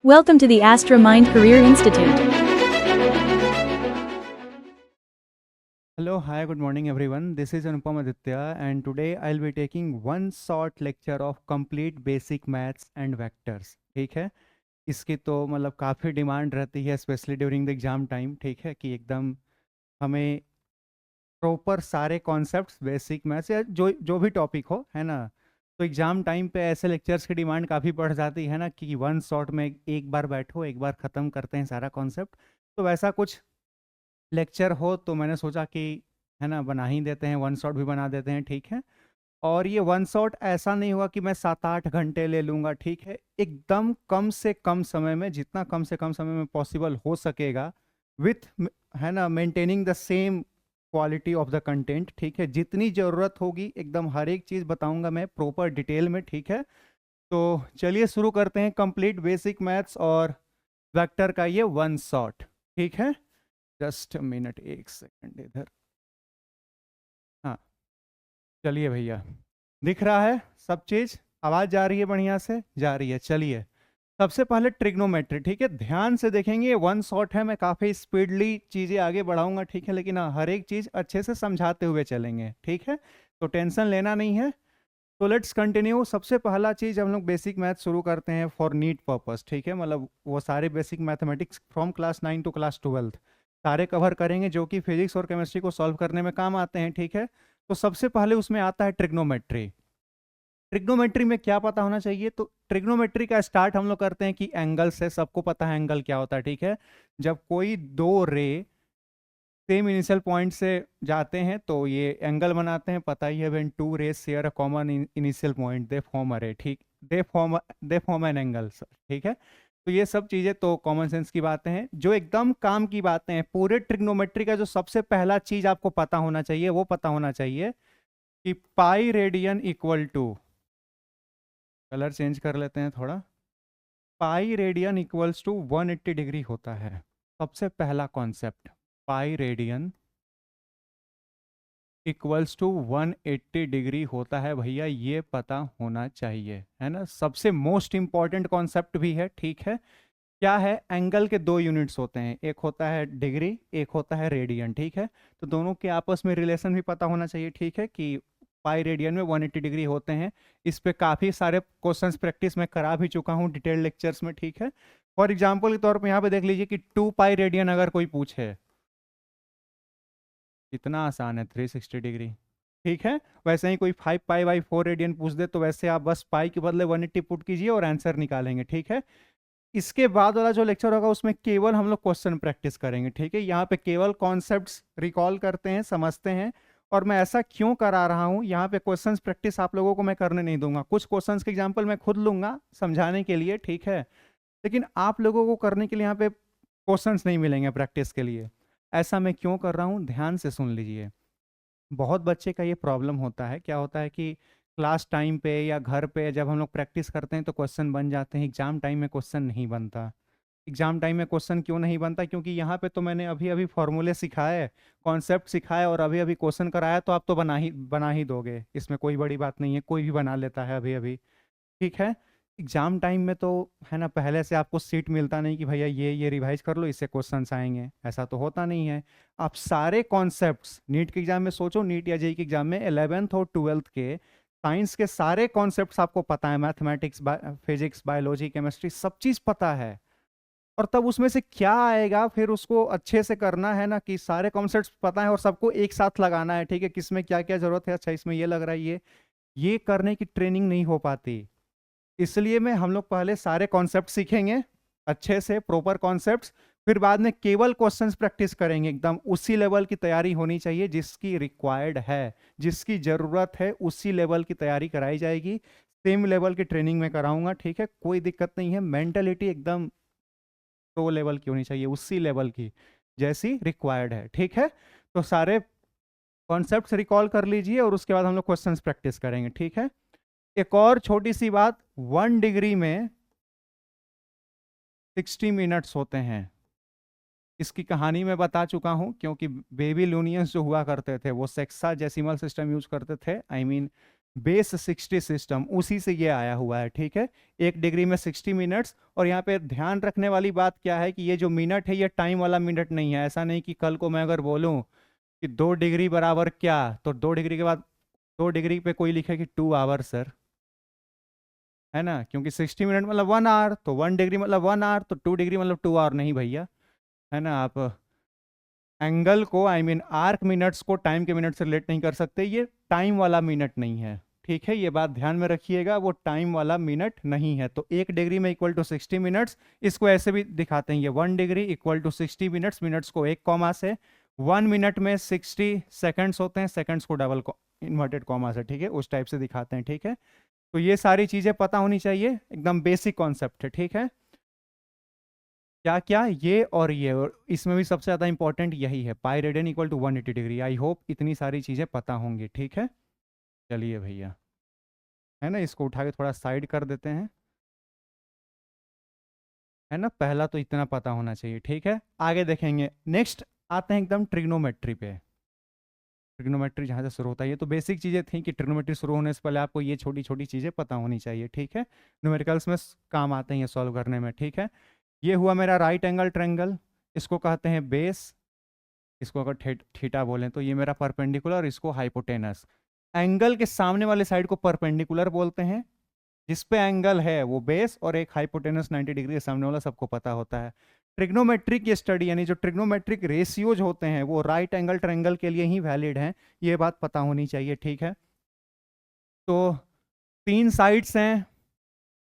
Welcome to the Astra Mind Career Institute. Hello, hi, good morning everyone. This is Anupam Aditya and today I'll be taking one short lecture of complete basic maths and vectors. ठीक है, इसकी तो मतलब काफ़ी demand रहती है specially during the exam time. ठीक है कि एकदम हमें प्रॉपर सारे कॉन्सेप्ट्स बेसिक मैथ्स या जो जो भी टॉपिक हो, है ना। तो एग्ज़ाम टाइम पे ऐसे लेक्चर्स की डिमांड काफ़ी बढ़ जाती है ना कि वन शॉट में एक बार बैठो, एक बार ख़त्म करते हैं सारा कॉन्सेप्ट। तो वैसा कुछ लेक्चर हो तो मैंने सोचा कि है ना बना ही देते हैं, वन शॉट भी बना देते हैं। ठीक है, और ये वन शॉट ऐसा नहीं हुआ कि मैं 7-8 घंटे ले लूँगा। ठीक है, एकदम कम से कम समय में, जितना कम से कम समय में पॉसिबल हो सकेगा, विथ है ना maintaining the same quality of the content. ठीक है, जितनी ज़रूरत होगी एकदम हर एक चीज़ बताऊंगा मैं प्रॉपर डिटेल में। ठीक है, तो चलिए शुरू करते हैं कंप्लीट बेसिक मैथ्स और वेक्टर का ये वन शॉट। ठीक है, जस्ट मिनट, एक सेकंड इधर। हाँ, चलिए भैया, दिख रहा है सब चीज, आवाज जा रही है, बढ़िया से जा रही है। चलिए सबसे पहले ट्रिग्नोमेट्री। ठीक है, ध्यान से देखेंगे, वन शॉट है, मैं काफी स्पीडली चीजें आगे बढ़ाऊंगा। ठीक है, लेकिन हाँ, हर एक चीज अच्छे से समझाते हुए चलेंगे। ठीक है, तो टेंशन लेना नहीं है। तो लेट्स कंटिन्यू। सबसे पहला चीज हम लोग बेसिक मैथ शुरू करते हैं फॉर नीट पर्पस। ठीक है, मतलब वो सारे basic mathematics from class 9 to class 12 सारे कवर करेंगे जो कि फिजिक्स और केमिस्ट्री को सॉल्व करने में काम आते हैं। ठीक है, तो सबसे पहले उसमें आता है ट्रिग्नोमेट्री। ट्रिग्नोमेट्री में क्या पता होना चाहिए? तो ट्रिग्नोमेट्री का स्टार्ट हम लोग करते हैं कि एंगल से। सबको पता है एंगल क्या होता है। ठीक है, जब कोई दो रे सेम इनिशियल पॉइंट से जाते हैं तो ये एंगल बनाते हैं, पता ही है। When two rays share a common initial point they form a ray. ठीक, दे फॉर्म एन एंगल। ठीक है, तो ये सब चीजें तो कॉमन सेंस की बातें हैं। जो एकदम काम की बातें हैं, पूरे ट्रिग्नोमेट्री का जो सबसे पहला चीज आपको पता होना चाहिए वो पता होना चाहिए कि pi radian equal to, colour change कर लेते हैं थोड़ा, pi radian equals to 180 degree होता है। सबसे पहला concept, pi radian equals to 180 degree होता है भैया, ये पता होना चाहिए, है ना। सबसे मोस्ट इंपॉर्टेंट कॉन्सेप्ट भी है। ठीक है, क्या है? एंगल के दो यूनिट्स होते हैं, एक होता है डिग्री, एक होता है रेडियन। ठीक है, तो दोनों के आपस में रिलेशन भी पता होना चाहिए। ठीक है, कि पाई रेडियन में 180 डिग्री होते हैं। इस पे काफ़ी सारे क्वेश्चंस प्रैक्टिस में करा भी चुका हूँ डिटेल लेक्चर्स में। ठीक है, फॉर एग्जाम्पल के तौर पे यहाँ पे देख लीजिए कि 2 पाई रेडियन अगर कोई पूछे, इतना आसान है, 360 डिग्री। ठीक है, वैसे ही कोई 5 पाई बाई 4 रेडियन पूछ दे तो वैसे आप बस पाई के बदले 180 पुट कीजिए और आंसर निकालेंगे। ठीक है, इसके बाद वाला जो लेक्चर होगा उसमें केवल हम लोग क्वेश्चन प्रैक्टिस करेंगे। ठीक है, यहाँ पे केवल कॉन्सेप्ट्स रिकॉल करते हैं, समझते हैं। और मैं ऐसा क्यों करा रहा हूँ, यहाँ पे क्वेश्चंस प्रैक्टिस आप लोगों को मैं करने नहीं दूंगा। कुछ क्वेश्चंस के एग्जांपल मैं खुद लूंगा समझाने के लिए। ठीक है, लेकिन आप लोगों को करने के लिए यहाँ पे क्वेश्चंस नहीं मिलेंगे प्रैक्टिस के लिए। ऐसा मैं क्यों कर रहा हूँ, ध्यान से सुन लीजिए। बहुत बच्चे का ये प्रॉब्लम होता है, क्या होता है कि क्लास टाइम पे या घर पे जब हम लोग प्रैक्टिस करते हैं तो क्वेश्चन बन जाते हैं, एग्जाम टाइम में क्वेश्चन नहीं बनता। एग्जाम टाइम में क्वेश्चन क्यों नहीं बनता? क्योंकि यहाँ पे तो मैंने अभी अभी फॉर्मूले सिखाए, कॉन्सेप्ट सिखाए और अभी अभी क्वेश्चन कराया, तो आप तो बना ही दोगे, इसमें कोई बड़ी बात नहीं है, कोई भी बना लेता है अभी अभी। ठीक है, एग्जाम टाइम में तो है ना पहले से आपको सीट मिलता नहीं कि भैया ये रिवाइज कर लो, इससे क्वेश्चंस आएंगे, ऐसा तो होता नहीं है। आप सारे कॉन्सेप्ट्स नीट के एग्जाम में सोचो, नीट या जेई के एग्जाम में 11th और 12th के साइंस के सारे कॉन्सेप्ट्स आपको पता है, मैथमेटिक्स, फिजिक्स, बायोलॉजी, केमिस्ट्री, सब चीज़ पता है। और तब उसमें से क्या आएगा फिर उसको अच्छे से करना है ना, कि सारे कॉन्सेप्ट्स पता है और सबको एक साथ लगाना है। ठीक है, किसमें क्या क्या जरूरत है, अच्छा इसमें ये लग रहा है, ये करने की ट्रेनिंग नहीं हो पाती। इसलिए में हम लोग पहले सारे कॉन्सेप्ट सीखेंगे अच्छे से, प्रॉपर कॉन्सेप्ट्स, फिर बाद में केवल क्वेश्चंस प्रैक्टिस करेंगे। एकदम उसी लेवल की तैयारी होनी चाहिए जिसकी रिक्वायर्ड है, जिसकी जरूरत है, उसी लेवल की तैयारी कराई जाएगी। सेम लेवल की ट्रेनिंग में कराऊंगा। ठीक है, कोई दिक्कत नहीं है, मेंटेलिटी एकदम प्रो लेवल की होनी चाहिए, उसी लेवल की जैसी रिक्वायर्ड है। ठीक है, तो सारे कॉन्सेप्ट्स रिकॉल कर लीजिए और उसके बाद हम लोग क्वेश्चंस प्रैक्टिस करेंगे। ठीक है, एक और छोटी सी बात, 1 डिग्री में 60 मिनट्स होते हैं। इसकी कहानी मैं बता चुका हूं, क्योंकि बेबीलोनियंस जो हुआ करते थे वो सेक्सा डेसिमल सिस्टम यूज करते थे। आई मीन बेस 60 सिस्टम, उसी से ये आया हुआ है, ठीक है। 1 डिग्री में 60 मिनट्स। और यहाँ पे ध्यान रखने वाली बात क्या है कि ये जो मिनट है ये टाइम वाला मिनट नहीं है। ऐसा नहीं कि कल को मैं अगर बोलूँ कि 2 डिग्री बराबर क्या, तो 2 डिग्री के बाद 2 डिग्री पे कोई लिखे कि 2 आवर सर, है ना, क्योंकि 60 मिनट मतलब 1 आवर, तो 1 डिग्री मतलब 1 आवर, तो 2 डिग्री मतलब 2 आवर नहीं भैया, है ना। आप एंगल को आई मीन आर्क मिनट्स को टाइम के मिनट से रिलेट नहीं कर सकते, ये टाइम वाला मिनट नहीं है, ठीक है। ये बात ध्यान में रखिएगा, वो टाइम वाला मिनट नहीं है। तो 1 डिग्री में इक्वल टू 60 मिनट्स, इसको ऐसे भी दिखाते हैं, ये 1 degree equal to 60 minutes, minutes को एक कॉमा से, 1 मिनट में 60 सेकेंड्स होते हैं, सेकेंड्स को डबल इन्वर्टेड कॉमा से, ठीक है, उस टाइप से दिखाते हैं, ठीक है। तो ये सारी चीजें पता होनी चाहिए, एकदम बेसिक कॉन्सेप्ट है, ठीक है। क्या क्या, ये और इसमें भी सबसे ज्यादा इंपॉर्टेंट यही है, pi radian equal to 180 degree. I hope इतनी सारी चीजें पता होंगी, ठीक है। चलिए भैया, है ना, इसको उठा के थोड़ा साइड कर देते हैं, है ना। पहला तो इतना पता होना चाहिए, ठीक है। आगे देखेंगे, नेक्स्ट आते हैं एकदम ट्रिग्नोमेट्री पे। ट्रिग्नोमेट्री जहाँ से शुरू होता है, ये तो बेसिक चीज़ें थी कि ट्रिग्नोमेट्री शुरू होने से पहले आपको ये छोटी छोटी चीज़ें पता होनी चाहिए, ठीक है। न्यूमेरिकल्स में काम आते हैं ये सॉल्व करने में, ठीक है। ये हुआ मेरा राइट एंगल ट्रायंगल, इसको कहते हैं बेस। इसको अगर थीटा बोलें तो ये मेरा परपेंडिकुलर, इसको हाइपोटेनस। एंगल के सामने वाले साइड को परपेंडिकुलर बोलते हैं, जिस पे एंगल है वो बेस, और एक हाइपोटेनस 90 डिग्री के सामने वाला, सबको पता होता है। ट्रिग्नोमेट्रिक की स्टडी यानी जो ट्रिग्नोमेट्रिक रेशियोज होते हैं वो राइट एंगल ट्रायंगल के लिए ही वैलिड हैं, ये बात पता होनी चाहिए, ठीक है। तो 3 साइड्स हैं,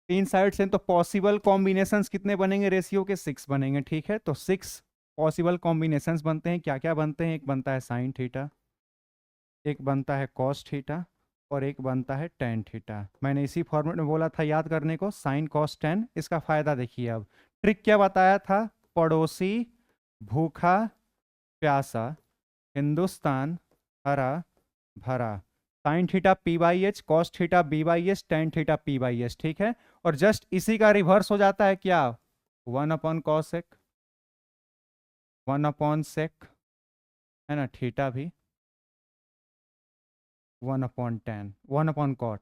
3 साइड्स हैं, तो पॉसिबल कॉम्बिनेशंस कितने बनेंगे रेशियो के, 6 बनेंगे, ठीक है। तो 6 पॉसिबल कॉम्बिनेशंस बनते हैं, क्या क्या बनते हैं, एक बनता है साइन थीटा, एक बनता है कॉस थीटा, और एक बनता है टेन थीटा। मैंने इसी फॉर्मेट में बोला था याद करने को, साइन कॉस टेन। इसका फायदा देखिए, अब ट्रिक क्या बताया था, पड़ोसी, भूखा प्यासा, हिंदुस्तान हरा भरा, sine theta p by h, cos theta b by h, tan theta p by h, ठीक है। और जस्ट इसी का रिवर्स हो जाता है क्या, 1/cos, 1/sec, है ना, थीटा भी 1/tan, 1/cot,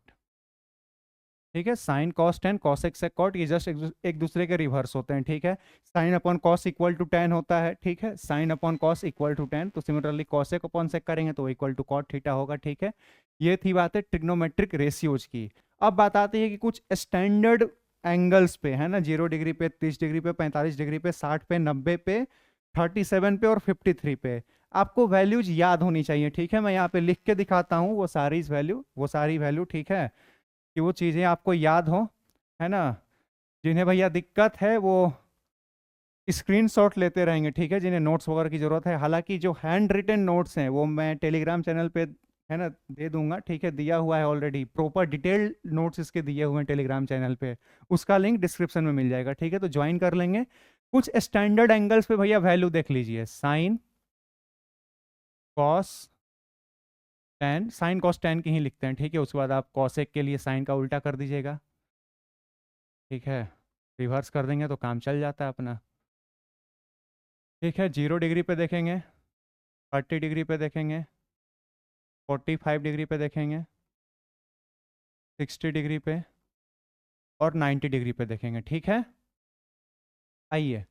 ठीक है। Sine cos tan, cosec sec cot, ये जस्ट एक दूसरे के रिवर्स होते हैं, ठीक है। Sine upon cos equal to tan होता है, ठीक है, sine upon cos equal to tan, तो सिमिलरली कॉसेक अपॉन सेक करेंगे तो इक्वल टू कॉट थीटा होगा, ठीक है। ये थी बात है ट्रिग्नोमेट्रिक रेशियोज की। अब बात आती है कि कुछ स्टैंडर्ड एंगल्स पे, है ना, 0 डिग्री पे, 30 डिग्री पे, 45 डिग्री पे, 60 पे, 90 पे, 37 पे और 53 पे आपको वैल्यूज याद होनी चाहिए, ठीक है। मैं यहाँ पे लिख के दिखाता हूँ वो सारी वैल्यू, ठीक है, कि वो चीज़ें आपको याद हो, है ना। जिन्हें भैया दिक्कत है वो स्क्रीनशॉट लेते रहेंगे, ठीक है, जिन्हें नोट्स वगैरह की ज़रूरत है। हालांकि जो हैंड रिटन नोट्स हैं वो मैं टेलीग्राम चैनल पे, है ना, दे दूंगा, ठीक है, दिया हुआ है ऑलरेडी, प्रॉपर डिटेल्ड नोट्स इसके दिए हुए हैं टेलीग्राम चैनल पे, उसका लिंक डिस्क्रिप्शन में मिल जाएगा, ठीक है, तो ज्वाइन कर लेंगे। कुछ स्टैंडर्ड एंगल्स पे भैया वैल्यू देख लीजिए, sign cos ten, sign cos ten की ही लिखते हैं, ठीक है। उसके बाद आप कॉसेक के लिए साइन का उल्टा कर दीजिएगा, ठीक है, रिवर्स कर देंगे तो काम चल जाता है अपना, ठीक है। 0 डिग्री पे देखेंगे, 30 डिग्री पे देखेंगे, 45 डिग्री पे देखेंगे, 60 डिग्री पे और 90 डिग्री पे देखेंगे, ठीक है। आइए,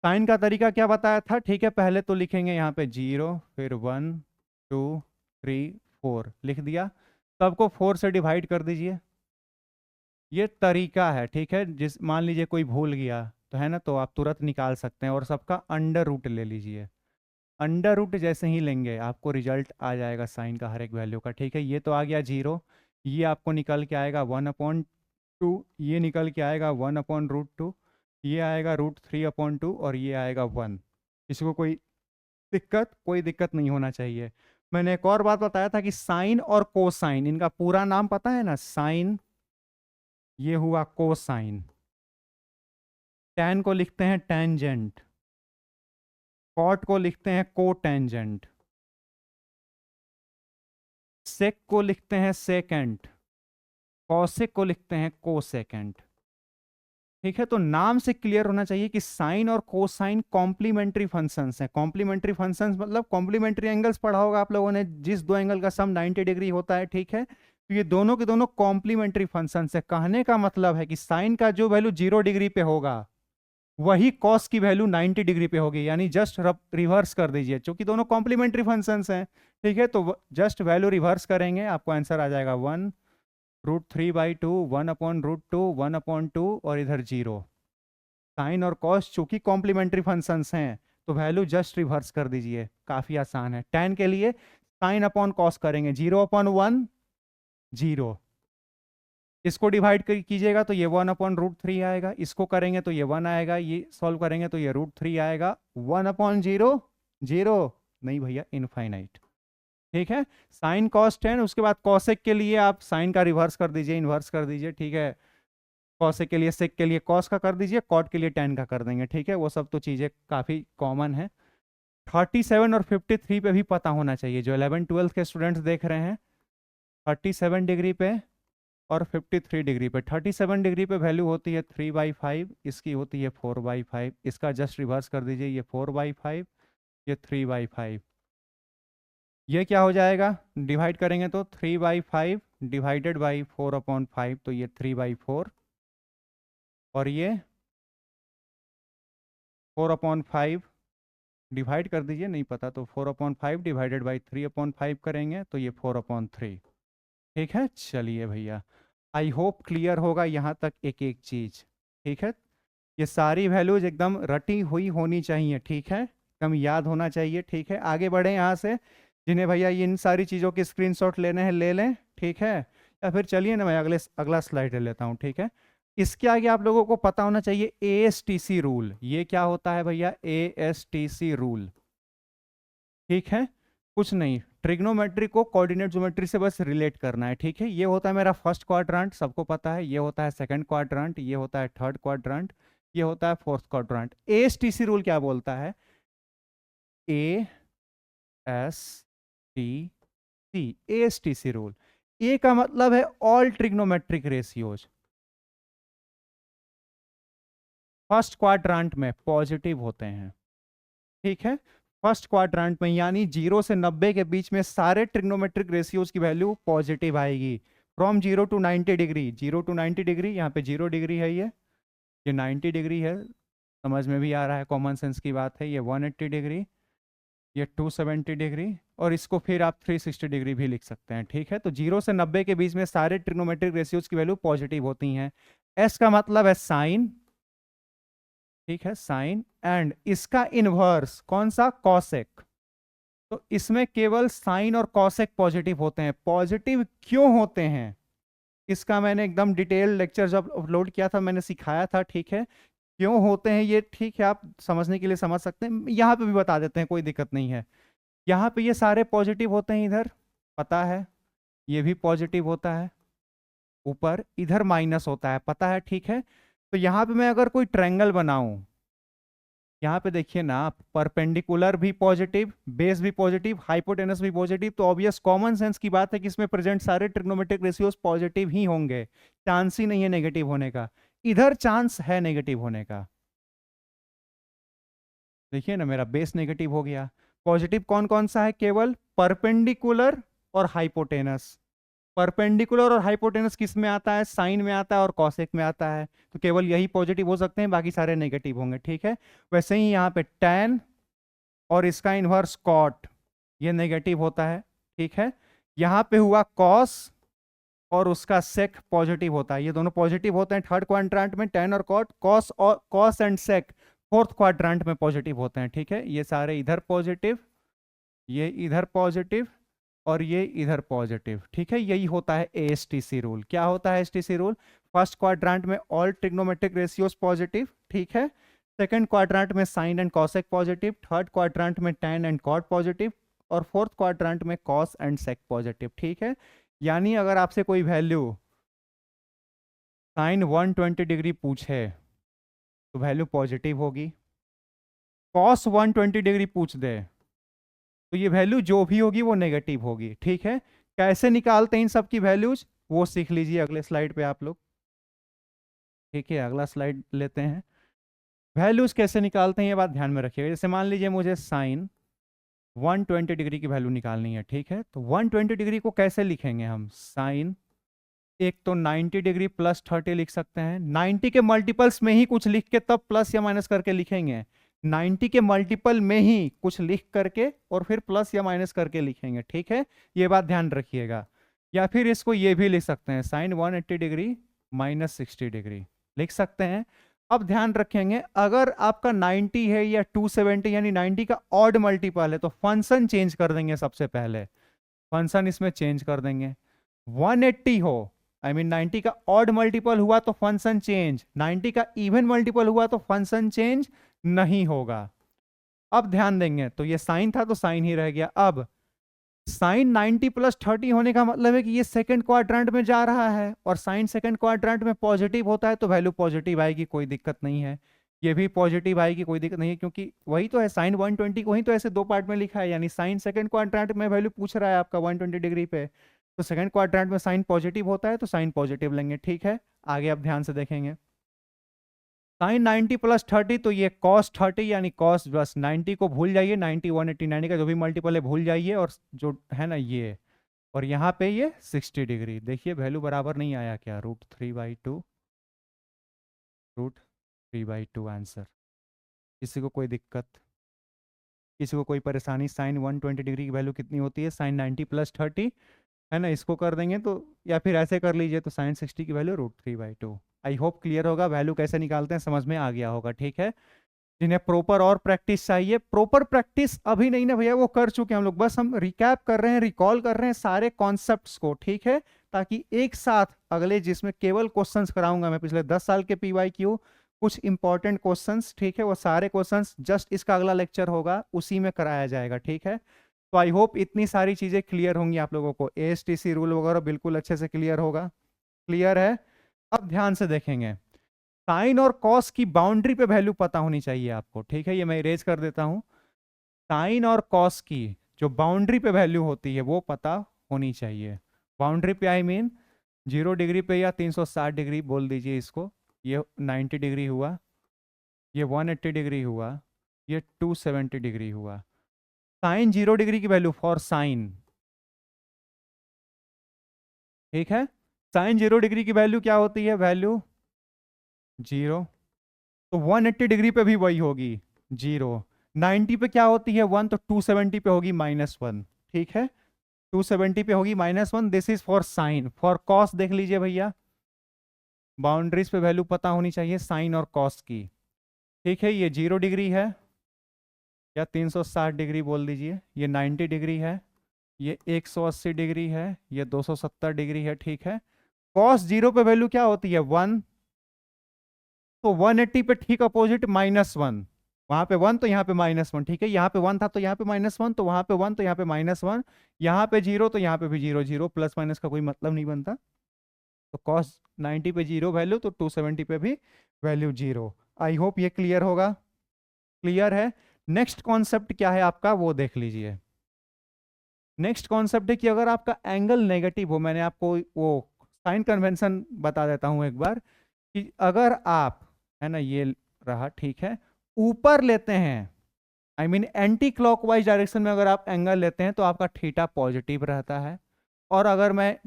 साइन का तरीका क्या बताया था, ठीक है। पहले तो लिखेंगे यहाँ पे 0, फिर 1, 2, 3, 4 लिख दिया, सबको 4 से डिवाइड कर दीजिए। ये तरीका है, ठीक है, जिस मान लीजिए कोई भूल गया तो, है ना, तो आप तुरंत निकाल सकते हैं। और सबका अंडर रूट ले लीजिए, अंडर रूट जैसे ही लेंगे आपको रिजल्ट आ जाएगा साइन का हर एक वैल्यू का, ठीक है। ये तो आ गया 0, ये आपको निकल के आएगा 1/2, ये निकल के आएगा 1/√2, ये आएगा √3/2 और ये आएगा 1। इसको कोई दिक्कत नहीं होना चाहिए। मैंने एक और बात बताया था कि साइन और कोसाइन, इनका पूरा नाम पता है ना, साइन ये हुआ कोसाइन, टैन को लिखते हैं टेंजेंट, कॉट को लिखते हैं कोटेंजेंट, सेक को लिखते हैं सेकेंट, कॉसेक को लिखते हैं कोसेकेंट, ठीक है। तो नाम से क्लियर होना चाहिए कि साइन और कोसाइन कॉम्प्लीमेंट्री फंक्शंस हैं। कॉम्प्लीमेंट्री फंक्शंस मतलब कॉम्प्लीमेंट्री एंगल्स पढ़ा होगा आप लोगों ने, जिस दो एंगल का सम 90 डिग्री होता है, ठीक है, तो ये दोनों के दोनों कॉम्प्लीमेंट्री फंक्शन है। कहने का मतलब है कि साइन का जो वैल्यू 0 डिग्री पे होगा वही कॉस की वैल्यू 90 डिग्री पे होगी, यानी जस्ट रिवर्स कर दीजिए, क्योंकि दोनों कॉम्प्लीमेंट्री फंक्शंस हैं। ठीक है, तो जस्ट वैल्यू रिवर्स करेंगे, आपको आंसर आ जाएगा 1√3/2, 1/√2, 1/2 और इधर 0। साइन और कॉस चूंकि कॉम्प्लीमेंट्री फंक्शंस हैं तो वैल्यू जस्ट रिवर्स कर दीजिए, काफी आसान है। tan के लिए साइन अपॉन कॉस करेंगे, 0/1 0, इसको डिवाइड कीजिएगा तो ये 1/√3 आएगा, इसको करेंगे तो ये 1 आएगा, ये सॉल्व करेंगे तो ये √3 आएगा। 1/0 0 नहीं भैया, इनफाइनाइट। ठीक है, साइन कॉस tan, उसके बाद कॉसेक के लिए आप साइन का रिवर्स कर दीजिए, इन्वर्स कर दीजिए। ठीक है, कॉसेक के लिए सेक के लिए कॉस का कर दीजिए, कॉट के लिए tan का कर देंगे। ठीक है, वो सब तो चीजें काफी कॉमन है। 37 और 53 पे भी पता होना चाहिए, जो 11-12 के स्टूडेंट्स देख रहे हैं। 37 डिग्री पे और 53 डिग्री पे, 37 डिग्री पे वैल्यू होती है 3/5, इसकी होती है 4/5, इसका जस्ट रिवर्स कर दीजिए, ये 4/5, ये 3/5। ये क्या हो जाएगा, डिवाइड करेंगे तो 3/5 डिवाइडेड बाई 4/5, तो ये 3/4, और ये 4/5 डिवाइड कर दीजिए, नहीं पता तो 4/5 डिवाइडेड बाई 3/5 करेंगे तो ये 4/3। ठीक है, चलिए भैया, आई होप क्लियर होगा यहाँ तक एक एक चीज। ठीक है, ये सारी वैल्यूज एकदम रटी हुई होनी चाहिए। ठीक है, एकदम याद होना चाहिए। ठीक है, आगे बढ़े यहाँ से, जिन्हें भैया इन सारी चीज़ों के स्क्रीनशॉट लेने हैं ले लें। ठीक है, या फिर चलिए ना मैं अगला स्लाइड ले लेता हूँ। ठीक है, इसके आगे आप लोगों को पता होना चाहिए ASTC रूल। ये क्या होता है भैया, ASTC रूल। ठीक है, कुछ नहीं, ट्रिग्नोमेट्री को कोऑर्डिनेट ज्योमेट्री से बस रिलेट करना है। ठीक है, ये होता है मेरा फर्स्ट क्वाड्रेंट, सबको पता है। ये होता है सेकंड क्वाड्रेंट, ये होता है थर्ड क्वाड्रेंट, ये होता है फोर्थ क्वाड्रेंट। ASTC रूल क्या बोलता है, ASTC रूल, ए का मतलब है all trigonometric ratios first quadrant में पॉजिटिव होते हैं। ठीक है, फर्स्ट क्वाड्रेंट में, यानी 0 से 90 के बीच में सारे ट्रिग्नोमेट्रिक रेशियोज की वैल्यू पॉजिटिव आएगी। From 0 to 90 degree, 0 to 90 degree, यहाँ पे 0 डिग्री है, ये 90 डिग्री है, समझ में भी आ रहा है, कॉमन सेंस की बात है। ये 180 डिग्री, ये 270 डिग्री, और इसको फिर आप 360 डिग्री भी लिख सकते हैं। ठीक है, तो 0 से 90 के बीच में सारे ट्रिग्नोमेट्रिक रेशियोज की वैल्यू पॉजिटिव होती हैं। एस का मतलब है साइन। ठीक है, साइन, एंड इसका इनवर्स कौन सा, कॉसेक। तो इसमें केवल साइन और कॉसेक पॉजिटिव होते हैं। पॉजिटिव क्यों होते हैं, इसका मैंने एकदम डिटेल लेक्चर जब अपलोड किया था मैंने सिखाया था। ठीक है, क्यों होते हैं ये, ठीक है, आप समझने के लिए समझ सकते हैं, यहाँ पे भी बता देते हैं, कोई दिक्कत नहीं है। यहाँ पे ये सारे पॉजिटिव होते हैं, इधर पता है ये भी पॉजिटिव होता है, ऊपर इधर माइनस होता है, पता है। ठीक है, तो यहाँ पे मैं अगर कोई ट्रायंगल बनाऊं, यहाँ पे देखिए ना, परपेंडिकुलर भी पॉजिटिव, बेस भी पॉजिटिव, हाइपोटेनस भी पॉजिटिव, तो ऑब्वियस कॉमन सेंस की बात है कि इसमें प्रेजेंट सारे ट्रिग्नोमेट्रिक रेशियोज पॉजिटिव ही होंगे, चांस ही नहीं है नेगेटिव होने का। इधर चांस है नेगेटिव होने का, देखिए ना, मेरा बेस नेगेटिव हो गया। पॉजिटिव कौन कौन सा है, केवल परपेंडिकुलर और हाइपोटेनस। परपेंडिकुलर और हाइपोटेनस किस में आता है, साइन में आता है और कॉसेक में आता है, तो केवल यही पॉजिटिव हो सकते हैं, बाकी सारे नेगेटिव होंगे। ठीक है, वैसे ही यहाँ पे tan और इसका इनवर्स कॉट, ये नेगेटिव होता है। ठीक है, यहाँ पे हुआ कॉस और उसका सेक पॉजिटिव होता है, ये दोनों पॉजिटिव होते हैं थर्ड क्वाड्रेंट में, tan और cot. Cos and sec fourth quadrant में पॉजिटिव होते हैं। ठीक है, ये सारे इधर पॉजिटिव, ये इधर पॉजिटिव और ये इधर पॉजिटिव। ठीक है, यही होता है ASTC रूल। क्या होता है ASTC रूल, फर्स्ट क्वाड्रेंट में ऑल ट्रिग्नोमेट्रिक रेशियोज पॉजिटिव। ठीक है, सेकंड क्वाड्रेंट में sine and cosec positive, third quadrant में tan एंड कॉट पॉजिटिव, और फोर्थ क्वाड्रेंट में कॉस एंड सेक पॉजिटिव। ठीक है, यानी अगर आपसे कोई वैल्यू साइन 120 डिग्री पूछे तो वैल्यू पॉजिटिव होगी, कॉस 120 डिग्री पूछ दे तो ये वैल्यू जो भी होगी वो नेगेटिव होगी। ठीक है, कैसे निकालते हैं इन सब की वैल्यूज, वो सीख लीजिए अगले स्लाइड पे आप लोग। ठीक है, अगला स्लाइड लेते हैं। वैल्यूज कैसे निकालते हैं ये बात ध्यान में रखिएगा। जैसे मान लीजिए मुझे साइन 120 डिग्री की वैल्यू निकालनी है, ठीक है। तो 120 डिग्री को कैसे लिखेंगे हम? साइन, एक तो 90 डिग्री प्लस 30 लिख सकते हैं, 90 के मल्टीपल्स में ही कुछ लिख के तब प्लस या माइनस करके लिखेंगे, 90 के मल्टीपल में ही कुछ लिख करके और फिर प्लस या माइनस करके लिखेंगे, ठीक है। ये बात ध्यान रखिएगा। या फिर इसको ये भी लिख सकते हैं, साइन 180 डिग्री माइनस 60 डिग्री लिख सकते हैं। अब ध्यान रखेंगे, अगर आपका 90 है या 270 यानी 90 का ऑड मल्टीपल है तो फंक्शन चेंज कर देंगे। सबसे पहले फंक्शन इसमें चेंज कर देंगे। 180 हो, आई मीन 90 का ऑड मल्टीपल हुआ तो फंक्शन चेंज, 90 का इवन मल्टीपल हुआ तो फंक्शन चेंज नहीं होगा। अब ध्यान देंगे, तो ये साइन था तो साइन ही रह गया। अब साइन 90 प्लस 30 होने का मतलब है कि ये सेकंड क्वाड्रेंट में जा रहा है, और साइन सेकंड क्वाड्रेंट में पॉजिटिव होता है तो वैल्यू पॉजिटिव आएगी, कोई दिक्कत नहीं है। ये भी पॉजिटिव आएगी, कोई दिक्कत नहीं है, क्योंकि वही तो है, साइन 120 को ही तो ऐसे दो पार्ट में लिखा है, यानी साइन सेकंड क्वाड्रेंट में वैल्यू पूछ रहा है आपका 120 डिग्री पे, तो सेकंड क्वाड्रेंट में साइन पॉजिटिव होता है तो साइन पॉजिटिव लेंगे, ठीक है। आगे अब ध्यान से देखेंगे, साइन 90 प्लस 30 तो ये कॉस 30 यानी कॉस, बस 90 को भूल जाइए, 90 180 90 का जो भी मल्टीपल है भूल जाइए, और जो है ना ये, और यहाँ पे ये 60 डिग्री। देखिए वैल्यू बराबर नहीं आया क्या? √3/2, √3/2 आंसर। किसी को कोई दिक्कत, किसी को कोई परेशानी? साइन 120 डिग्री की वैल्यू कितनी होती है? साइन 90 प्लस 30 है ना, इसको कर देंगे तो, या फिर ऐसे कर लीजिए, तो साइन 60 की वैल्यू √3/2। आई होप क्लियर होगा, वैल्यू कैसे निकालते हैं समझ में आ गया होगा, ठीक है। जिन्हें प्रॉपर और प्रैक्टिस चाहिए, प्रॉपर प्रैक्टिस अभी नहीं ना भैया, वो कर चुके हैं हम लोग, बस हम रिकैप कर रहे हैं, रिकॉल कर रहे हैं सारे कॉन्सेप्ट्स को, ठीक है। ताकि एक साथ अगले, जिसमें केवल क्वेश्चंस कराऊंगा मैं पिछले 10 साल के PYQ, कुछ इंपॉर्टेंट क्वेश्चंस, ठीक है, वो सारे क्वेश्चंस जस्ट इसका अगला लेक्चर होगा उसी में कराया जाएगा, ठीक है। तो आई होप इतनी सारी चीजें क्लियर होंगी आप लोगों को, ASTC रूल वगैरह बिल्कुल अच्छे से क्लियर होगा। क्लियर है? अब ध्यान से देखेंगे, साइन और कॉस की बाउंड्री पे वैल्यू पता होनी चाहिए आपको, ठीक है। ये मैं इरेज कर देता हूं, साइन और कॉस की जो बाउंड्री पे वैल्यू होती है वो पता होनी चाहिए। बाउंड्री पे आई मीन 0 डिग्री पे या 360 डिग्री बोल दीजिए इसको, ये 90 डिग्री हुआ, ये 180 डिग्री हुआ, ये 270 डिग्री हुआ। साइन 0 डिग्री की वैल्यू फॉर साइन, ठीक है। साइन 0 डिग्री की वैल्यू क्या होती है? वैल्यू 0, तो 180 डिग्री पे भी वही होगी 0। 90 पे क्या होती है? 1, तो 270 पे होगी -1, ठीक है। 270 पे होगी -1, this is for sine. For cos देख लीजिए भैया, बाउंड्रीज पे वैल्यू पता होनी चाहिए साइन और कॉस की, ठीक है। ये 0 डिग्री है या 360 डिग्री बोल दीजिए, ये 90 डिग्री है, ये 180 डिग्री है, ये 270 डिग्री है, ठीक है। कॉस 0 पे वैल्यू क्या होती है? 1, तो 180 पे ठीक अपोजिट -1, वहां पे 1 तो यहाँ पे -1, ठीक है। यहाँ पे 1 था तो यहाँ पे -1, तो वहां पे 1 तो यहाँ पे -1, यहाँ पे 0 तो यहाँ पे भी 0, 0 प्लस माइनस का कोई मतलब नहीं बनता, तो cos 90 पे 0 वैल्यू, तो 270 पे भी वैल्यू 0। आई होप ये क्लियर होगा। क्लियर है? नेक्स्ट कॉन्सेप्ट क्या है आपका, वो देख लीजिए। नेक्स्ट कॉन्सेप्ट है कि अगर आपका एंगल नेगेटिव हो, मैंने आपको वो साइन कन्वेंशन बता देता हूं एक बार, कि अगर आप, है ना, ये रहा, ठीक है, ऊपर लेते हैं, I mean anti clockwise direction में अगर आप एंगल लेते हैं तो आपका थीटा पॉजिटिव रहता है। और अगर मैं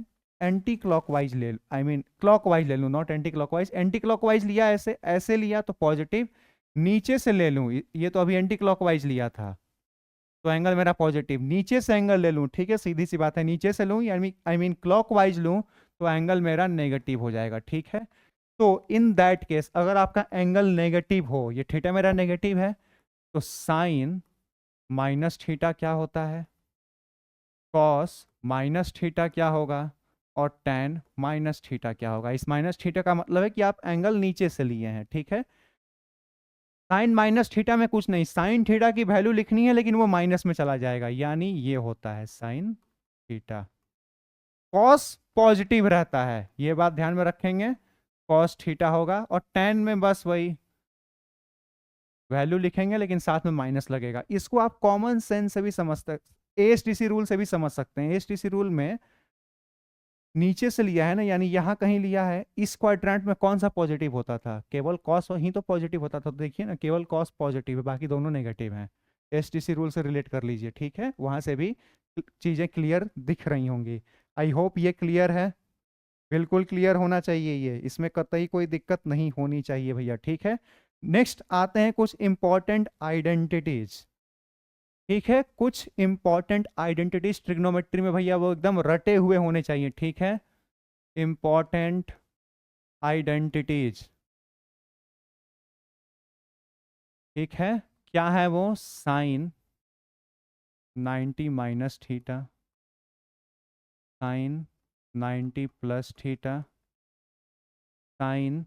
एंटी क्लॉकवाइज ले, आई मीन क्लॉकवाइज ले लूँ, not anti clockwise, anti clockwise लिया, ऐसे ऐसे लिया तो पॉजिटिव, नीचे से ले लूँ, ये तो अभी एंटी क्लॉकवाइज लिया था तो एंगल मेरा पॉजिटिव, नीचे से एंगल ले लूँ, ठीक है, सीधी सी बात है, नीचे से लूँ, आई मीन क्लॉकवाइज लूँ तो एंगल मेरा नेगेटिव हो जाएगा, ठीक है। तो इन दैट केस अगर आपका एंगल नेगेटिव हो, ये थीटा मेरा नेगेटिव है, तो साइन माइनस थीटा क्या होता है? कॉस माइनस थीटा क्या होगा? और tan माइनस थीटा क्या होगा? इस माइनस थीटा का मतलब है कि आप एंगल नीचे से लिए हैं, ठीक है। साइन माइनस थीटा में कुछ नहीं, साइन थीटा की वैल्यू लिखनी है लेकिन वो माइनस में चला जाएगा, यानी ये होता है साइन थीटा। कॉस पॉजिटिव रहता है, ये बात ध्यान में रखेंगे, कॉस थीटा होगा, और tan में बस वही वैल्यू लिखेंगे लेकिन साथ में माइनस लगेगा। इसको आप कॉमन सेंस से भी समझते, ASTC रूल से भी समझ सकते हैं। ASTC रूल में नीचे से लिया है ना, यानी यहां कहीं लिया है, इस क्वाड्रेंट में कौन सा पॉजिटिव होता था? केवल कॉस ही तो पॉजिटिव होता था, तो देखिए ना, केवल कॉस पॉजिटिव है, बाकी दोनों नेगेटिव हैं। एसटीसी रूल से रिलेट कर लीजिए, ठीक है, वहां से भी चीजें क्लियर दिख रही होंगी। आई होप ये क्लियर है, बिल्कुल क्लियर होना चाहिए, ये इसमें कतई कोई दिक्कत नहीं होनी चाहिए भैया, ठीक है। नेक्स्ट आते हैं कुछ इंपॉर्टेंट आइडेंटिटीज, ठीक है, कुछ इंपॉर्टेंट आइडेंटिटीज ट्रिग्नोमेट्री में भैया वो एकदम रटे हुए होने चाहिए, ठीक है। इंपॉर्टेंट आइडेंटिटीज, ठीक है, क्या है वो? Sine 90 minus theta, sine 90 plus theta, sine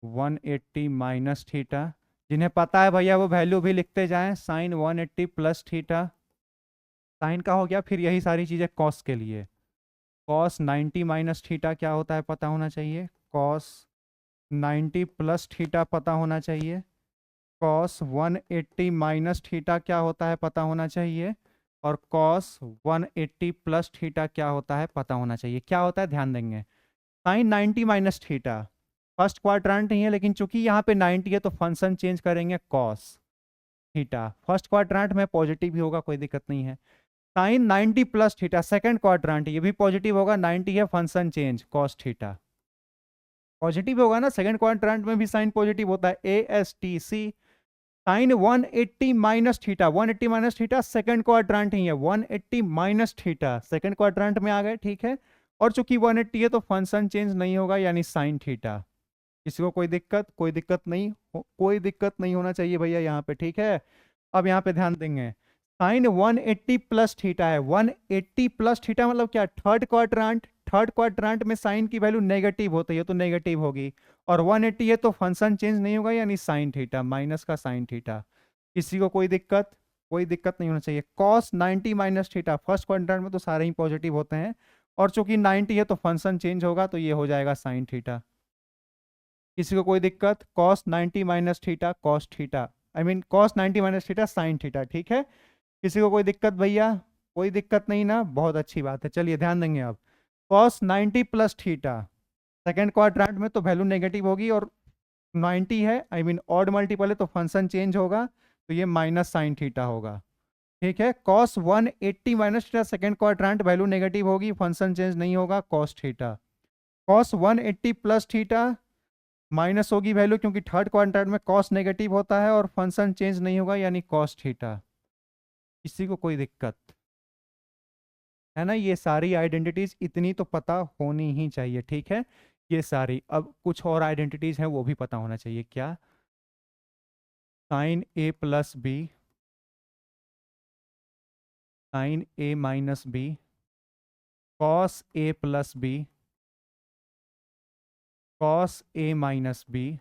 180 minus theta. जिन्हें पता है भैया वो वैल्यू भी लिखते जाएं, साइन 180 प्लस थीटा, साइन का हो गया। फिर यही सारी चीज़ें कॉस के लिए, कॉस 90 माइनस थीटा क्या होता है पता होना चाहिए, कॉस 90 प्लस थीटा पता होना चाहिए, कॉस 180 माइनस थीटा क्या होता है पता होना चाहिए, और कॉस 180 प्लस थीटा क्या होता है पता होना चाहिए। क्या होता है ध्यान देंगे, sine 90 minus theta first quadrant नहीं है, लेकिन चूंकि यहाँ पे 90 है तो फंक्शन चेंज करेंगे कॉस थीटा। फर्स्ट क्वाड्रेंट में पॉजिटिव भी होगा, कोई दिक्कत नहीं है। Sine 90 plus theta second quadrant, ये भी पॉजिटिव होगा, 90 है, function change cos theta, positive होगा ना, सेकंड क्वाड्रेंट में भी साइन पॉजिटिव होता है, A S T C. Sine 180 minus theta, 180 minus theta second quadrant ही है, 180 माइनस थीटा सेकंड क्वाड्रेंट में आ गए, ठीक है। और चूंकि 180 है तो फंक्शन चेंज नहीं होगा, यानी साइन थीटा। किसी को कोई दिक्कत? कोई दिक्कत नहीं कोई दिक्कत नहीं होना चाहिए भैया यहाँ पे, ठीक है। अब यहाँ पे ध्यान देंगे, साइन 180 प्लस थीटा है, 180 प्लस थीटा मतलब क्या, थर्ड क्वाड्रेंट, थर्ड क्वाड्रेंट में साइन की वैल्यू नेगेटिव होती है तो नेगेटिव होगी, और 180 है तो फंक्शन चेंज नहीं होगा, यानी साइन थीटा, माइनस का साइन थीटा। किसी को कोई दिक्कत? कोई दिक्कत नहीं होना चाहिए। Cos 90 minus theta, first quadrant में तो सारे ही पॉजिटिव होते हैं, और चूंकि 90 है तो फंक्शन चेंज होगा, तो ये हो जाएगा साइन थीटा। किसी को कोई दिक्कत? Cos 90 minus theta cos theta, I mean cos 90 minus theta sine theta, ठीक है। किसी को कोई दिक्कत भैया? कोई दिक्कत नहीं ना, बहुत अच्छी बात है। चलिए ध्यान देंगे अब, cos 90 plus theta second quadrant में तो वैल्यू नेगेटिव होगी, और 90 है, आई मीन ऑड मल्टीपल है तो फंक्शन चेंज होगा, तो ये माइनस साइन थीटा होगा, ठीक है। Cos 180 minus theta second quadrant, value negative होगी, फंक्शन चेंज नहीं होगा, cos theta. Cos 180 plus theta minus होगी वैल्यू, क्योंकि थर्ड क्वाड्रेंट में कॉस नेगेटिव होता है, और फंक्शन चेंज नहीं होगा, यानी कॉस थीटा। किसी को कोई दिक्कत है ना? ये सारी आइडेंटिटीज इतनी तो पता होनी ही चाहिए, ठीक है, ये सारी। अब कुछ और आइडेंटिटीज हैं वो भी पता होना चाहिए। क्या? Sign A plus B, sign A minus B, cos A plus B, cos A minus B,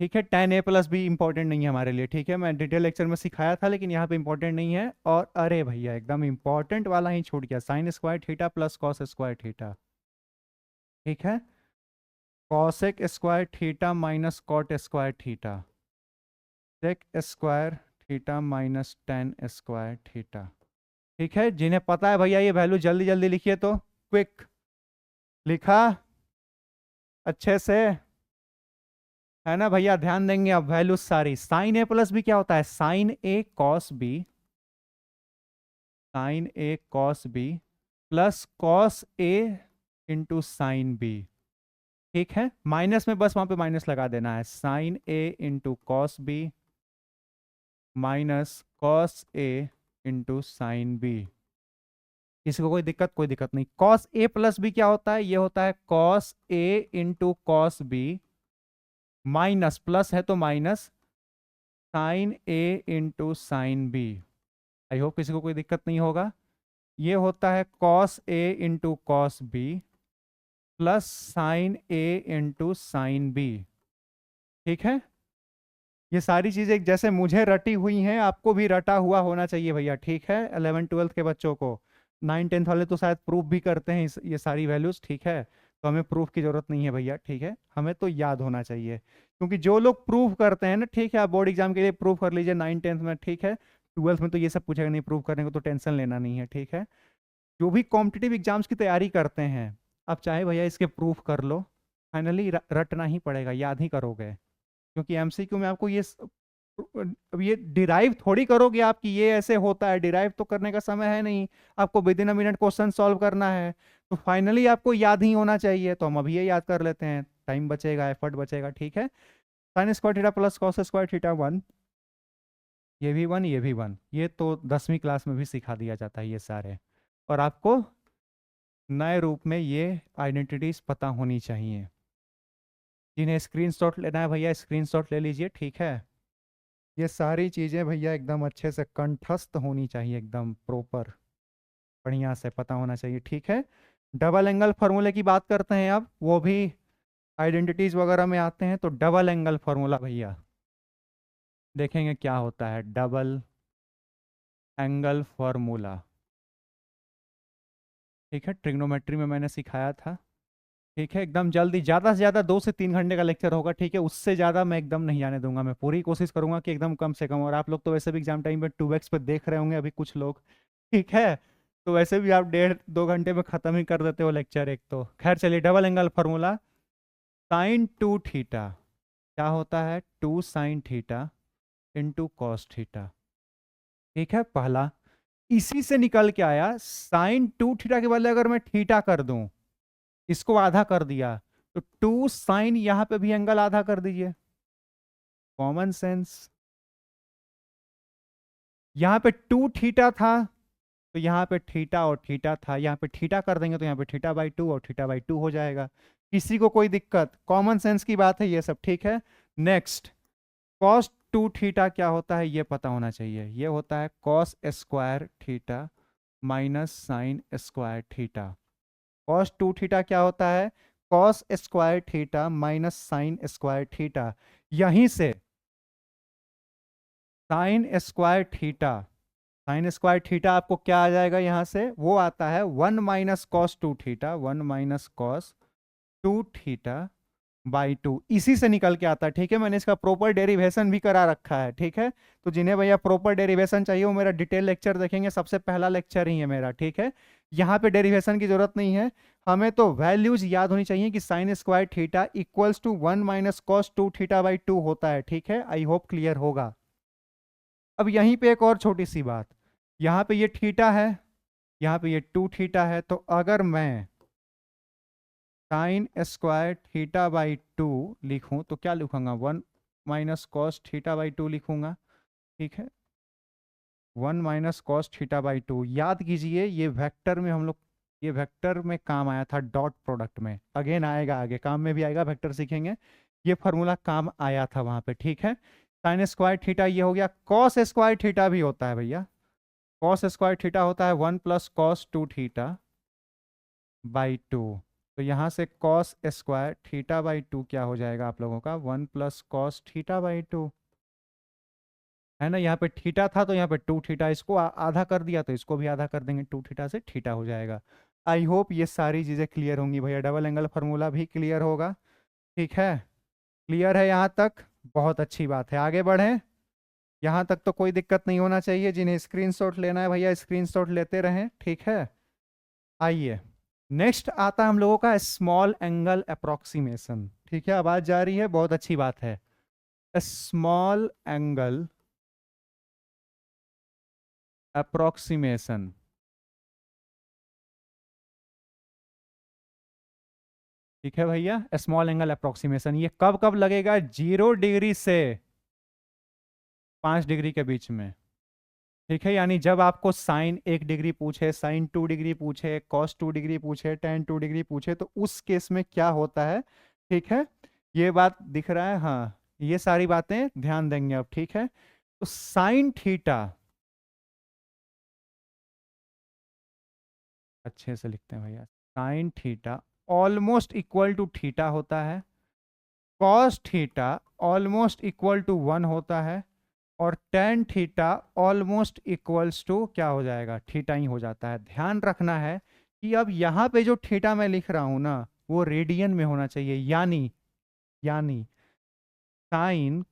ठीक है। tan a plus be important नहीं है हमारे लिए, ठीक है, मैं डिटेल लेक्चर में सिखाया था, लेकिन यहाँ पे इंपॉर्टेंट नहीं है। और अरे भैया एकदम इंपॉर्टेंट वाला ही छूट गया, sine square theta plus cos square theta, ठीक है। Cosec square theta minus cot square theta, sec square theta minus tan square theta, ठीक है। जिन्हें पता है भैया ये वैल्यू जल्दी जल्दी लिखिए, तो क्विक लिखा अच्छे से, है ना भैया? ध्यान देंगे अब, वैल्यू सारी, साइन ए प्लस बी क्या होता है, sine A cos B, sign A cos B plus cos A into sine B, ठीक है। माइनस में बस वहां पे माइनस लगा देना है, sine A into cos B minus cos A into sine B. किसी को कोई दिक्कत? कोई दिक्कत नहीं। कॉस ए प्लस बी क्या होता है, ये होता है cos A into cos B minus, plus है तो minus, sine A into sine B. I hope किसी को कोई दिक्कत नहीं होगा। ये होता है cos A into cos B plus sine A into sine B, ठीक है। ये सारी चीजें जैसे मुझे रटी हुई हैं आपको भी रटा हुआ होना चाहिए भैया, ठीक है। 11 12 के बच्चों को, 9 10 वाले तो शायद प्रूफ भी करते हैं ये सारी वैल्यूज, ठीक है, तो हमें प्रूफ की जरूरत नहीं है भैया, ठीक है, हमें तो याद होना चाहिए। क्योंकि जो लोग प्रूफ करते हैं ना, ठीक है, आप बोर्ड एग्जाम के लिए प्रूफ कर लीजिए 9 10 में, ठीक है, 12 में तो ये सब पूछेगा नहीं, प्रूफ करने को तो टेंशन लेना नहीं है, ठीक है। जो भी कॉम्पिटिटिव एग्जाम्स की तैयारी करते हैं, आप चाहे भैया इसके प्रूफ कर लो, फाइनली रटना ही पड़ेगा, याद ही करोगे, क्योंकि एमसीक्यू में आपको ये अब ये डिराइव थोड़ी करोगे आप कि ये ऐसे होता है, डिराइव तो करने का समय है नहीं, आपको with in a minute question solve करना है। तो फाइनली आपको याद ही होना चाहिए, तो हम अभी ये याद कर लेते हैं, टाइम बचेगा, एफर्ट बचेगा, ठीक है। Sign square theta plus cos square theta 1, ये भी 1, ये भी 1, ये तो 10वीं क्लास में भी सिखा दिया जाता है ये सारे। और आपको नए रूप में ये आइडेंटिटीज पता होनी चाहिए। जिन्हें स्क्रीनशॉट लेना है भैया स्क्रीनशॉट ले लीजिए, ठीक है। ये सारी चीज़ें भैया एकदम अच्छे से कंठस्थ होनी चाहिए, एकदम प्रॉपर बढ़िया से पता होना चाहिए, ठीक है। डबल एंगल फार्मूले की बात करते हैं अब, वो भी आइडेंटिटीज वगैरह में आते हैं। तो डबल एंगल फार्मूला भैया देखेंगे क्या होता है, डबल एंगल फार्मूला, ठीक है। ट्रिग्नोमेट्री में मैंने सिखाया था, ठीक है। एकदम जल्दी, ज़्यादा से ज़्यादा 2 से 3 घंटे का लेक्चर होगा, ठीक है। उससे ज़्यादा मैं एकदम नहीं जाने दूंगा, मैं पूरी कोशिश करूंगा कि एकदम कम से कम। और आप लोग तो वैसे भी एग्जाम टाइम में 2x पे देख रहे होंगे अभी कुछ लोग, ठीक है। तो वैसे भी आप 1.5-2 घंटे में ख़त्म ही कर देते हो लेक्चर एक तो। खैर चलिए, double angle formula, sine 2 theta क्या होता है, 2 sine theta into cos theta, ठीक है पहला। इसी से निकल के आया साइन 2 थीटा के बदले अगर मैं थीटा कर दूं, इसको आधा कर दिया, तो 2 साइन यहां पे भी एंगल आधा कर दीजिए, कॉमन सेंस। यहां पे 2 थीटा था, तो यहाँ पे थीटा और थीटा था, यहाँ पे थीटा कर देंगे तो यहाँ पे थीटा बाई 2 और थीटा बाई 2 हो जाएगा। किसी को कोई दिक्कत, कॉमन सेंस की बात है ये सब, ठीक है। नेक्स्ट, कॉस 2 थीटा क्या होता है ये पता होना चाहिए, ये होता है cos square theta minus sign square theta. Cos 2 theta क्या होता है, cos square theta minus sign square theta. यहीं से sine square theta, sign square theta आपको क्या आ जाएगा यहां से, वो आता है 1 minus cos 2 theta, 1 minus cos 2 theta by 2, इसी से निकल के आता है, ठीक है। मैंने इसका प्रॉपर डेरिवेशन भी करा रखा है, ठीक है। तो जिन्हें भैया प्रॉपर डेरिवेशन चाहिए वो मेरा डिटेल लेक्चर देखेंगे, सबसे पहला लेक्चर ही है मेरा, ठीक है। यहाँ पे डेरिवेशन की जरूरत नहीं है, हमें तो वैल्यूज याद होनी चाहिए कि sine square theta equals to 1 minus cos 2 theta by 2 होता है, ठीक है। आई होप क्लियर होगा। अब यहीं पे एक और छोटी सी बात, यहाँ पे ये थीटा है, यहाँ पे ये 2 थीटा है, तो अगर मैं साइन स्क्वायर थीटा बाई 2 लिखूं तो क्या लिखूंगा, 1 माइनस कॉस थीटा बाई 2 लिखूंगा, ठीक है। 1 माइनस कॉस थीटा बाई 2 याद कीजिए, ये वेक्टर में हम लोग, ये वेक्टर में काम आया था डॉट प्रोडक्ट में, अगेन आएगा, आगे काम में भी आएगा, वेक्टर सीखेंगे। ये फॉर्मूला काम आया था वहां पे, ठीक है। साइन स्क्वायर थीटा ये हो गया, कॉस स्क्वायर थीटा भी होता है भैया, कॉस स्क्वायर थीटा होता है 1 प्लस कॉस 2 थीटा बाई 2। तो यहाँ से कॉस स्क्वायर थीटा बाई 2 क्या हो जाएगा आप लोगों का, 1 प्लस कॉस थीटा बाई 2, है ना। यहाँ पे थीटा था तो यहाँ पे 2 थीटा, इसको आधा कर दिया तो इसको भी आधा कर देंगे, 2 थीटा से थीटा हो जाएगा। आई होप ये सारी चीज़ें क्लियर होंगी भैया, डबल एंगल फार्मूला भी क्लियर होगा, ठीक है। क्लियर है यहाँ तक, बहुत अच्छी बात है, आगे बढ़ें। यहाँ तक तो कोई दिक्कत नहीं होना चाहिए, जिन्हें स्क्रीनशॉट लेना है भैया स्क्रीनशॉट लेते रहें, ठीक है। आइए नेक्स्ट आता है हम लोगों का स्मॉल एंगल अप्रोक्सीमेशन, ठीक है। आवाज जा रही है, बहुत अच्छी बात है। स्मॉल एंगल अप्रोक्सीमेशन, ठीक है भैया। स्मॉल एंगल अप्रोक्सीमेशन ये कब कब लगेगा, 0 डिग्री से 5 डिग्री के बीच में, ठीक है। यानी जब आपको साइन 1 डिग्री पूछे, साइन 2 डिग्री पूछे, कॉस 2 डिग्री पूछे, टेन 2 डिग्री पूछे, तो उस केस में क्या होता है, ठीक है। ये बात दिख रहा है, हाँ, ये सारी बातें ध्यान देंगे अब, ठीक है। तो साइन थीटा, अच्छे से लिखते हैं भैया, sine theta almost equal to theta होता है, cos theta almost equal to 1 होता है, और tan theta almost equals to क्या हो जाएगा, थीटा ही हो जाता है। ध्यान रखना है कि अब यहाँ पे जो थीटा मैं लिख रहा हूं ना, वो रेडियन में होना चाहिए, यानी यानी साइन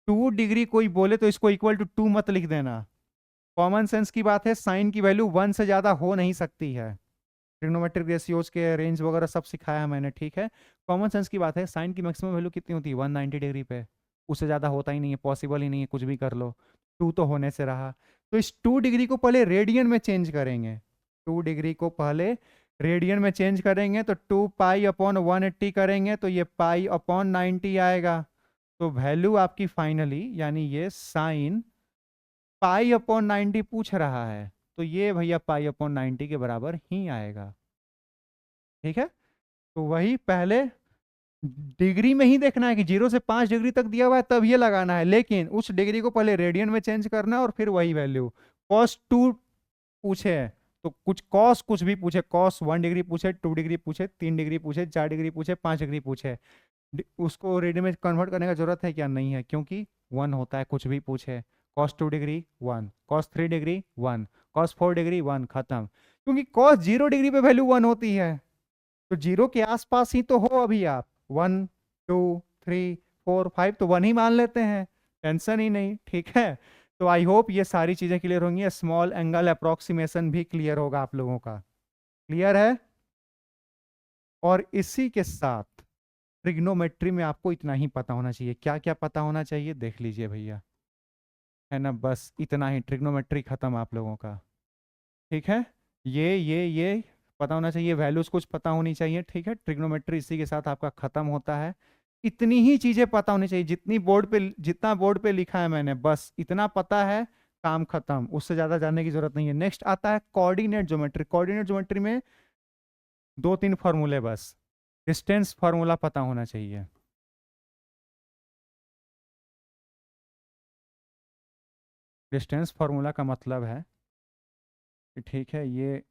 2 डिग्री कोई बोले तो इसको इक्वल टू 2 मत लिख देना, कॉमन सेंस की बात है, साइन की वैल्यू 1 से ज्यादा हो नहीं सकती है। ट्रिग्नोमेट्रिक रेशियोज के रेंज वगैरह सब सिखाया है मैंने, ठीक है। कॉमन सेंस की बात है, साइन की मैक्सिमम वैल्यू कितनी होती है, 190 डिग्री पे, उससे ज़्यादा होता ही नहीं है, पॉसिबल ही नहीं है, कुछ भी कर लो। 2 तो होने से रहा, तो इस 2 डिग्री को पहले रेडियन में चेंज करेंगे। 2 डिग्री को पहले रेडियन में चेंज करेंगे तो 2 पाई अपॉन 180 करेंगे तो ये पाई अपॉन 90 आएगा। तो वैल्यू आपकी फाइनली, यानी ये साइन पाई अपॉन 90 पूछ रहा है, तो ये भैया पाई अपॉन 90 के बराबर ही आएगा। ठीक है, तो वही पहले डिग्री में ही देखना है कि 0 से 5 डिग्री तक दिया हुआ है तब ये लगाना है, लेकिन उस डिग्री को पहले रेडियन में चेंज करना है और फिर वही वैल्यू। कॉस 2 पूछे तो कुछ कॉस कुछ भी पूछे, कॉस 1 डिग्री पूछे, 2 डिग्री पूछे, 3 डिग्री पूछे, 4 डिग्री पूछे, 5 डिग्री पूछे, उसको रेडियन में कन्वर्ट करने का जरूरत है क्या? नहीं है, क्योंकि 1 होता है, कुछ भी पूछे। Cos 2 degree 1, cos 3 degree 1, cos 4 degree 1, खत्म। क्योंकि कॉस 0 डिग्री पे वैल्यू 1 होती है, तो 0 के आसपास ही तो हो अभी आप। 1 2 3 4 5 तो 1 ही मान लेते हैं, टेंशन ही नहीं। ठीक है, तो आई होप ये सारी चीजें क्लियर होंगी। स्मॉल एंगल अप्रोक्सीमेशन भी क्लियर होगा आप लोगों का। क्लियर है? और इसी के साथ ट्रिग्नोमेट्री में आपको इतना ही पता होना चाहिए। क्या क्या पता होना चाहिए देख लीजिए भैया, है ना, बस इतना ही, ट्रिग्नोमेट्री खत्म आप लोगों का। ठीक है, ये पता होना चाहिए, वैल्यूज कुछ पता होनी चाहिए। ठीक है, ट्रिग्नोमेट्री इसी के साथ आपका खत्म होता है। इतनी ही चीजें पता होनी चाहिए, जितना बोर्ड पे लिखा है मैंने, बस इतना पता है, काम खत्म, उससे ज्यादा जानने की जरूरत नहीं है। नेक्स्ट आता है कोऑर्डिनेट ज्योमेट्री। कोऑर्डिनेट ज्योमेट्री में 2-3 फॉर्मूले बस। डिस्टेंस फार्मूला पता होना चाहिए। डिस्टेंस फार्मूला का मतलब है कि ठीक है, ये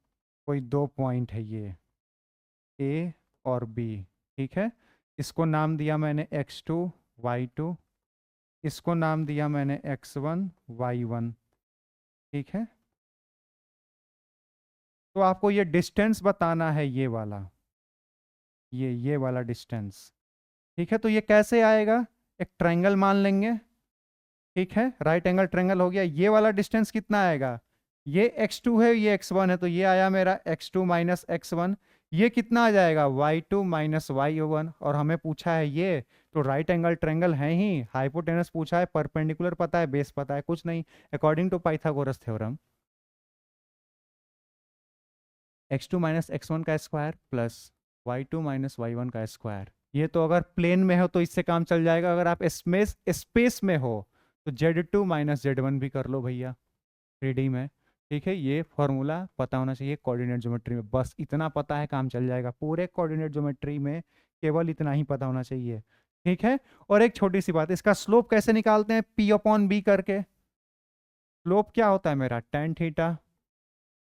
कोई 2 पॉइंट है, ये ए और बी। ठीक है, इसको नाम दिया मैंने x2 y2, इसको नाम दिया मैंने x1 y1। ठीक है, तो आपको ये डिस्टेंस बताना है, ये वाला, ये वाला डिस्टेंस। ठीक है, तो ये कैसे आएगा? एक ट्रायंगल मान लेंगे। ठीक है, राइट एंगल ट्रायंगल हो गया। ये वाला डिस्टेंस कितना आएगा? ये x2 है, ये x1 है, तो ये आया मेरा x2 माइनस x1। ये कितना आ जाएगा? y2 minus y1। और हमें पूछा है ये, तो राइट एंगल ट्रायंगल है ही, हाइपोटेनस पूछा है, परपेंडिकुलर पता है, बेस पता है, कुछ नहीं। According to Pythagoras theorem, x2 minus x1 का square plus y2 minus y1 का स्क्वायर। ये तो अगर प्लेन में हो तो इससे काम चल जाएगा, अगर आप स्पेस में हो तो z2 माइनस z1 भी कर लो भैया, 3D में। ठीक है, ये फॉर्मूला पता होना चाहिए कोऑर्डिनेट ज्योमेट्री में, बस इतना पता है, काम चल जाएगा पूरे कोऑर्डिनेट ज्योमेट्री में, केवल इतना ही पता होना चाहिए। ठीक है, और एक छोटी सी बात, इसका स्लोप कैसे निकालते हैं? p अपॉन बी करके। स्लोप क्या होता है मेरा? Tan theta.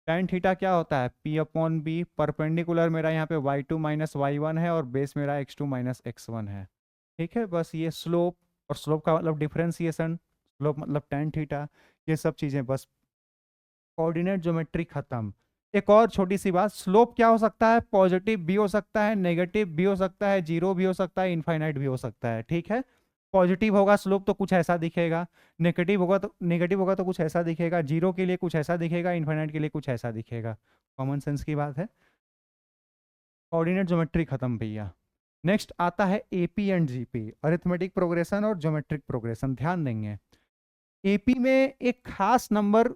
टेन थीटा क्या होता है? p upon B. परपेंडिकुलर मेरा यहाँ पे y2 माइनस y1 है और बेस मेरा x2 माइनस x1 है। ठीक है, बस ये स्लोप, और स्लोप का मतलब डिफरेंशिएशन, स्लोप मतलब टेन थीटा, ये सब चीज़ें बस। कोऑर्डिनेट ज्योमेट्री खत्म। एक और छोटी सी बात, स्लोप क्या हो सकता है? पॉजिटिव भी हो सकता है, नेगेटिव भी हो सकता है, जीरो भी हो सकता है, इनफाइनाइट भी हो सकता है। ठीक है, पॉजिटिव होगा स्लोप तो कुछ ऐसा दिखेगा, नेगेटिव होगा तो कुछ ऐसा दिखेगा, जीरो के लिए कुछ ऐसा दिखेगा, इनफाइनाइट के लिए कुछ ऐसा दिखेगा। कॉमन सेंस की बात है। कोऑर्डिनेट ज्योमेट्री खत्म भैया। नेक्स्ट आता है AP and GP, arithmetic progression और ज्योमेट्रिक प्रोग्रेशन। ध्यान देंगे, एपी में एक खास नंबर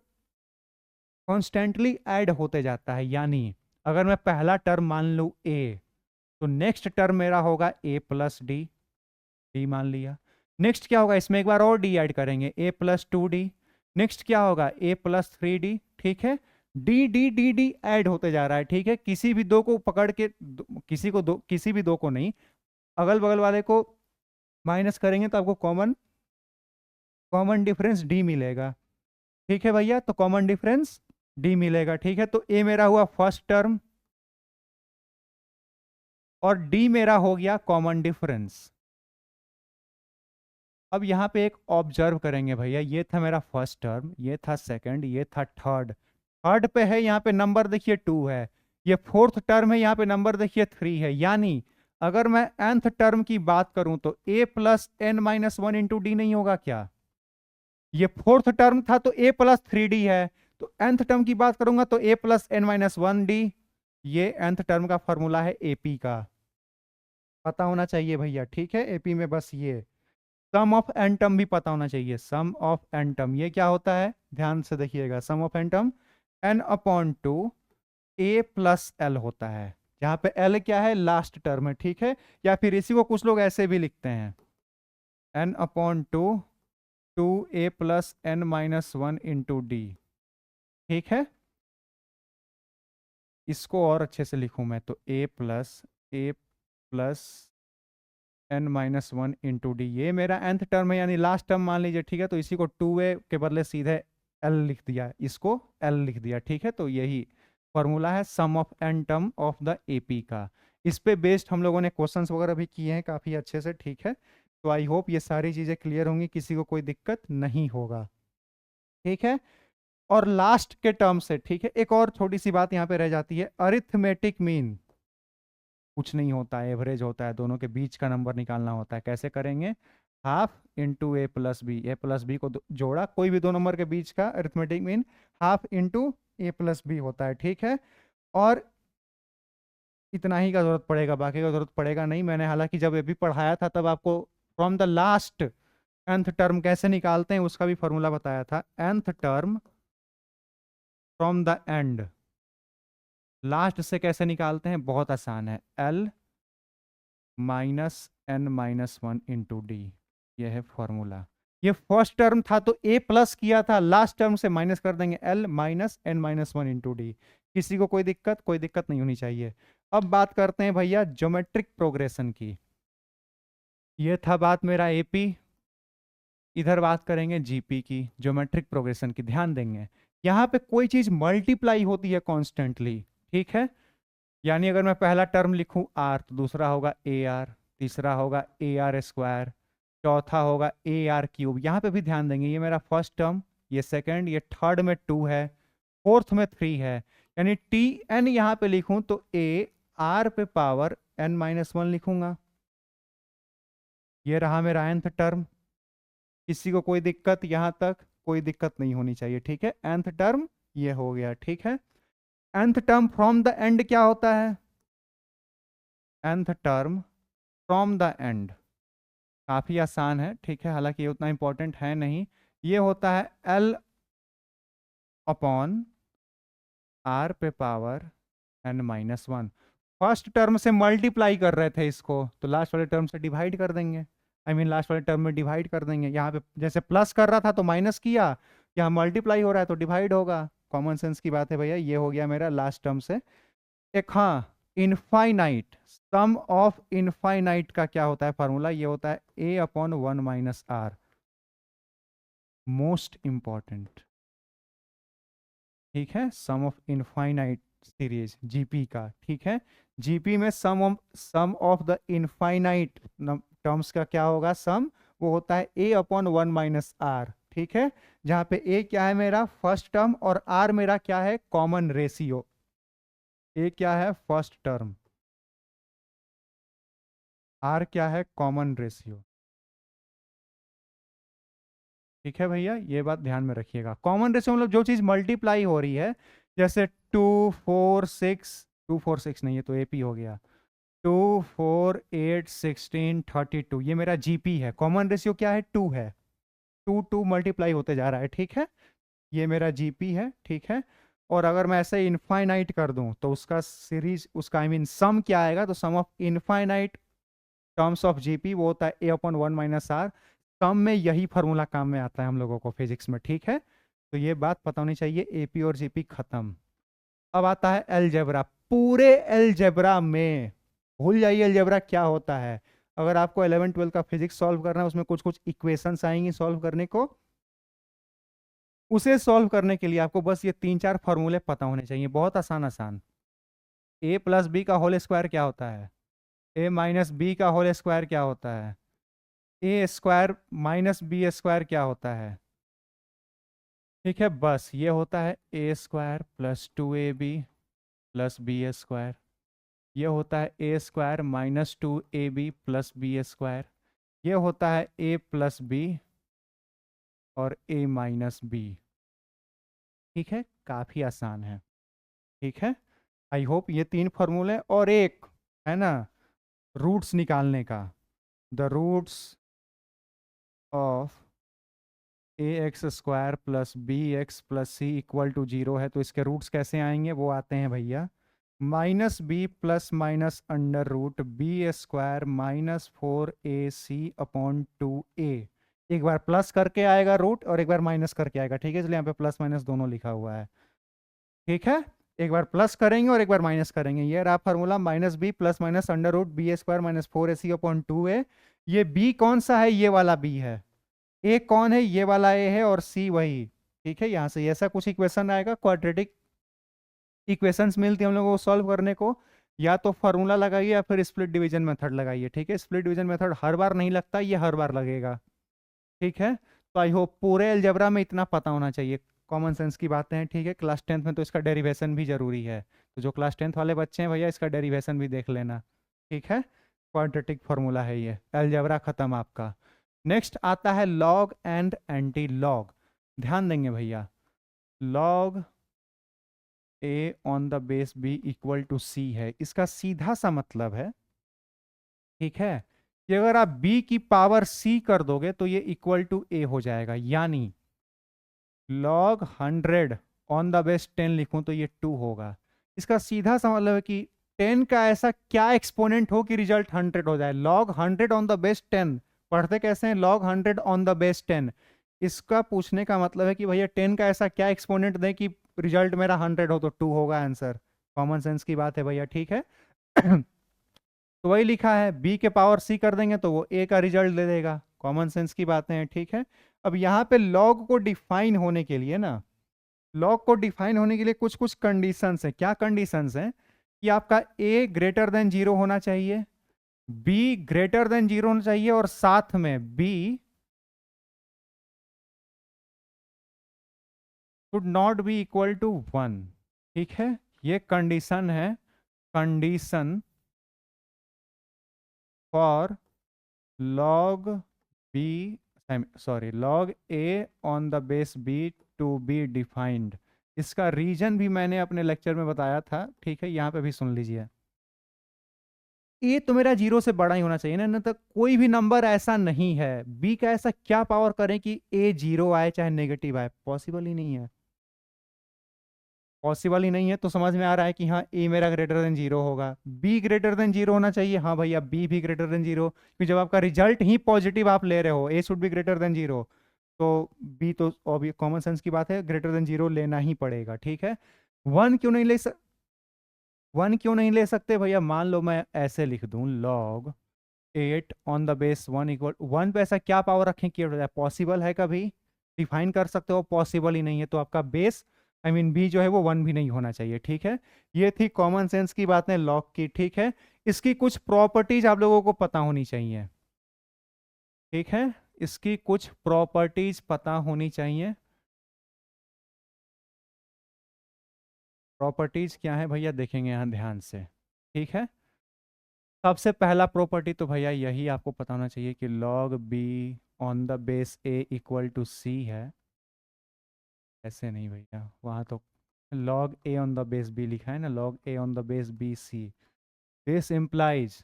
कॉन्स्टेंटली ऐड होते जाता है, यानी अगर मैं पहला टर्म मान लूँ a, तो नेक्स्ट टर्म मेरा होगा a प्लस डी। डी मान लिया। नेक्स्ट क्या होगा? इसमें एक बार और डी ऐड करेंगे, a प्लस 2d। नेक्स्ट क्या होगा? a plus 3d। ठीक है, D D D D add होते जा रहा है। ठीक है, किसी भी दो को पकड़ के किसी भी दो को नहीं, अगल बगल वाले को माइनस करेंगे तो आपको कॉमन कॉमन डिफरेंस डी मिलेगा। ठीक है भैया, तो कॉमन डिफरेंस डी मिलेगा। ठीक है, तो ए मेरा हुआ फर्स्ट टर्म और डी मेरा हो गया कॉमन डिफरेंस। अब यहाँ पे एक ऑब्जर्व करेंगे भैया, ये था मेरा फर्स्ट टर्म, ये था सेकंड, ये था थर्ड। थर्ड पे है यहाँ पे नंबर देखिए 2 है, ये फोर्थ टर्म है, यहाँ पे नंबर देखिए 3 है। यानी अगर मैं nth टर्म की बात करूं तो a plus N minus one into d नहीं होगा क्या? ये फोर्थ टर्म था तो a प्लस 3d है, तो nth टर्म की बात करूंगा तो a plus N minus one d. ये nth टर्म का फॉर्मूला है एपी का, पता होना चाहिए भैया। ठीक है, एपी में बस ये सम ऑफ एन टर्म भी पता होना चाहिए। सम ऑफ एन टर्म ये क्या होता है, ध्यान से देखिएगा। Sum of N term N upon two A plus L होता है, जहां पे एल क्या है, लास्ट टर्म है, ठीक है। या फिर इसी को कुछ लोग ऐसे भी लिखते हैं, N upon two two A plus N minus one into D, ठीक है। इसको और अच्छे से लिखूं मैं तो A plus N minus one into D, ये मेरा nth टर्म है, यानी लास्ट टर्म मान लीजिए, ठीक है। तो इसी को टू ए के बदले सीधे एल लिख दिया, इसको एल लिख दिया, ठीक है। तो यही फॉर्मूला है sum of N term of the AP का। इस पे बेस्ड हम लोगों ने क्वेश्चंस वगैरह भी किए हैं काफ़ी अच्छे से, ठीक है। तो आई होप ये सारी चीज़ें क्लियर होंगी, किसी को कोई दिक्कत नहीं होगा, ठीक है। और लास्ट के टर्म से, ठीक है, एक और छोटी सी बात यहाँ पे रह जाती है, अरिथमेटिक मीन कुछ नहीं होता है, एवरेज होता है, दोनों के बीच का नंबर निकालना होता है। कैसे करेंगे, हाफ इंटू ए प्लस बी, ए प्लस बी को जोड़ा, कोई भी दो नंबर के बीच का अरिथमेटिक मीन हाफ इंटू ए प्लस बी होता है, ठीक है। और इतना ही का जरूरत पड़ेगा, बाकी का जरूरत पड़ेगा नहीं। मैंने हालांकि जब ये भी पढ़ाया था तब आपको from the last nth term कैसे निकालते हैं उसका भी फॉर्मूला बताया था। nth term from the end, last से कैसे निकालते हैं, बहुत आसान है, l minus n minus one into d, यह है फॉर्मूला। ये फर्स्ट टर्म था तो ए प्लस किया था, लास्ट टर्म से माइनस कर देंगे, l minus n minus one into d. किसी को कोई दिक्कत, कोई दिक्कत नहीं होनी चाहिए। अब बात करते हैं भैया ज्योमेट्रिक प्रोग्रेशन की। ये था बात मेरा एपी, इधर बात करेंगे जीपी की, ज्योमेट्रिक प्रोग्रेशन की। ध्यान देंगे यहाँ पे कोई चीज मल्टीप्लाई होती है कॉन्स्टेंटली, ठीक है। यानी अगर मैं पहला टर्म लिखूं आर, तो दूसरा होगा ए आर, तीसरा होगा ए आर स्क्वायर, चौथा होगा ए आर क्यूब। यहाँ पे भी ध्यान देंगे, ये मेरा फर्स्ट टर्म, ये सेकंड, ये थर्ड में टू है, फोर्थ में थ्री है। यानी टी एन यहाँ पे लिखूं तो ए आर पे पावर एन माइनस वन लिखूंगा। ये रहा मेरा nth टर्म। किसी को कोई दिक्कत, यहाँ तक कोई दिक्कत नहीं होनी चाहिए, ठीक है। nth टर्म ये हो गया, ठीक है। nth term from the and क्या होता है, nth term from the and काफी आसान है, ठीक है, हालांकि ये उतना इंपॉर्टेंट है नहीं। ये होता है एल अपॉन आर पे power n minus one. First term से मल्टीप्लाई कर रहे थे इसको, तो लास्ट वाले टर्म से डिवाइड कर देंगे, लास्ट वाले टर्म में डिवाइड कर देंगे। यहाँ पे जैसे प्लस कर रहा था तो माइनस किया, यहाँ मल्टीप्लाई हो रहा है तो डिवाइड होगा, कॉमन सेंस की बात है भैया। ये हो गया मेरा लास्ट टर्म से। एक हाँ, इनफाइनाइट, सम ऑफ इनफाइनाइट का क्या होता है फार्मूला, ये होता है A upon one minus R, most important, ठीक है। Sum of infinite series GP का, ठीक है। जीपी में sum of the infinite terms का क्या होगा, सम, वो होता है A upon one minus R, ठीक है। जहां पे ए क्या है मेरा फर्स्ट टर्म, और आर मेरा क्या है, कॉमन रेशियो। ए क्या है फर्स्ट टर्म, आर क्या है कॉमन रेशियो, ठीक है भैया। ये बात ध्यान में रखिएगा, कॉमन रेशियो मतलब जो चीज मल्टीप्लाई हो रही है, जैसे two four six, two four six नहीं है तो एपी हो गया, two four eight sixteen thirty two, ये मेरा जीपी है। कॉमन रेशियो क्या है, टू है, टू टू मल्टीप्लाई होते जा रहा है, ठीक है। ये मेरा जीपी है, ठीक है। और अगर मैं ऐसे इनफाइनाइट कर दूं तो उसका सीरीज, उसका सम क्या आएगा, तो sum of infinite terms of GP वो होता है A upon one minus R. Sum में यही फार्मूला काम में आता है हम लोगों को फिजिक्स में, ठीक है। तो ये बात पता होनी चाहिए, एपी और जीपी खत्म। अब आता है अलजेब्रा। पूरे अलजेब्रा में भूल जाइए अलजेब्रा क्या होता है। अगर आपको 11 12 का फिजिक्स सॉल्व करना है, उसमें कुछ कुछ इक्वेशंस आएंगी सॉल्व करने को, उसे सॉल्व करने के लिए आपको बस ये तीन चार फॉर्मूले पता होने चाहिए, बहुत आसान आसान। ए प्लस बी का होल स्क्वायर क्या होता है, ए माइनस बी का होल स्क्वायर क्या होता है, A square minus B square क्या होता है, ठीक है। बस ये होता है A square plus two A B plus B square, ये होता है A square minus two A B plus B square, ये होता है ए प्लस बी और ए माइनस बी, ठीक है। काफ़ी आसान है, ठीक है। आई होप ये तीन फॉर्मूले, और एक है ना रूट्स निकालने का, the roots of a x square plus b x plus c equal to 0 है, तो इसके रूट्स कैसे आएंगे वो आते हैं भैया minus b plus minus under root b square minus 4ac upon 2a। एक बार प्लस करके आएगा रूट और एक बार माइनस करके आएगा, ठीक है, इसलिए यहाँ पे प्लस माइनस दोनों लिखा हुआ है। ठीक है, एक बार प्लस करेंगे और एक बार माइनस करेंगे। ये रहा formula minus b plus minus under root b square minus 4ac upon 2a। ये बी कौन सा है, ये वाला बी है। ए कौन है, ये वाला ए है, और सी वही। ठीक है, यहां से ऐसा कुछ इक्वेशन आएगा, क्वाड्रेटिक इक्वेशंस मिलती है हम लोगों को सॉल्व करने को। या तो फार्मूला लगाइए या फिर स्प्लिट डिवीजन मेथड लगाइए। ठीक है, स्प्लिट डिवीजन मेथड हर बार नहीं लगता, ये हर बार लगेगा। ठीक है, तो आई होप पूरे अलजेब्रा में इतना पता होना चाहिए, कॉमन सेंस की बातें हैं। ठीक है, क्लास 10th में तो इसका डेरिवेशन भी जरूरी है, तो जो क्लास 10th वाले बच्चे हैं भैया इसका डेरिवेशन भी देख लेना। ठीक है, क्वाड्रेटिक फार्मूला है ये, अलजेब्रा खत्म आपका। नेक्स्ट आता है लॉग एंड एंटी लॉग। ध्यान देंगे भैया, log A on the base B equal to C है, इसका सीधा सा मतलब है, ठीक है, कि अगर आप b की पावर c कर दोगे तो ये इक्वल टू a हो जाएगा। यानी log 100 ऑन द बेस 10 लिखूं तो ये 2 होगा। इसका सीधा सा मतलब है कि 10 का ऐसा क्या एक्सपोनेंट हो कि रिजल्ट 100 हो जाए। log 100 ऑन द बेस 10 पढ़ते कैसे हैं, log 100 ऑन द बेस 10। इसका पूछने का मतलब है कि भैया 10 का ऐसा क्या एक्सपोनेंट दे कि रिजल्ट मेरा 100 हो, तो 2 होगा आंसर। कॉमन सेंस की बात है भैया, ठीक है। तो वही लिखा है, b के पावर c कर देंगे तो वो a का रिजल्ट दे देगा। कॉमन सेंस की बातें हैं, ठीक है। अब यहाँ पे log को डिफाइन होने के लिए ना, लॉग को डिफाइन होने के लिए कुछ कुछ कंडीशंस है। क्या कंडीशंस है, कि आपका a ग्रेटर देन 0 होना चाहिए, b ग्रेटर देन 0 होना चाहिए, और साथ में b should not be equal to 1। ठीक है, ये कंडीशन है, condition for log b, sorry log a on the base b to be defined. इसका रीजन भी मैंने अपने लेक्चर में बताया था, ठीक है, यहाँ पे भी सुन लीजिए। ए तो मेरा 0 से बड़ा ही होना चाहिए ना, तो कोई भी नंबर ऐसा नहीं है, बी का ऐसा क्या पावर करें कि ए 0 आए चाहे नेगेटिव आए, पॉसिबल ही नहीं है। पॉसिबल ही नहीं है, तो समझ में आ रहा है कि हाँ ए मेरा ग्रेटर देन 0 होगा। बी ग्रेटर देन 0 होना चाहिए, हाँ भैया बी भी ग्रेटर देन 0, क्योंकि जब आपका रिजल्ट ही पॉजिटिव आप ले रहे हो, ए शुड बी ग्रेटर देन 0, तो बी तो कॉमन सेंस की बात है, ग्रेटर देन 0 लेना ही पड़ेगा। ठीक है, वन क्यों नहीं ले 1 क्यों नहीं ले सकते भैया, मान लो मैं ऐसे लिख दूं log 8 on the base 1 equal 1 पे ऐसा क्या पावर रखें कि पॉसिबल है कभी, डिफाइन कर सकते हो, पॉसिबल ही नहीं है, तो आपका बेस आई मीन बी जो है वो 1 भी नहीं होना चाहिए। ठीक है, ये थी कॉमन सेंस की बातें लॉग की। ठीक है, इसकी कुछ प्रॉपर्टीज आप लोगों को पता होनी चाहिए। ठीक है, इसकी कुछ प्रॉपर्टीज पता होनी चाहिए। प्रॉपर्टीज क्या है भैया, देखेंगे यहां ध्यान से। ठीक है, सबसे पहला प्रॉपर्टी तो भैया यही आपको पता होना चाहिए कि log b on the base a equal to c है। ऐसे नहीं भैया, वहाँ तो log a on the base b लिखा है ना, log a on the base b c, this implies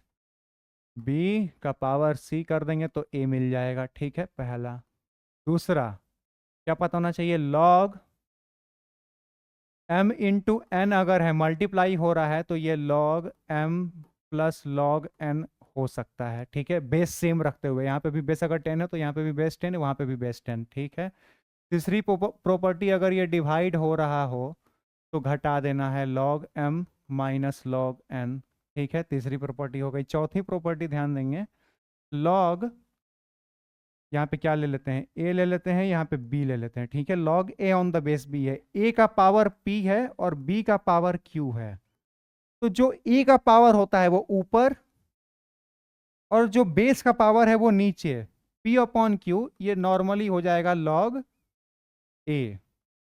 b का पावर c कर देंगे तो a मिल जाएगा। ठीक है, पहला। दूसरा क्या पता होना चाहिए, log m इंटू n अगर है, मल्टीप्लाई हो रहा है, तो ये log m plus log n हो सकता है। ठीक है, बेस सेम रखते हुए, यहाँ पे भी बेस अगर 10 है तो यहाँ पे भी बेस 10 है, वहाँ पे भी बेस 10। ठीक है, तीसरी प्रॉपर्टी, अगर ये डिवाइड हो रहा हो तो घटा देना है log m minus log n। ठीक है, तीसरी प्रॉपर्टी हो गई। चौथी प्रॉपर्टी ध्यान देंगे, log यहाँ पे क्या ले लेते हैं, a ले लेते हैं, यहाँ पे b ले लेते हैं। ठीक है, log a on the base b है, a का पावर p है और b का पावर q है, तो जो a का पावर होता है वो ऊपर और जो बेस का पावर है वो नीचे, p अपॉन q, ये नॉर्मली हो जाएगा log a,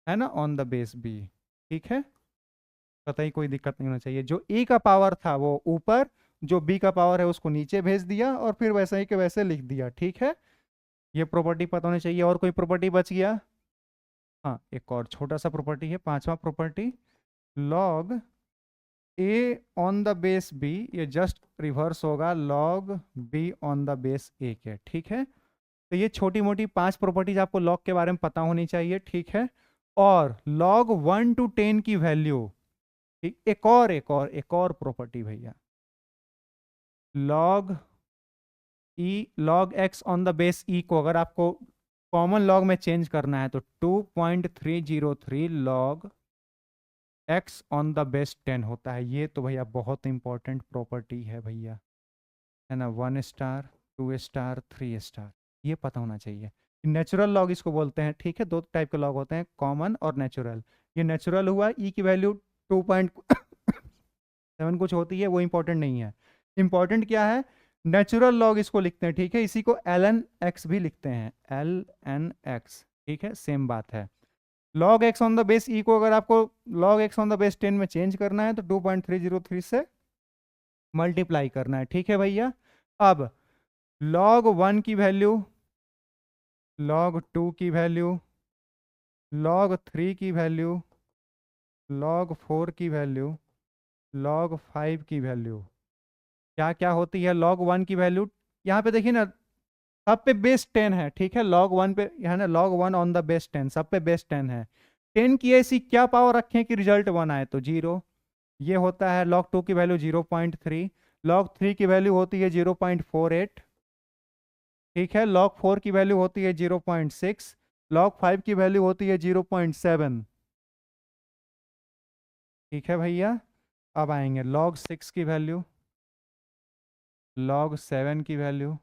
है ना, ऑन द बेस b। ठीक है, कतई कोई दिक्कत नहीं होना चाहिए। जो a का पावर था वो ऊपर, जो b का पावर है उसको नीचे भेज दिया और फिर वैसे ही के वैसे लिख दिया। ठीक है, ये प्रॉपर्टी पता होनी चाहिए। और कोई प्रॉपर्टी बच गया, हाँ एक और छोटा सा प्रॉपर्टी है, पांचवा property, log a on the base b, ये जस्ट रिवर्स होगा log b on the base a के। ठीक है, तो ये छोटी मोटी 5 प्रॉपर्टीज आपको लॉग के बारे में पता होनी चाहिए, ठीक है। और लॉग 1 to 10 की वैल्यू, ठीक, एक और प्रॉपर्टी भैया, log log X on the base E को अगर आपको कॉमन लॉग में चेंज करना है तो 2.303 log X on the base 10 होता है। ये तो भैया बहुत इंपॉर्टेंट प्रॉपर्टी है भैया, है ना। 1 स्टार, 2 स्टार, 3 स्टार, ये पता होना चाहिए। नेचुरल लॉग इसको बोलते हैं, ठीक है। दो टाइप के लॉग होते हैं, कॉमन और नेचुरल। ये नेचुरल हुआ, ई की वैल्यू 2.7 कुछ होती है, वो इंपॉर्टेंट नहीं है। इंपॉर्टेंट क्या है, नेचुरल लॉग इसको लिखते हैं, ठीक है। इसी को एल एन एक्स भी लिखते हैं, एल एन एक्स, ठीक है, सेम बात है। Log X on the base E को अगर आपको log X on the base 10 में चेंज करना है तो 2.303 से मल्टीप्लाई करना है, ठीक है भैया। अब लॉग 1 की वैल्यू, लॉग 2 की वैल्यू, लॉग 3 की वैल्यू, लॉग 4 की वैल्यू, लॉग 5 की वैल्यू क्या क्या होती है। लॉग 1 की वैल्यू यहाँ पे देखिए ना, सब पे बेस 10 है, ठीक है। लॉग 1 पे यहाँ ना, लॉग 1 ऑन द बेस 10, सब पे बेस 10 है। 10 की ऐसी क्या पावर रखें कि रिजल्ट 1 आए, तो 0। ये होता है लॉग 2 की वैल्यू 0.3, लॉग 3 की वैल्यू होती है 0.48, ठीक है। लॉग 4 की वैल्यू होती है 0.6, लॉग 5 की वैल्यू होती है 0.7, ठीक है भैया। अब आएंगे लॉग 6 की वैल्यू, लॉग 7 की वैल्यू,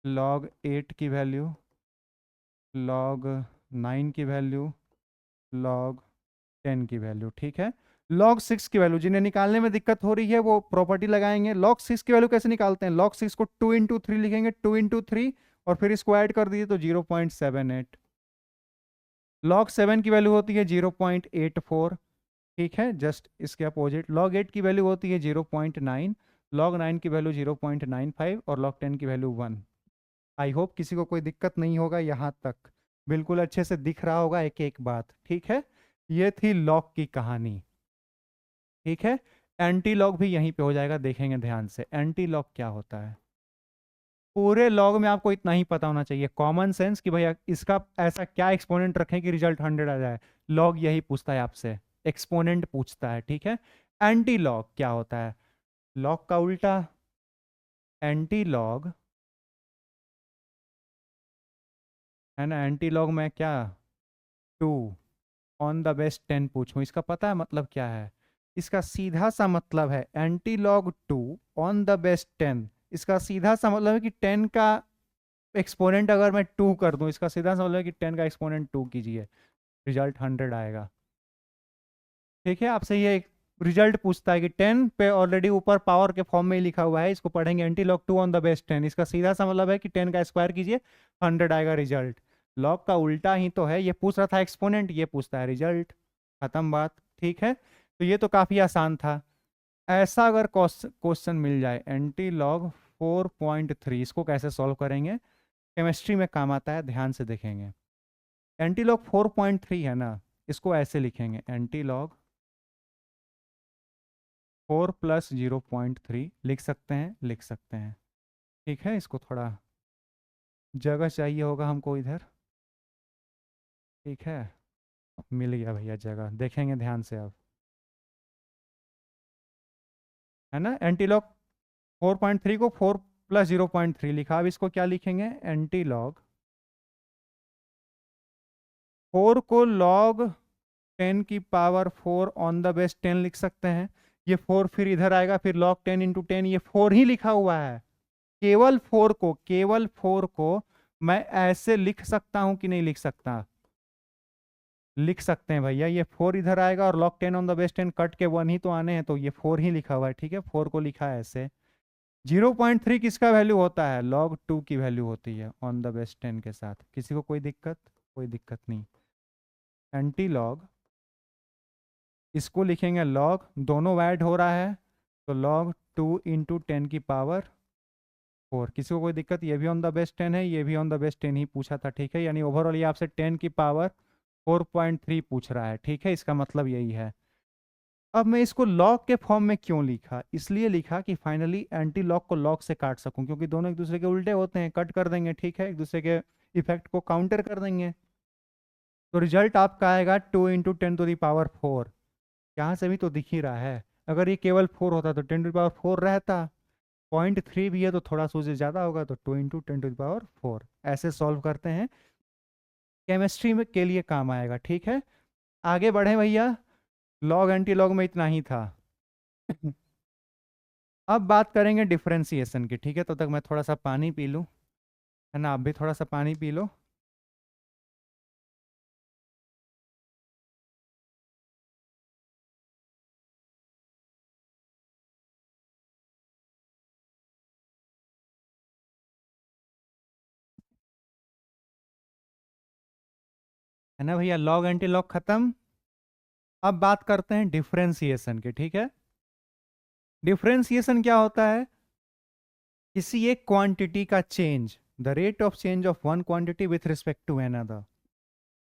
लॉग 8 की वैल्यू, लॉग 9 की वैल्यू, लॉग 10 की वैल्यू, ठीक है। लॉग 6 की वैल्यू जिन्हें निकालने में दिक्कत हो रही है वो प्रॉपर्टी लगाएंगे। लॉग 6 की वैल्यू कैसे निकालते हैं, लॉग 6 को 2 into 3 लिखेंगे, 2 into 3 और फिर इसको ऐड कर दीजिए तो 0.78। लॉग 7 की वैल्यू होती है 0.84, ठीक है, जस्ट इसके अपोजिट। लॉग 8 की वैल्यू होती है 0.9, लॉग 9 की वैल्यू 0.95 और लॉग 10 की वैल्यू 1। आई होप किसी को कोई दिक्कत नहीं होगा, यहाँ तक बिल्कुल अच्छे से दिख रहा होगा एक एक बात, ठीक है। ये थी लॉग की कहानी, ठीक है। एंटी लॉग भी यहीं पे हो जाएगा, देखेंगे ध्यान से एंटी लॉग क्या होता है। पूरे लॉग में आपको इतना ही पता होना चाहिए, कॉमन सेंस, कि भैया इसका ऐसा क्या एक्सपोनेंट रखें कि रिजल्ट 100 आ जाए। लॉग यही पूछता है आपसे, एक्सपोनेंट पूछता है, ठीक है। एंटी लॉग क्या होता है, लॉग का उल्टा। एंटी लॉग, है ना, एंटी लॉग में क्या, 2 ऑन द बेस 10 पूछूं, इसका पता है मतलब क्या है। इसका सीधा सा मतलब है anti log 2 on the base 10, इसका सीधा सा मतलब है कि 10 का एक्सपोनेंट अगर मैं 2 कर दूं, इसका सीधा सा मतलब है कि 10 का एक्सपोनेंट 2 कीजिए, रिजल्ट 100 आएगा, ठीक है। आपसे ये रिजल्ट पूछता है कि 10 पे ऑलरेडी ऊपर पावर के फॉर्म में ही लिखा हुआ है, इसको पढ़ेंगे anti log 2 on the base 10, इसका सीधा सा मतलब है कि 10 का स्क्वायर कीजिए 100 आएगा रिजल्ट। लॉग का उल्टा ही तो है, ये पूछ रहा था एक्सपोनेंट, ये पूछता है रिजल्ट, खत्म बात, ठीक है। तो ये तो काफी आसान था। ऐसा अगर क्वेश्चन मिल जाए एंटी लॉग 4.3, इसको कैसे सॉल्व करेंगे, केमिस्ट्री में काम आता है, ध्यान से देखेंगे। एंटी लॉग 4.3 है ना, इसको ऐसे लिखेंगे, एंटी लॉग 4 + 0.3 लिख सकते हैं, लिख सकते हैं, ठीक है। इसको थोड़ा जगह चाहिए होगा हमको इधर, ठीक है। मिल गया भैया जगह, देखेंगे ध्यान से अब, है ना। एंटीलॉग 4.3 को 4 + 0.3 लिखा, अब इसको क्या लिखेंगे, एंटीलॉग 4 को लॉग 10 की पावर 4 ऑन द बेस 10 लिख सकते हैं। ये 4 फिर इधर आएगा, फिर लॉग 10 × 10, ये 4 ही लिखा हुआ है। केवल 4 को, केवल 4 को मैं ऐसे लिख सकता हूं कि नहीं लिख सकता, लिख सकते हैं भैया। ये 4 इधर आएगा और log 10 on the base 10 cut के 1 ही तो आने हैं, तो ये 4 ही लिखा हुआ है, ठीक है। 4 को लिखा है ऐसे। 0.3 किसका वैल्यू होता है, लॉग 2 की वैल्यू होती है ऑन द बेस 10 के साथ। किसी को कोई दिक्कत, कोई दिक्कत नहीं। एंटी लॉग, इसको लिखेंगे लॉग, दोनों ऐड हो रहा है तो लॉग 2 × 10 की पावर 4। किसी को कोई दिक्कत, ये भी ऑन द बेस 10 है, ये भी ऑन द बेस 10 ही पूछा था, ठीक है। यानी ओवरऑल ये आपसे 10 की पावर 4.3 पूछ रहा है, ठीक है, इसका मतलब यही है। अब मैं इसको लॉग के फॉर्म में क्यों लिखा, इसलिए लिखा कि फाइनली एंटी लॉग को लॉग से काट सकूं, क्योंकि दोनों एक दूसरे के उल्टे होते हैं, कट कर देंगे, ठीक है, एक दूसरे के इफेक्ट को काउंटर कर देंगे। तो रिजल्ट आपका आएगा 2 × 10⁴। यहाँ से भी तो दिख ही रहा है, अगर ये केवल 4 होता तो 10⁴ रहता, 0.3 भी है तो थोड़ा सा ज़्यादा होगा, तो 2 × 10⁴ ऐसे सॉल्व करते हैं, केमिस्ट्री में के लिए काम आएगा, ठीक है। आगे बढ़े भैया, लॉग एंटी लॉग में इतना ही था। अब बात करेंगे डिफरेंशिएशन की, ठीक है। तो तक मैं थोड़ा सा पानी पी लूँ, है ना, आप भी थोड़ा सा पानी पी लो। है ना भैया, लॉग एंटी लॉग खत्म। अब बात करते हैं डिफरेंशिएशन की, ठीक है। डिफरेंशिएशन क्या होता है, किसी एक क्वांटिटी का change, the rate of change of one quantity with respect to another,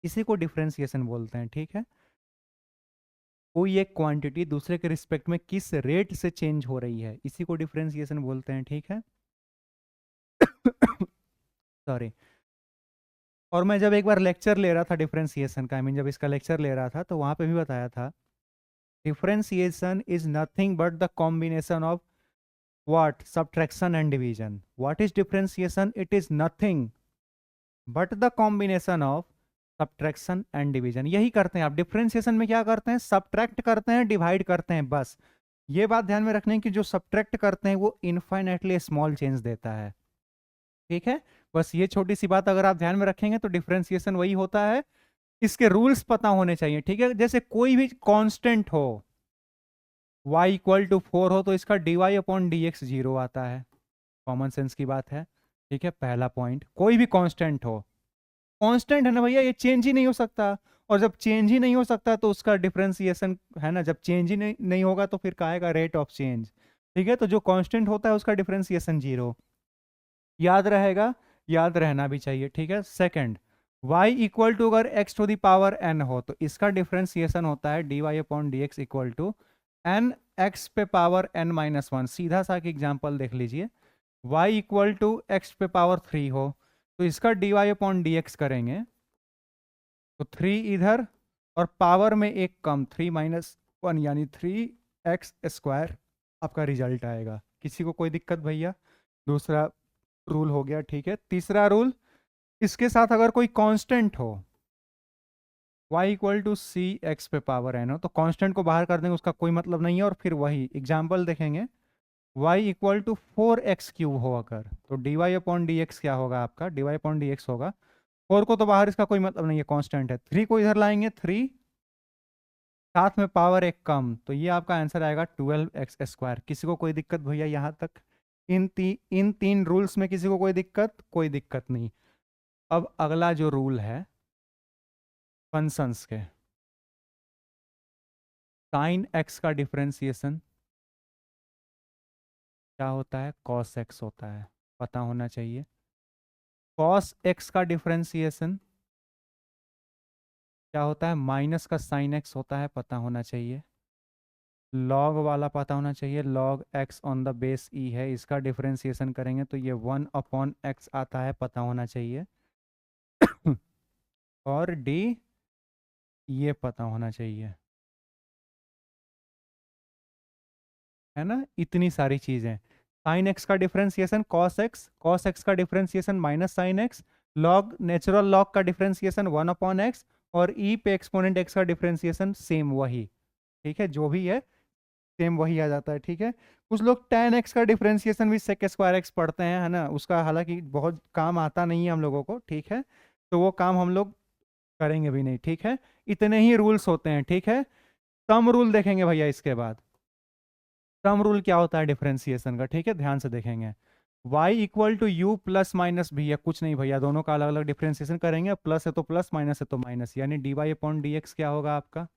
इसी को डिफरेंशिएशन बोलते हैं, ठीक है। कोई एक क्वांटिटी दूसरे के रिस्पेक्ट में किस रेट से चेंज हो रही है, इसी को डिफरेंशिएशन बोलते हैं, ठीक है। सॉरी। और मैं जब एक बार लेक्चर ले रहा था डिफरेंशिएशन का, जब इसका लेक्चर ले रहा था तो वहां पे भी बताया था, differentiation is nothing but the combination of what subtraction and division. What is differentiation? It is nothing but the combination of subtraction and division. यही करते हैं आप डिफरेंशिएशन में, क्या करते हैं, सब्ट्रैक्ट करते हैं, डिवाइड करते हैं, बस। ये बात ध्यान में रखने की, जो सब्ट्रैक्ट करते हैं वो इनफाइनेटली स्मॉल चेंज देता है, ठीक है। बस ये छोटी सी बात अगर आप ध्यान में रखेंगे तो डिफरेंशिएशन वही होता है। इसके रूल्स पता होने चाहिए, ठीक है। जैसे कोई भी कांस्टेंट हो, y = 4 हो तो इसका dy/dx 0 आता है, कॉमन सेंस की बात है, ठीक है। पहला पॉइंट, कोई भी कांस्टेंट हो, कांस्टेंट है ना भैया, ये चेंज ही नहीं हो सकता, और जब चेंज ही नहीं हो सकता तो उसका डिफरेंशिएशन, है ना, जब चेंज ही नहीं होगा तो फिर क्या आएगा, रेट ऑफ चेंज, ठीक है। तो जो कांस्टेंट होता है उसका डिफरेंशिएशन 0, याद रहेगा, याद रहना भी चाहिए, ठीक है। सेकंड, y = अगर x⁴n हो तो इसका डिफरेंशिएशन होता है dy/dx = n x पे पावर n-1। सीधा सा एक एग्जांपल देख लीजिए, y = x⁴ हो तो इसका dy/dx करेंगे तो 3 इधर और पावर में एक कम, 3-1 यानी 3x² आपका रिजल्ट आएगा। किसी को कोई दिक्कत भैया? दूसरा रूल हो गया, ठीक है। तीसरा रूल, इसके साथ अगर कोई कांस्टेंट हो, y = cx⁴n हो तो कांस्टेंट को बाहर कर देंगे, उसका कोई मतलब नहीं है, और फिर वही एग्जांपल देखेंगे, y = 4x³ हो अगर, तो dy/dx क्या होगा आपका, dy/dx होगा, 4 को तो बाहर, इसका कोई मतलब नहीं है, कांस्टेंट है। 3 को इधर लाएंगे, 3 साथ में पावर एक कम, तो ये आपका आंसर आएगा 12x²। किसी को कोई दिक्कत भैया यहाँ तक? इन तीन रूल्स में किसी को कोई दिक्कत? कोई दिक्कत नहीं। अब अगला जो रूल है फंक्शंस के, sin x का डिफरेंशिएशन क्या होता है, cos x होता है, पता होना चाहिए। cos x का डिफरेंशिएशन क्या होता है, माइनस का sin x होता है, पता होना चाहिए। लॉग वाला पता होना चाहिए, log x on the base e है, इसका डिफरेंशिएशन करेंगे तो ये 1/x आता है, पता होना चाहिए। और d ये पता होना चाहिए, है ना। इतनी सारी चीजें, sin x का डिफरेंशिएशन cos x का differentiation minus sin x, log natural log का डिफरेंशिएशन 1/x, और e पे एक्सपोनेंट x का डिफरेंशिएशन सेम वही, ठीक है, जो भी है सेम वही आ जाता है, ठीक है। कुछ लोग tan x का डिफरेंशिएशन भी sec² x पढ़ते हैं, है ना, उसका हालांकि बहुत काम आता नहीं है हम लोगों को, ठीक है, तो वो काम हम लोग करेंगे भी नहीं, ठीक है। इतने ही रूल्स होते हैं, ठीक है। सम रूल देखेंगे भैया इसके बाद। सम रूल क्या होता है डिफरेंशिएशन का, ठीक है, ध्यान से देखेंगे। y = u + -b है, कुछ नहीं भैया, दोनों का अलग अलग डिफरेंशिएशन करेंगे, प्लस है तो प्लस, माइनस है तो माइनस, यानी dy/dx क्या होगा आपका,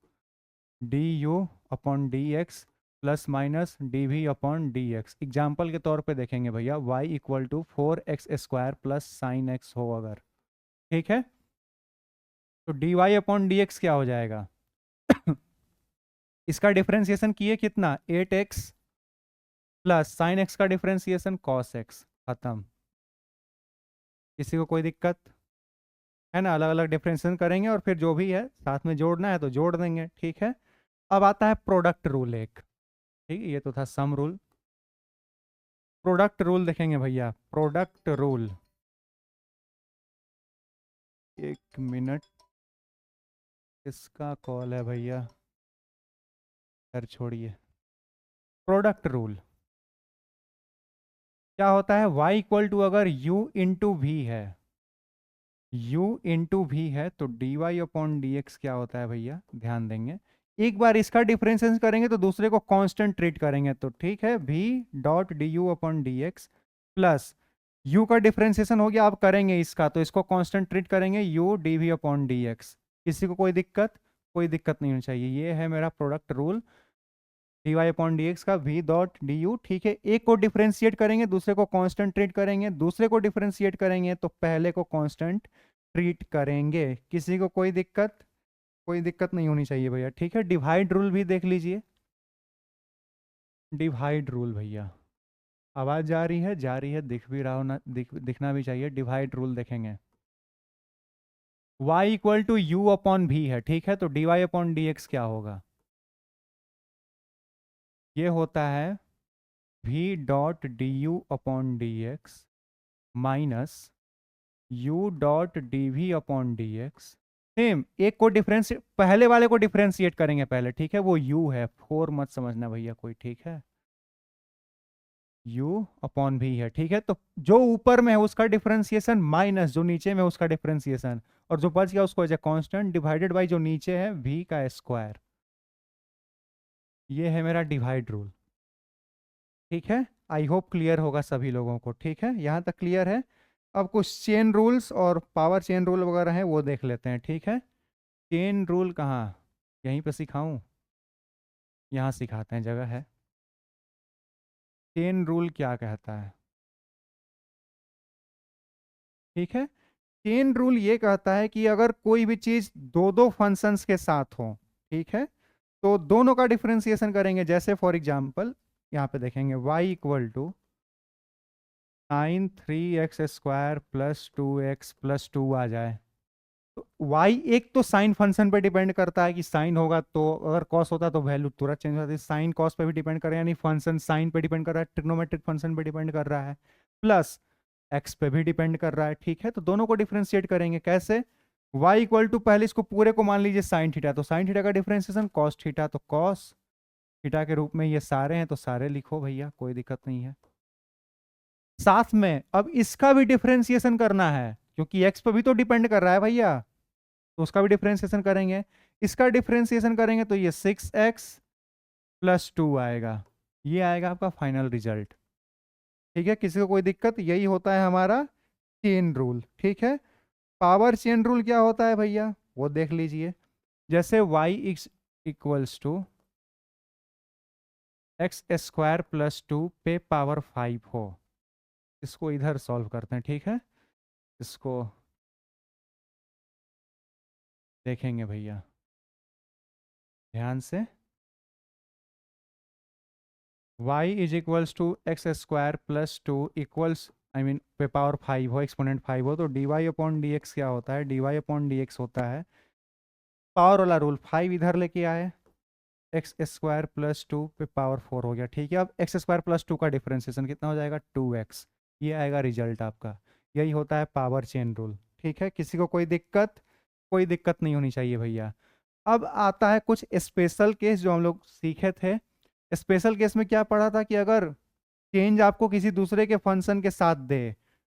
du/dx ± dv/dx। एग्जाम्पल के तौर पे देखेंगे भैया, y = 4x² + sin x हो अगर, ठीक है, तो dy/dx क्या हो जाएगा इसका डिफरेंशिएशन किए कितना, 8x प्लस साइन एक्स का डिफरेंशिएशन cos x, खत्म। किसी को कोई दिक्कत है ना? अलग अलग डिफरेंशिएशन करेंगे और फिर जो भी है साथ में जोड़ना है तो जोड़ देंगे, ठीक है। अब आता है प्रोडक्ट रूल एक, ठीक है, ये तो था सम रूल। प्रोडक्ट रूल देखेंगे भैया, प्रोडक्ट रूल, एक मिनट, किसका कॉल है भैया, कर छोड़िए। प्रोडक्ट रूल क्या होता है, y इक्वल टू अगर u इंटू वी है, u इंटू वी है तो dy अपॉन डी एक्स क्या होता है भैया, ध्यान देंगे। एक बार इसका डिफरेंशिएशन करेंगे तो दूसरे को कांस्टेंट ट्रीट करेंगे, तो ठीक है, v dot d u upon D x plus u का डिफरेंशिएशन हो गया, आप करेंगे इसका तो इसको कांस्टेंट ट्रीट करेंगे, u d v upon D x. किसी को कोई दिक्कत, कोई दिक्कत नहीं होनी चाहिए। ये है मेरा product rule, d Y upon D x का v डॉट डी यू, ठीक है। एक को डिफरेंशिएट करेंगे, दूसरे को कांस्टेंट ट्रीट करेंगे, दूसरे को डिफरेंशिएट करेंगे तो पहले को कांस्टेंट ट्रीट करेंगे। किसी को कोई दिक्कत, कोई दिक्कत नहीं होनी चाहिए भैया, ठीक है। डिवाइड रूल भी देख लीजिए, डिवाइड रूल भैया, आवाज जा रही है, जा रही है, दिख भी रहा हो ना, दिखना भी चाहिए। डिवाइड रूल देखेंगे, y equal to u upon v है, ठीक है, तो d Y upon D x क्या होगा, ये होता है v dot d u upon D x minus u dot d v upon D x. Same एक को डिफरेंस, पहले वाले को डिफरेंशिएट करेंगे पहले, ठीक है, वो u है, 4 मत समझना भैया कोई, ठीक है, u अपॉन भी है, ठीक है। तो जो ऊपर में है उसका डिफरेंशिएशन माइनस जो नीचे में है उसका डिफरेंशिएशन, और जो बच गया उसको as a constant divided by जो नीचे है v का स्क्वायर। ये है मेरा डिवाइड रूल, ठीक है। आई होप क्लियर होगा सभी लोगों को, ठीक है, यहाँ तक क्लियर है। अब कुछ चेन रूल्स और पावर चेन रूल वगैरह हैं वो देख लेते हैं, ठीक है। चेन रूल कहाँ, यहीं पे सिखाऊं, यहाँ सिखाते हैं, जगह है। चेन रूल क्या कहता है, ठीक है। चेन रूल ये कहता है कि अगर कोई भी चीज दो दो फंक्शंस के साथ हो, ठीक है, तो दोनों का डिफरेंशिएशन करेंगे। जैसे फॉर एग्जांपल यहाँ पे देखेंगे y equal to sine 3x square plus 2x plus 2 आ जाए, तो y एक तो साइन फंक्शन पे डिपेंड करता है कि साइन होगा तो, अगर कॉस होता तो वैल्यू तुरंत चेंज हो जाती है। साइन कॉस पे भी डिपेंड कर रहा है, यानी फंक्शन साइन पे डिपेंड कर रहा है, ट्रिग्नोमेट्रिक फंक्शन पे डिपेंड कर रहा है, प्लस एक्स पे भी डिपेंड कर रहा है, ठीक है। तो दोनों को डिफरेंशिएट करेंगे कैसे, y इक्वल टू पहले इसको पूरे को मान लीजिए साइन थीटा, तो साइन थीटा का डिफरेंशिएशन कॉस थीटा, तो कॉस थीटा के रूप में ये सारे हैं तो सारे लिखो भैया, कोई दिक्कत नहीं है। साथ में अब इसका भी डिफरेंशिएशन करना है क्योंकि x पे भी तो डिपेंड कर रहा है भैया, तो उसका भी डिफरेंशिएशन करेंगे। इसका डिफरेंशिएशन करेंगे तो ये 6x प्लस 2 आएगा, ये आएगा आपका फाइनल रिजल्ट, ठीक है। किसी को कोई दिक्कत, यही होता है हमारा चेन रूल, ठीक है। पावर चेन रूल क्या होता है भैया वो देख लीजिए। जैसे y equals to x square plus 2 पे पावर 5 हो, इसको इधर सॉल्व करते हैं, ठीक है। इसको देखेंगे भैया ध्यान से, y is equals to x square plus 2 equals, I mean पे पावर 5 हो, एक्सपोनेंट 5 हो, तो d Y upon D x क्या होता है, d Y upon D x होता है पावर वाला रूल, 5 इधर लेके आए, एक्स स्क्वायर प्लस 2 पे पावर 4 हो गया, ठीक है। अब एक्स स्क्वायर प्लस 2 का डिफरेंशिएशन कितना हो जाएगा, 2x, ये आएगा रिजल्ट आपका। यही होता है पावर चेन रूल, ठीक है। किसी को कोई दिक्कत, कोई दिक्कत नहीं होनी चाहिए भैया। अब आता है कुछ स्पेशल केस जो हम लोग सीखे थे। स्पेशल केस में क्या पढ़ा था कि अगर चेंज आपको किसी दूसरे के फंक्शन के साथ दे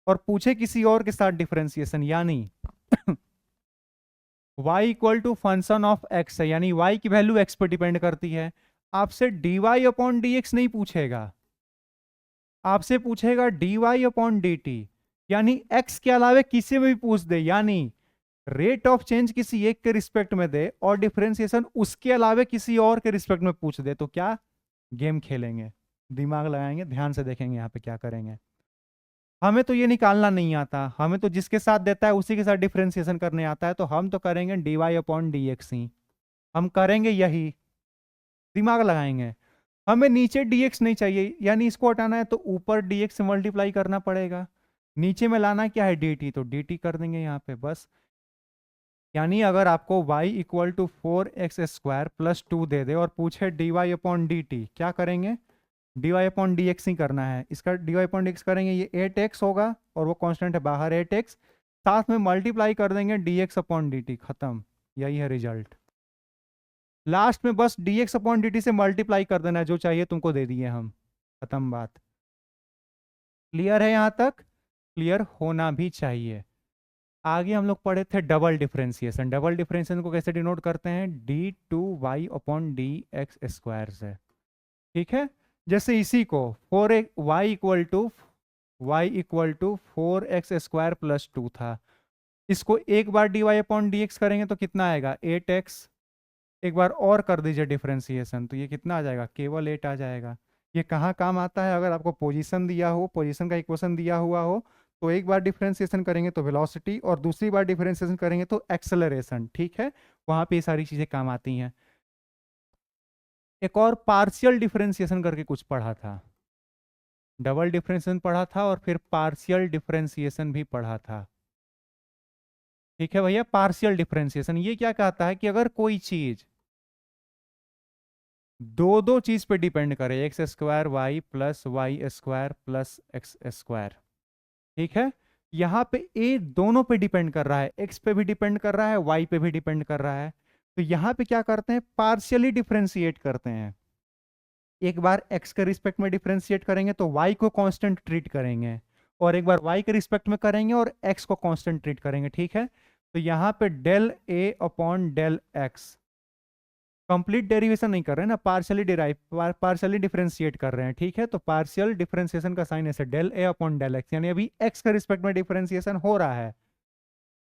और पूछे किसी और के साथ डिफरेंशिएशन, यानी y equal to function of x है, यानी y की वैल्यू x पर डिपेंड करती है, आपसे dy अपॉन डी एक्स नहीं पूछेगा, आपसे पूछेगा dy अपॉन डी टी, यानी x के अलावे किसी में भी पूछ दे, यानी रेट ऑफ चेंज किसी एक के रिस्पेक्ट में दे और डिफरेंशिएशन उसके अलावे किसी और के रिस्पेक्ट में पूछ दे, तो क्या गेम खेलेंगे, दिमाग लगाएंगे, ध्यान से देखेंगे यहाँ पे क्या करेंगे। हमें तो ये निकालना नहीं आता, हमें तो जिसके साथ देता है उसी के साथ डिफरेंशिएशन करने आता है, तो हम तो करेंगे D Y upon D X ही, हम करेंगे यही, दिमाग लगाएंगे। हमें नीचे dx नहीं चाहिए, यानी इसको हटाना है तो ऊपर dx से मल्टीप्लाई करना पड़ेगा। नीचे में लाना क्या है dt, तो dt कर देंगे यहाँ पे बस। यानी अगर आपको y equal to 4x² plus 2 दे दे और पूछे dy अपॉन dt, क्या करेंगे? dy अपॉन dx ही करना है। इसका dy अपॉन dx करेंगे, ये 8x होगा और वो कांस्टेंट है बाहर 8x, साथ में मल्टीप्लाई कर देंगे dx अपॉन dt, खत्म। यही है रिजल्ट। लास्ट में बस dx अपॉन dt से मल्टीप्लाई कर देना है, जो चाहिए तुमको दे दिए हम, खत्म बात। क्लियर है यहाँ तक? क्लियर होना भी चाहिए। आगे हम लोग पढ़े थे डबल डिफरेंशिएशन। डबल डिफरेंशिएशन को कैसे डिनोट करते हैं? d2y अपॉन dx² से, ठीक है। जैसे इसी को y equal to 4x² plus 2 था, इसको एक बार dy अपॉन dx करेंगे तो कितना आएगा? 8x। एक बार और कर दीजिए डिफरेंशिएशन, तो ये कितना आ जाएगा? केवल 8 आ जाएगा। ये कहाँ काम आता है? अगर आपको पोजीशन दिया हो, पोजीशन का इक्वेशन दिया हुआ हो, तो एक बार डिफरेंशिएशन करेंगे तो वेलोसिटी, और दूसरी बार डिफरेंशिएशन करेंगे तो एक्सेलरेशन, ठीक है। वहां पे ये सारी चीजें काम आती हैं। एक और पार्शियल डिफरेंशिएशन करके कुछ पढ़ा था। डबल डिफरेंशिएशन पढ़ा था और फिर पार्शियल डिफरेंशिएशन भी पढ़ा था, ठीक है भैया। पार्शियल डिफरेंशिएशन ये क्या कहता है कि अगर कोई चीज दो दो चीज पे डिपेंड करे, x² y plus y² plus x², ठीक है। यहां पे a दोनों पे डिपेंड कर रहा है, x पे भी डिपेंड कर रहा है, y पे भी डिपेंड कर रहा है। तो यहां पे क्या करते हैं? पार्शियली डिफरेंशिएट करते हैं। एक बार x के रिस्पेक्ट में डिफरेंशिएट करेंगे तो y को कांस्टेंट ट्रीट करेंगे, और एक बार y के रिस्पेक्ट में करेंगे और x को कांस्टेंट ट्रीट करेंगे, ठीक है। तो यहां पे del a upon del x, complete derivation नहीं कर रहे हैं ना, पार्शियली डिराइव, पार्शियली डिफरेंशिएट कर रहे हैं, ठीक है। तो पार्शियल डिफरेंशिएशन का साइन ऐसे del A upon del x, यानी अभी x के रिस्पेक्ट में डिफरेंशिएशन हो रहा है,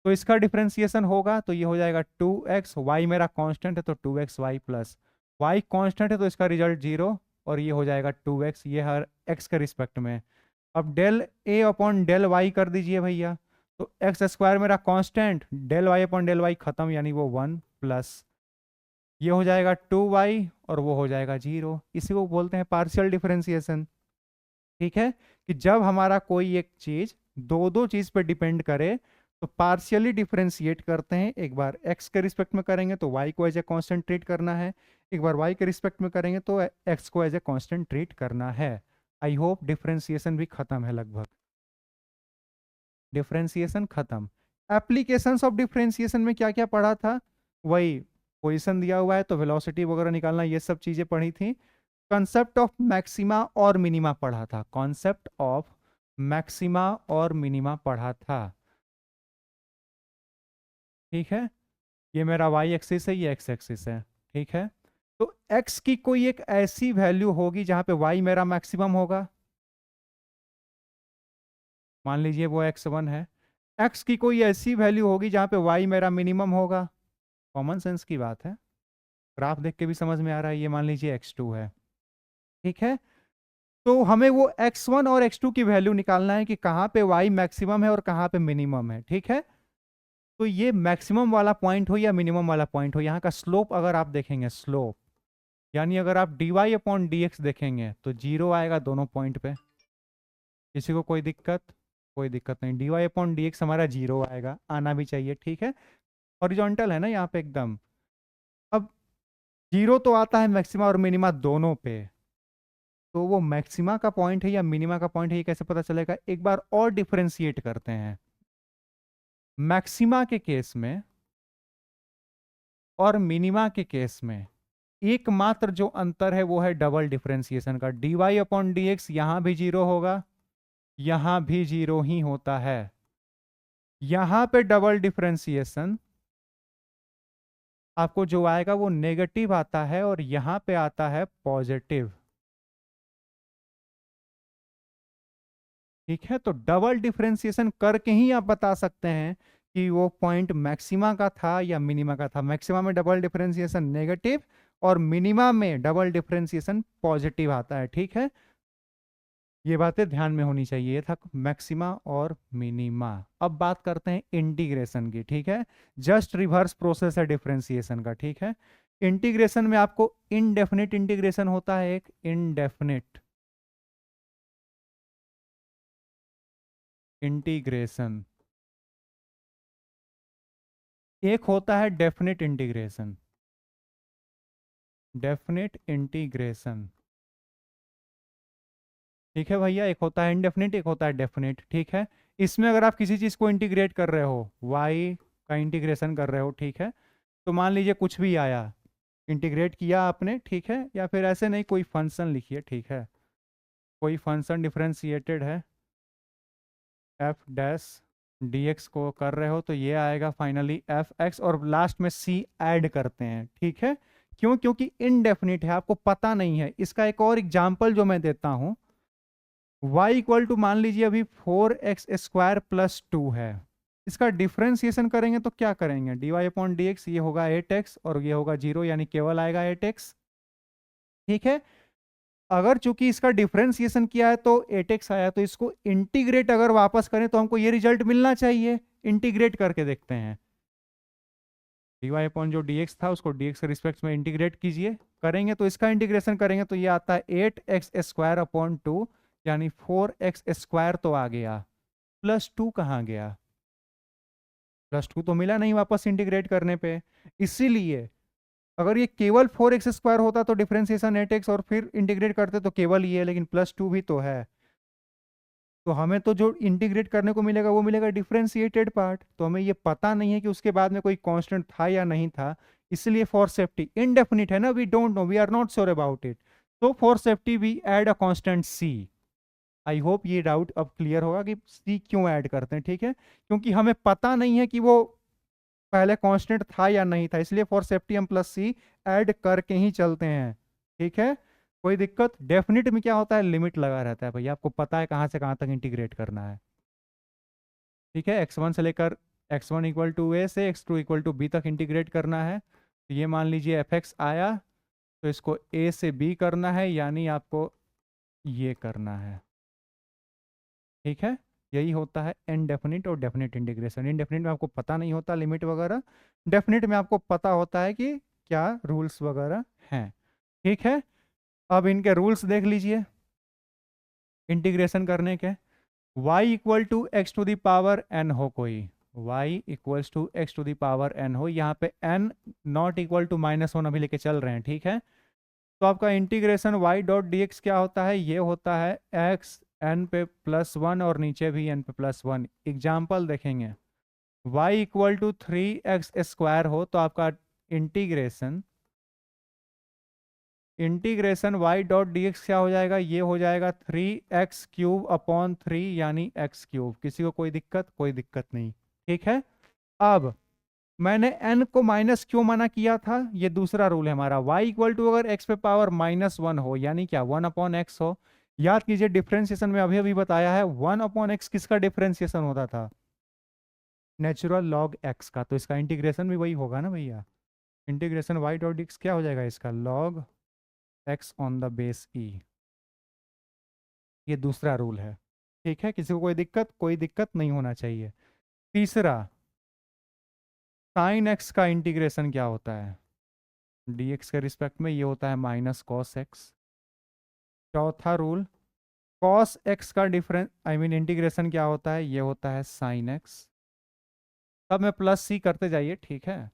तो इसका डिफरेंशिएशन होगा तो ये हो जाएगा 2x, y मेरा कांस्टेंट है तो 2xy प्लस y कांस्टेंट है तो इसका रिजल्ट 0, और ये हो जाएगा 2x, ये हर x के रिस्पेक्ट में। अब del a upon del y कर दीजिए भैया, तो x² मेरा constant, del y upon del y खत्म, यानी वो 1 प्लस ये हो जाएगा 2y और वो हो जाएगा 0। इसी को बोलते हैं पार्शियल डिफरेंशिएशन, ठीक है। कि जब हमारा कोई एक चीज दो दो चीज पे डिपेंड करे तो पार्शियली डिफरेंशिएट करते हैं। एक बार x के रिस्पेक्ट में करेंगे तो y को एज ए कांस्टेंट ट्रीट करना है, एक बार y के रिस्पेक्ट में करेंगे तो x को एज ए कांस्टेंट ट्रीट करना है। आई होप डिफरेंशिएशन भी खत्म है लगभग। डिफरेंशिएशन खत्म। एप्लीकेशंस ऑफ डिफरेंशिएशन में क्या क्या पढ़ा था? वही पोजीशन दिया हुआ है तो वेलोसिटी वगैरह निकालना, ये सब चीजें पढ़ी थी। कॉन्सेप्ट ऑफ मैक्सिमा और मिनिमा पढ़ा था, कॉन्सेप्ट ऑफ मैक्सिमा और मिनिमा पढ़ा था, ठीक है। ये मेरा वाई एक्सिस है, ये एक्स एक्सिस है, ठीक है। तो एक्स की कोई एक ऐसी वैल्यू होगी जहां पे वाई मेरा मैक्सिमम होगा, मान लीजिए वो x1 है। एक्स की कोई ऐसी वैल्यू होगी जहां पे वाई मेरा मिनिमम होगा, कॉमन सेंस की बात है, ग्राफ देख के भी समझ में आ रहा है। ये मान लीजिए x2 है, ठीक है। तो हमें वो x1 और x2 की वैल्यू निकालना है कि कहाँ पे y मैक्सिमम है और कहाँ पे मिनिमम है, ठीक है। तो ये मैक्सिमम वाला पॉइंट हो या मिनिमम वाला पॉइंट हो, यहाँ का स्लोप अगर आप देखेंगे, स्लोप यानी अगर आप dy अपॉन dx देखेंगे तो 0 आएगा दोनों पॉइंट पे। किसी को कोई दिक्कत? कोई दिक्कत नहीं, dy अपॉन dx हमारा 0 आएगा, आना भी चाहिए, ठीक है। हॉरिजॉन्टल है ना यहाँ पे एकदम। अब 0 तो आता है मैक्सिमा और मिनिमा दोनों पे, तो वो मैक्सिमा का पॉइंट है या मिनिमा का पॉइंट है ये कैसे पता चलेगा? एक बार और डिफरेंशिएट करते हैं। मैक्सिमा के केस में और मिनिमा के केस में एकमात्र जो अंतर है वो है डबल डिफरेंशिएशन का। dy अपॉन डी एक्स यहां भी 0 होगा, यहां भी 0 ही होता है। यहां पे डबल डिफरेंशिएशन आपको जो आएगा वो नेगेटिव आता है और यहां पे आता है पॉजिटिव, ठीक है। तो डबल डिफरेंशिएशन करके ही आप बता सकते हैं कि वो पॉइंट मैक्सिमा का था या मिनिमा का था। मैक्सिमा में डबल डिफरेंशिएशन नेगेटिव और मिनिमा में डबल डिफरेंशिएशन पॉजिटिव आता है, ठीक है। ये बातें ध्यान में होनी चाहिए। ये था मैक्सिमा और मिनिमा। अब बात करते हैं इंटीग्रेशन की, ठीक है। जस्ट रिवर्स प्रोसेस है डिफरेंशिएशन का, ठीक है। इंटीग्रेशन में आपको इनडेफिनिट इंटीग्रेशन होता है, एक इनडेफिनिट इंटीग्रेशन, एक होता है डेफिनिट इंटीग्रेशन। डेफिनिट इंटीग्रेशन, ठीक है भैया, एक होता है इनडेफिनिट, एक होता है डेफिनिट, ठीक है। इसमें अगर आप किसी चीज़ को इंटीग्रेट कर रहे हो, वाई का इंटीग्रेशन कर रहे हो, ठीक है, तो मान लीजिए कुछ भी आया, इंटीग्रेट किया आपने, ठीक है, या फिर ऐसे नहीं, कोई फंक्शन लिखिए, ठीक है, कोई फंक्शन डिफरेंशिएटेड है, एफ डैश डी एक्स को कर रहे हो, तो ये आएगा फाइनली एफ एक्स, और लास्ट में सी ऐड करते हैं, ठीक है। क्यों? क्योंकि इनडेफिनिट है, आपको पता नहीं है। इसका एक और एग्जाम्पल जो मैं देता हूं, y इक्वल टू मान लीजिए अभी 4x² प्लस 2 है, इसका डिफरेंशिएशन करेंगे तो क्या करेंगे, dy अपॉन डी एक्स, ये होगा 8x और ये होगा 0, यानी केवल आएगा 8x, ठीक है। अगर चूंकि इसका डिफरेंशिएशन किया है तो 8x आया, तो इसको इंटीग्रेट अगर वापस करें तो हमको ये रिजल्ट मिलना चाहिए। इंटीग्रेट करके देखते हैं, dy अपॉन जो dx था उसको dx के रिस्पेक्ट में इंटीग्रेट कीजिए, करेंगे तो इसका इंटीग्रेशन करेंगे तो ये आता है 8x² अपॉन 2, यानी 4x² तो आ गया, प्लस 2 कहाँ गया, प्लस 2 तो मिला नहीं वापस इंटीग्रेट करने पे। इसीलिए अगर ये केवल 4x² होता तो डिफरेंशिएशन 8x और फिर इंटीग्रेट करते तो केवल ये, लेकिन प्लस 2 भी तो है, तो हमें तो जो इंटीग्रेट करने को मिलेगा वो मिलेगा डिफरेंशिएटेड पार्ट, तो हमें ये पता नहीं है कि उसके बाद में कोई कांस्टेंट था या नहीं था। इसलिए फॉर सेफ्टी, इनडेफिनिट है ना, we don't know, we are not sure about it, तो for safety we add a constant C. I hope ये डाउट अब क्लियर होगा कि सी क्यों ऐड करते हैं, ठीक है, क्योंकि हमें पता नहीं है कि वो पहले कांस्टेंट था या नहीं था, इसलिए फॉर सेफ्टी हम प्लस सी ऐड करके ही चलते हैं, ठीक है। कोई दिक्कत? डेफिनिट में क्या होता है, लिमिट लगा रहता है भैया, आपको पता है कहाँ से कहाँ तक इंटीग्रेट करना है, ठीक है। x1 से लेकर x1 इक्वल टू ए से x2 इक्वल टू बी तक इंटीग्रेट करना है, तो ये मान लीजिए एफ एक्स आया, तो इसको a से b करना है, यानी आपको ये करना है, ठीक है। यही होता है इनडेफिनिट और डेफिनिट इंटीग्रेशन। इनडेफिनिट में आपको पता नहीं होता लिमिट वगैरह, डेफिनिट में आपको पता होता है कि क्या रूल्स वगैरह हैं, ठीक है। अब इनके रूल्स देख लीजिए इंटीग्रेशन करने के। y equal to x to the power n हो कोई, y equals to x to the power n हो, यहाँ पे n नॉट इक्वल टू -1 अभी लेके चल रहे हैं, ठीक है। तो आपका integration y dot D x क्या होता है, ये होता है x n पे +1 और नीचे भी n पे +1। एग्जाम्पल देखेंगे, y इक्वल टू 3x² हो तो आपका integration y dot D x क्या हो जाएगा, ये हो जाएगा 3x³ अपॉन 3, यानी x³। किसी को कोई दिक्कत? कोई दिक्कत नहीं, ठीक है। अब मैंने n को माइनस क्यों मना किया था, ये दूसरा रूल है हमारा। y इक्वल टू अगर x पे पावर -1 हो, यानी क्या 1 अपॉन एक्स हो, याद कीजिए डिफरेंशिएशन में अभी अभी बताया है 1 अपॉन एक्स किसका डिफरेंशिएशन होता था, नेचुरल लॉग x का, तो इसका इंटीग्रेशन भी वही होगा ना भैया। Integration y dot D x क्या हो जाएगा, इसका log x on the base e, ये दूसरा रूल है, ठीक है। किसी को कोई दिक्कत? कोई दिक्कत नहीं होना चाहिए। तीसरा, साइन x का इंटीग्रेशन क्या होता है, dx के रिस्पेक्ट में ये होता है -cos x। चौथा रूल, cos x का डिफरेंस आई मीन इंटीग्रेशन क्या होता है, ये होता है sin x। सब में प्लस सी करते जाइए, ठीक है,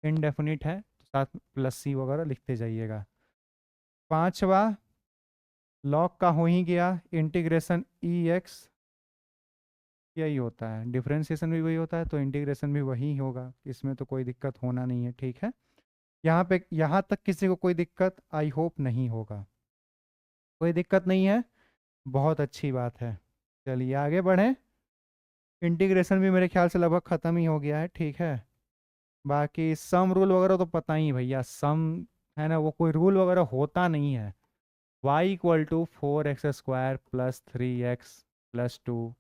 इनडेफिनिट है तो साथ प्लस सी वगैरह लिखते जाइएगा। पांचवा, लॉग का हो ही गया, इंटीग्रेशन ex, यही होता है, डिफरेंशिएशन भी वही होता है तो इंटीग्रेशन भी वही होगा, इसमें तो कोई दिक्कत होना नहीं है, ठीक है। यहाँ पे यहाँ तक किसी को कोई दिक्कत? आई होप नहीं होगा, कोई दिक्कत नहीं है, बहुत अच्छी बात है। चलिए आगे बढ़ें, इंटीग्रेशन भी मेरे ख्याल से लगभग ख़त्म ही हो गया है, ठीक है। बाकी सम रूल वगैरह तो पता ही भैया, सम है ना, वो कोई रूल वगैरह होता नहीं है। y equal to 4x² plus 3x plus 2,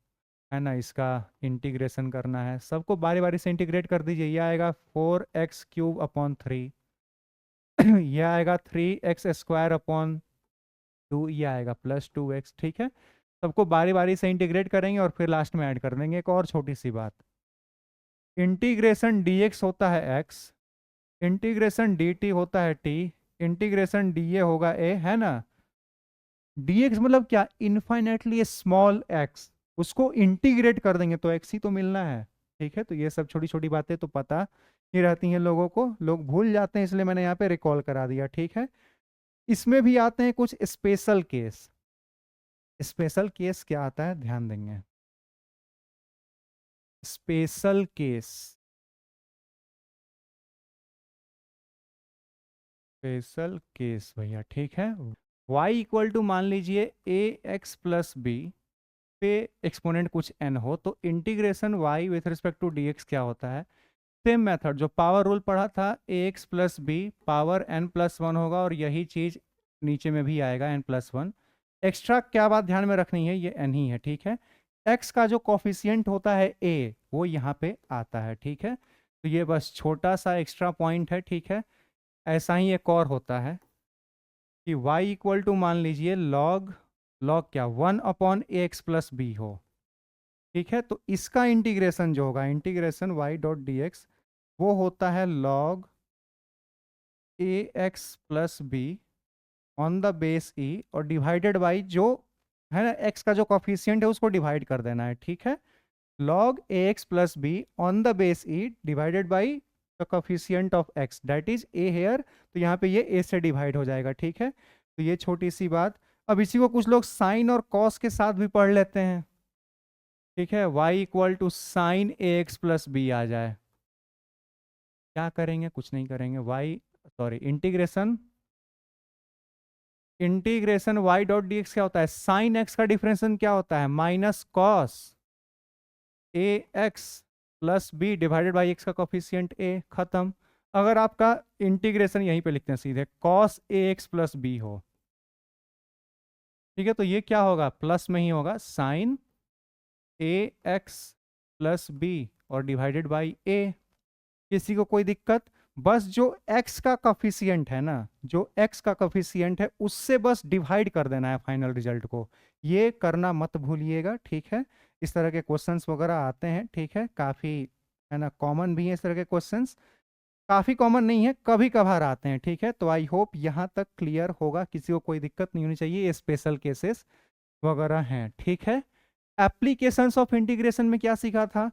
है ना, इसका इंटीग्रेशन करना है, सबको बारी बारी से इंटीग्रेट कर दीजिए। ये आएगा 4x³ अपॉन 3, ये आएगा 3x² अपॉन 2, ये आएगा +2x, ठीक है। सबको बारी बारी से इंटीग्रेट करेंगे और फिर लास्ट में ऐड कर देंगे। एक और छोटी सी बात, इंटीग्रेशन dx होता है x, इंटीग्रेशन डी टी होता है टी, इंटीग्रेशन डी ए होगा ए, है ना। डी एक्स मतलब क्या, इनफाइनेटली स्मॉल एक्स, उसको इंटीग्रेट कर देंगे तो एक्स ही तो मिलना है। ठीक है, तो ये सब छोटी छोटी बातें तो पता ही रहती हैं लोगों को, लोग भूल जाते हैं, इसलिए मैंने यहाँ पे रिकॉल करा दिया। ठीक है, इसमें भी आते हैं कुछ स्पेशल केस। स्पेशल केस क्या आता है, ध्यान देंगे। स्पेशल केस, स्पेशल केस भैया, ठीक है। y इक्वल टू मान लीजिए ए एक्स प्लस बी पे एक्सपोनेंट कुछ n हो, तो integration y with respect to dx क्या होता है, सेम मेथड जो पावर रूल पढ़ा था, A x plus B power n plus one होगा, और यही चीज नीचे में भी आएगा n प्लस वन। एक्स्ट्रा क्या बात ध्यान में रखनी है, ये n ही है। ठीक है, x का जो कॉफिशियंट होता है a, वो यहाँ पे आता है। ठीक है, तो ये बस छोटा सा एक्स्ट्रा पॉइंट है। ठीक है, ऐसा ही एक और होता है कि y इक्वल टू मान लीजिए लॉग, लॉग क्या, 1 upon A x plus B हो। ठीक है, तो इसका इंटीग्रेशन जो होगा, integration y dot D X, वो होता है log A x plus B on the base E, और डिवाइडेड बाई जो है ना, एक्स का जो कॉफिशियंट है उसको डिवाइड कर देना है। ठीक है, log ax plus b on the base e divided by the coefficient of x, that is a here। तो यहाँ पे ये a से डिवाइड हो जाएगा। ठीक है, तो ये छोटी सी बात। अब इसी को कुछ लोग साइन और कॉस के साथ भी पढ़ लेते हैं। ठीक है, y equal to sine A x plus B आ जाए, क्या करेंगे, कुछ नहीं करेंगे, y sorry integration, integration y dot D x क्या होता है, साइन एक्स का डिफरेंशिएशन क्या होता है, minus cos a x plus b divided by x का कॉफिशियंट ए, खत्म। अगर आपका इंटीग्रेशन यहीं पे लिखते हैं सीधे, cos a x plus B हो, ठीक है, तो ये क्या होगा, प्लस में ही होगा, sign A x plus B और डिवाइडेड बाई ए। किसी को कोई दिक्कत, बस जो x का कॉफिशियंट है ना, जो x का कॉफिशियंट है उससे बस डिवाइड कर देना है फाइनल रिजल्ट को, ये करना मत भूलिएगा। ठीक है, इस तरह के क्वेश्चंस वगैरह आते हैं। ठीक है, काफ़ी है ना, कॉमन भी है इस तरह के क्वेश्चंस, काफ़ी कॉमन नहीं है, कभी कभार आते हैं। ठीक है, तो आई होप यहाँ तक क्लियर होगा, किसी को कोई दिक्कत नहीं होनी चाहिए, ये स्पेशल केसेस वगैरह हैं। ठीक है, एप्लीकेशंस ऑफ इंटीग्रेशन में क्या सीखा था,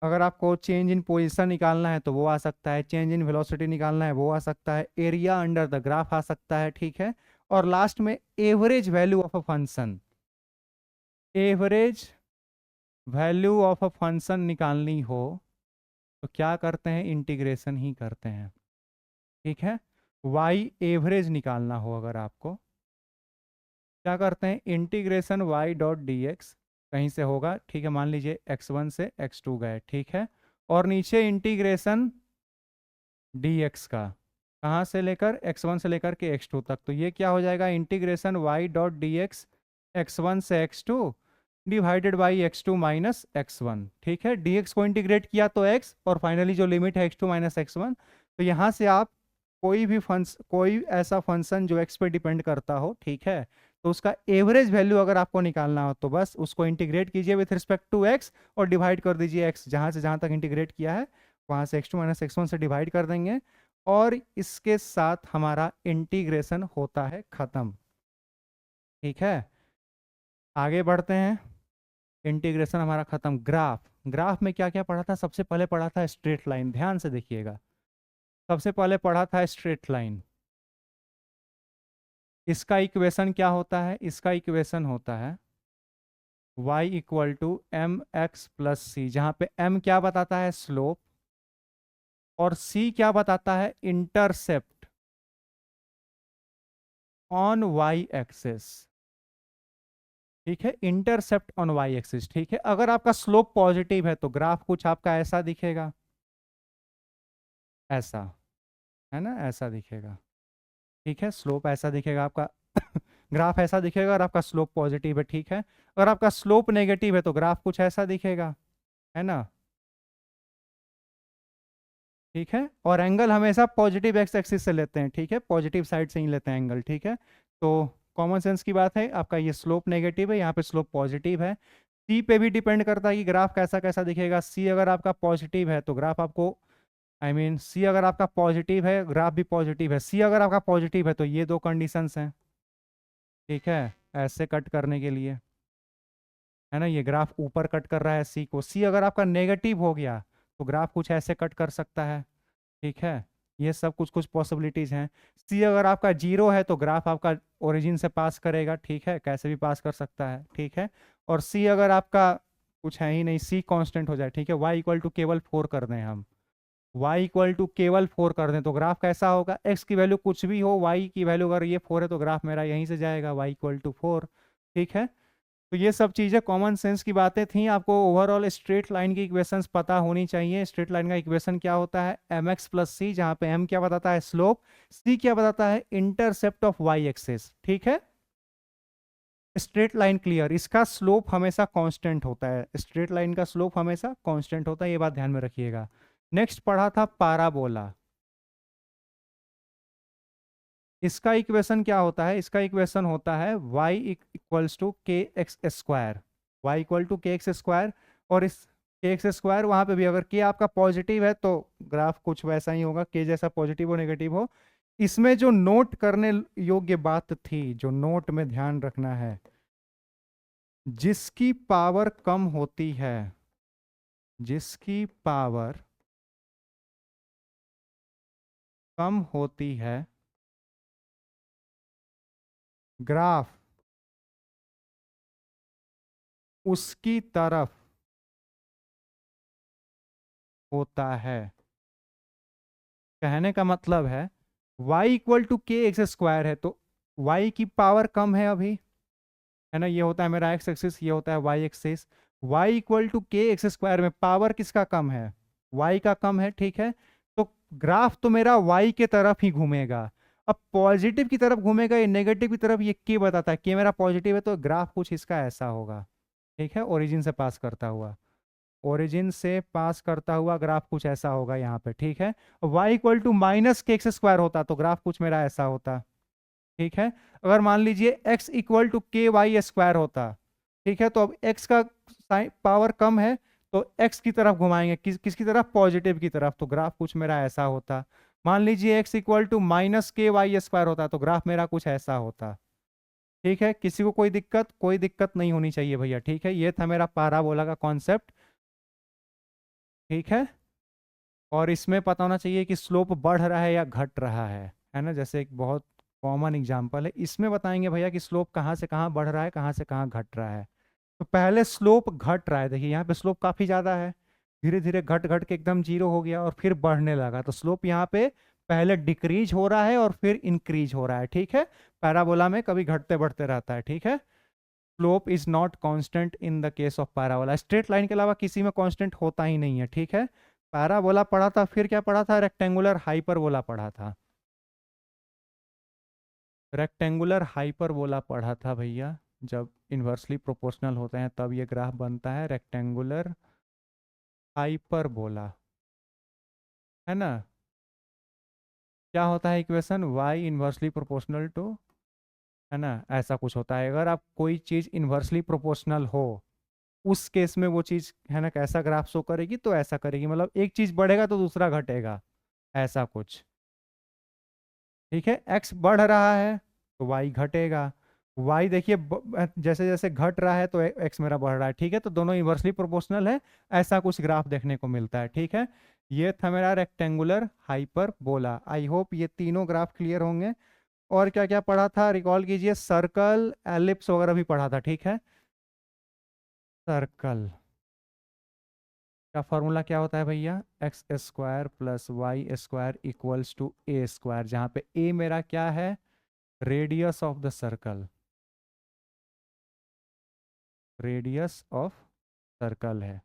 अगर आपको चेंज इन पोजीशन निकालना है तो वो आ सकता है, चेंज इन वेलोसिटी निकालना है वो आ सकता है, एरिया अंडर द ग्राफ आ सकता है। ठीक है, और लास्ट में average value of a function, average value of a function निकालनी हो तो क्या करते हैं, इंटीग्रेशन ही करते हैं। ठीक है, वाई एवरेज निकालना हो अगर आपको, क्या करते हैं, integration y dot D x कहीं से होगा। ठीक है, मान लीजिए x1 से x2 गए। ठीक है, और नीचे इंटीग्रेशन dx का, कहाँ से लेकर, x1 से लेकर के x2 तक, तो ये क्या हो जाएगा, integration y dot D x x1 से x2 divided by x2 minus x1। ठीक है, dx को इंटीग्रेट किया तो x, और फाइनली जो लिमिट है x2 माइनस x1, तो यहाँ से आप कोई भी फंक्शन, कोई ऐसा फंक्शन जो x पे डिपेंड करता हो, ठीक है, तो उसका एवरेज वैल्यू अगर आपको निकालना हो तो बस उसको इंटीग्रेट कीजिए विथ रिस्पेक्ट टू x, और डिवाइड कर दीजिए x, जहाँ से जहाँ तक इंटीग्रेट किया है वहाँ से x2 माइनस x1 से डिवाइड कर देंगे, और इसके साथ हमारा इंटीग्रेशन होता है खत्म। ठीक है, आगे बढ़ते हैं, इंटीग्रेशन हमारा खत्म। ग्राफ, ग्राफ में क्या क्या पढ़ा था, सबसे पहले पढ़ा था स्ट्रेट लाइन, ध्यान से देखिएगा, सबसे पहले पढ़ा था स्ट्रेट लाइन। इसका इक्वेशन क्या होता है, इसका इक्वेशन होता है y equal to M X plus C, जहाँ पे m क्या बताता है, स्लोप, और c क्या बताता है, इंटरसेप्ट ऑन y एक्सिस। ठीक है, इंटरसेप्ट ऑन y एक्सिस। ठीक है, अगर आपका स्लोप पॉजिटिव है तो ग्राफ कुछ आपका ऐसा दिखेगा, ऐसा, है ना, ऐसा दिखेगा। ठीक है, स्लोप ऐसा दिखेगा आपका ग्राफ ऐसा दिखेगा और आपका स्लोप पॉजिटिव है। ठीक है, अगर आपका स्लोप नेगेटिव है तो ग्राफ कुछ ऐसा दिखेगा, है ना। ठीक है, और एंगल हमेशा पॉजिटिव एक्स एक्सिस से लेते हैं। ठीक है, पॉजिटिव साइड से ही लेते हैं एंगल। ठीक है, तो कॉमन सेंस की बात है, आपका ये स्लोप नेगेटिव है, यहाँ पे स्लोप पॉजिटिव है। सी पे भी डिपेंड करता है कि ग्राफ कैसा कैसा दिखेगा, सी अगर आपका पॉजिटिव है तो ग्राफ आपको आई मीन सी अगर आपका पॉजिटिव है, ग्राफ भी पॉजिटिव है, सी अगर आपका पॉजिटिव है तो ये दो कंडीशंस हैं, ठीक है, ऐसे कट करने के लिए, है ना, ये ग्राफ ऊपर कट कर रहा है सी को। सी अगर आपका नेगेटिव हो गया तो ग्राफ कुछ ऐसे कट कर सकता है, ठीक है, ये सब कुछ कुछ पॉसिबिलिटीज हैं। सी अगर आपका जीरो है तो ग्राफ आपका ओरिजिन से पास करेगा, ठीक है, कैसे भी पास कर सकता है, ठीक है। और सी अगर आपका कुछ है ही नहीं, सी कांस्टेंट हो जाए, ठीक है, वाई इक्वल टू केवल 4 कर दें हम, y इक्वल टू केवल 4 कर दें तो ग्राफ कैसा होगा, x की वैल्यू कुछ भी हो, y की वैल्यू अगर ये 4 है तो ग्राफ मेरा यहीं से जाएगा, y इक्वल टू 4, ठीक है। तो ये सब चीज़ें कॉमन सेंस की बातें थी। आपको ओवरऑल स्ट्रेट लाइन की इक्वेशंस पता होनी चाहिए। स्ट्रेट लाइन का इक्वेशन क्या होता है, एम एक्स प्लस सी, जहाँ पे एम क्या बताता है स्लोप, सी क्या बताता है इंटरसेप्ट ऑफ वाई एक्सेस, ठीक है। स्ट्रेट लाइन क्लियर, इसका स्लोप हमेशा कांस्टेंट होता है, स्ट्रेट लाइन का स्लोप हमेशा कांस्टेंट होता है, ये बात ध्यान में रखिएगा। नेक्स्ट पढ़ा था पाराबोला, इसका इक्वेशन क्या होता है, इसका इक्वेशन होता है y equals to k x square, y equal to k x square. और इस के एक्स स्क्वायर वहां पे भी अगर के आपका पॉजिटिव है तो ग्राफ कुछ वैसा ही होगा, के जैसा पॉजिटिव हो नेगेटिव हो। इसमें जो नोट करने योग्य बात थी, जो नोट में ध्यान रखना है, जिसकी पावर कम होती है, जिसकी पावर कम होती है, ग्राफ उसकी तरफ होता है। कहने का मतलब है y equal to k x square है तो y की पावर कम है अभी, है ना, ये होता है मेरा एक्स एक्सिस, ये होता है y axis. y equal to k x square में पावर किसका कम है, y का कम है, ठीक है। तो ग्राफ तो मेरा y के तरफ ही घूमेगा। अब पॉजिटिव की तरफ घूमेगा या नेगेटिव की तरफ, ये के बताता है, के मेरा पॉजिटिव है तो ग्राफ कुछ इसका ऐसा होगा, ठीक है, ओरिजिन से पास करता हुआ, ओरिजिन से पास करता हुआ ग्राफ कुछ ऐसा होगा यहाँ पे, ठीक है। y equal to minus k x square होता तो ग्राफ कुछ मेरा ऐसा होता, ठीक है। अगर मान लीजिए x इक्वल टू के वाई स्क्वायर होता, ठीक है, तो अब x का पावर कम है तो x की तरफ घुमाएंगे, किसकी तरफ, पॉजिटिव की तरफ, तो ग्राफ कुछ मेरा ऐसा होता। मान लीजिए x इक्वल टू माइनस के वाई स्क्वायर होता तो ग्राफ मेरा कुछ ऐसा होता, ठीक है। किसी को कोई दिक्कत, कोई दिक्कत नहीं होनी चाहिए भैया, ठीक है। ये था मेरा पाराबोला का कॉन्सेप्ट, ठीक है। और इसमें पता होना चाहिए कि स्लोप बढ़ रहा है या घट रहा है ना, जैसे एक बहुत कॉमन एग्जांपल है, इसमें बताएंगे भैया कि स्लोप कहाँ से कहाँ बढ़ रहा है, कहाँ से कहाँ घट रहा है। तो पहले स्लोप घट रहा है, देखिए यहाँ पे स्लोप काफ़ी ज़्यादा है, धीरे धीरे घट घट के एकदम जीरो हो गया और फिर बढ़ने लगा, तो स्लोप यहाँ पे पहले डिक्रीज हो रहा है और फिर इंक्रीज हो रहा है, ठीक है। पैराबोला में कभी घटते बढ़ते रहता है, ठीक है। Slope is not constant in the case of parabola, straight line के अलावा किसी में कांस्टेंट होता ही नहीं है, ठीक है। पैराबोला पढ़ा था, फिर क्या पढ़ा था, रेक्टेंगुलर हाइपरबोला पढ़ा था, रेक्टेंगुलर हाइपरबोला पढ़ा था भैया। जब इन्वर्सली प्रोपोर्शनल होते हैं तब ये ग्राफ बनता है रेक्टेंगुलर हाइपरबोला, है ना। क्या होता है equation, y inversely proportional to, है ना, ऐसा कुछ होता है। अगर आप कोई चीज़ इन्वर्सली प्रोपोर्शनल हो उस केस में वो चीज़, है ना, कैसा ग्राफ शो करेगी, तो ऐसा करेगी, मतलब एक चीज़ बढ़ेगा तो दूसरा घटेगा, ऐसा कुछ, ठीक है। x बढ़ रहा है तो y घटेगा, y देखिए जैसे जैसे घट रहा है तो x मेरा बढ़ रहा है, ठीक है, तो दोनों इन्वर्सली प्रोपोर्शनल है, ऐसा कुछ ग्राफ देखने को मिलता है, ठीक है। ये था मेरा रेक्टेंगुलर हाइपरबोला। आई होप ये तीनों ग्राफ क्लियर होंगे। और क्या क्या पढ़ा था रिकॉल कीजिए, सर्कल एलिप्स वगैरह भी पढ़ा था, ठीक है। सर्कल का फॉर्मूला क्या होता है भैया, x square plus y square equals to a square, जहाँ पे ए मेरा क्या है, radius of the circle, radius of circle है,